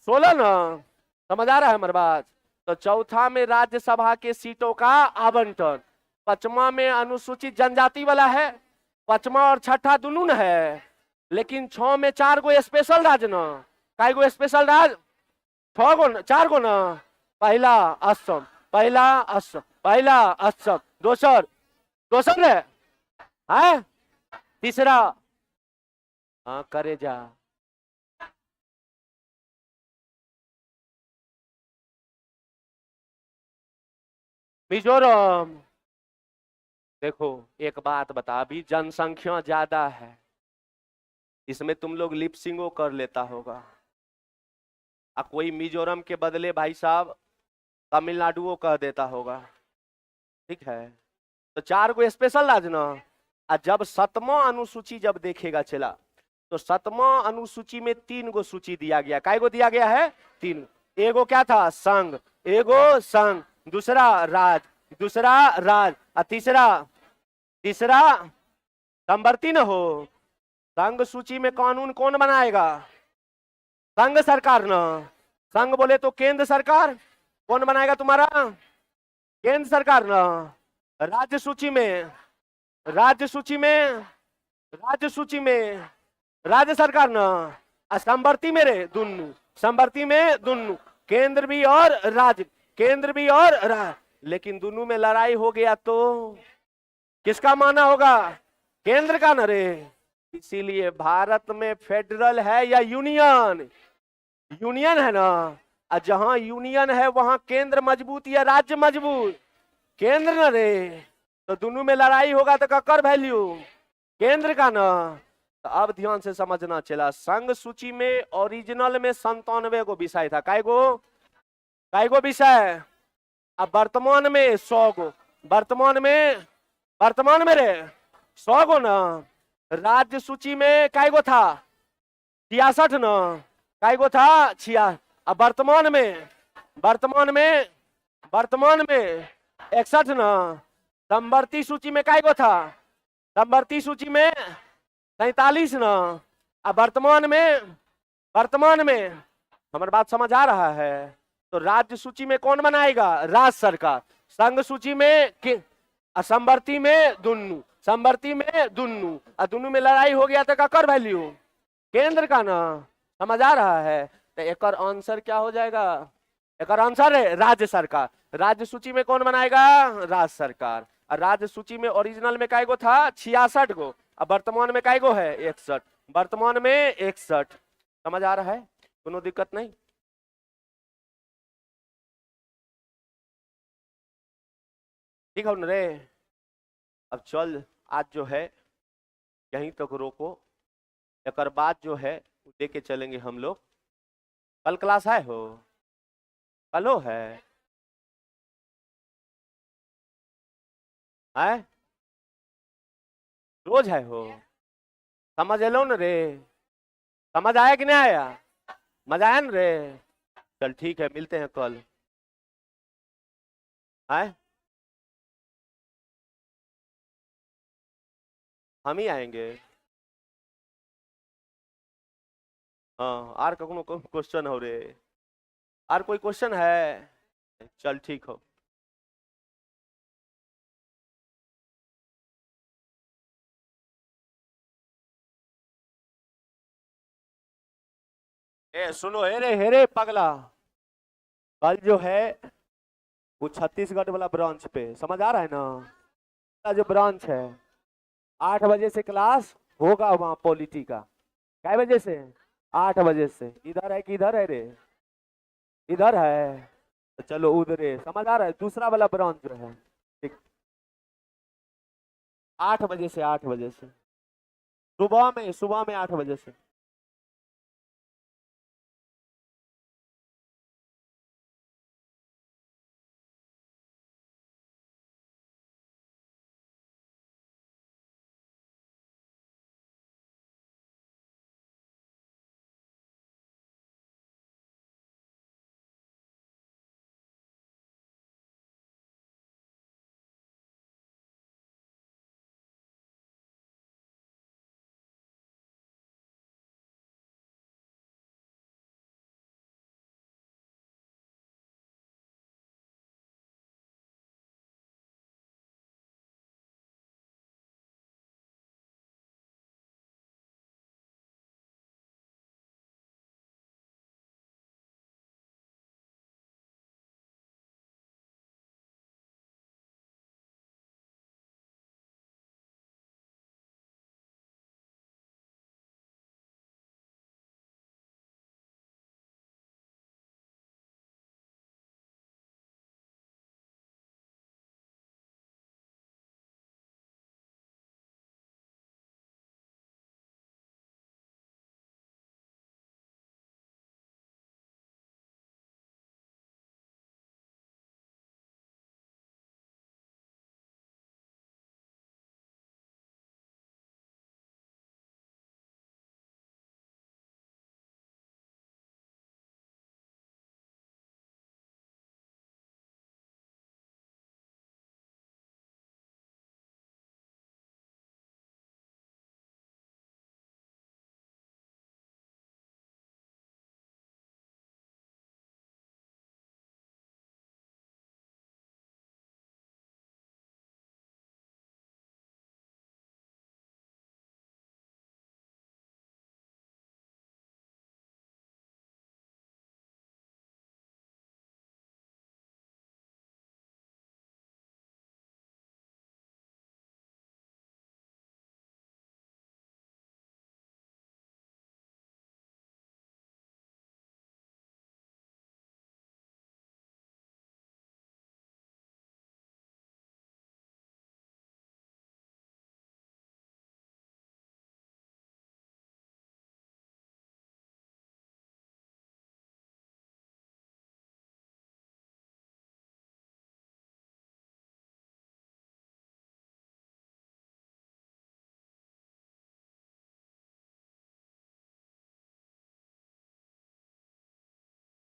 16 ना। समझ आ रहा है हमारी बात? तो चौथा में राज्यसभा के सीटों का आवंटन। 5वां में अनुसूचित जनजाति वाला है। 5वां और 6ठा दोनों न है, लेकिन 6 में 4 गो स्पेशल राज्य ना। काय गो स्पेशल राज्य? 6 गो, 4 गो ना। पहला असम, पहला असम, पहला असम, दोसर दोसर है, तीसरा हाँ करे जा। मिजोरम। देखो एक बात बता, अभी जनसंख्या ज्यादा है, इसमें तुम लोग लिपसिंगो कर लेता होगा। कोई मिजोरम के बदले भाई साहब तमिलनाडु कह देता होगा। ठीक है, तो 4 गो स्पेशल राज्य ना। जब 7वां अनुसूची जब देखेगा चला, तो 7वां अनुसूची में 3 गो सूची दिया गया। काय गो दिया गया है? 3। एगो क्या था? संघ। एगो संघ, दूसरा राज, दूसरा राज, और तीसरा संवर्ती न हो। संघ सूची में कानून कौन बनाएगा? संघ सरकार ना। संघ बोले तो केंद्र सरकार। कौन बनाएगा तुम्हारा? केंद्र सरकार ना। राज्य सूची में, राज्य सूची में, राज्य सूची में राज्य सरकार ना। संवर्ती में रे दोनों, संवर्ती में दोनों, केंद्र भी और राज्य, केंद्र भी और राज्य। लेकिन दोनों में लड़ाई हो गया तो किसका माना होगा? केंद्र का न रे। इसीलिए भारत में फेडरल है या यूनियन? यूनियन है ना। और जहां यूनियन है वहां केंद्र मजबूत या राज्य मजबूत? केंद्र न रे। तो दोनों में लड़ाई होगा तो ककर वैल्यू? केंद्र का ना। तो अब ध्यान से समझना चला, संघ सूची में ओरिजिनल में 97 गो विषय था। काय गो विषय? अब वर्तमान में 100 गो। वर्तमान में रे 100 गो ना। राज्य सूची में काय गो था? 66 ना। काय गो था? 66। अब वर्तमान में 61 ना। संवर्ती सूची में काय गो था? संवर्ती सूची में 47 ना। अब वर्तमान में हमारी बात समझ आ रहा है? तो राज्य सूची में कौन बनाएगा? राज्य सरकार। संघ सूची में समवर्ती में दुन्नु, समवर्ती में दुन्नु, और दुन्नु में लड़ाई हो गया तो कर वैल्यू केंद्र का ना, समझ आ रहा है। तो एक आंसर क्या हो जाएगा, एक आंसर है राज्य सरकार। राज्य सूची में कौन बनाएगा, राज्य सरकार। और राज्य सूची में ओरिजिनल में काय गो था 66 गो, अब वर्तमान में काय गो है 61, वर्तमान में 61। समझ आ रहा है, कोनो दिक्कत नहीं। ठीक है रे, अब चल आज जो है यहीं तक रोको, एक बाद जो है दे के चलेंगे हम लोग। कल क्लास है हो, कल हो है रोज है हो, समझ लो न रे, समझ आया कि नहीं आया, मजा आया न रे। चल ठीक है, मिलते हैं कल। हम ही आएंगे। हाँ, आर कोनो क्वेश्चन हो रे, आर कोई क्वेश्चन है? चल ठीक हो। ए सुनो, हे रे पगला, कल जो है वो छत्तीसगढ़ वाला ब्रांच पे, समझ आ रहा है ना, जो ब्रांच है 8 बजे से क्लास होगा वहां पॉलिटी का। क्या बजे से? 8 बजे से। इधर है कि इधर है रे? इधर है, तो चलो उधर है, समझ आ रहा है, दूसरा वाला ब्रांच जो है। ठीक, 8 बजे से, 8 बजे से सुबह में 8 बजे से।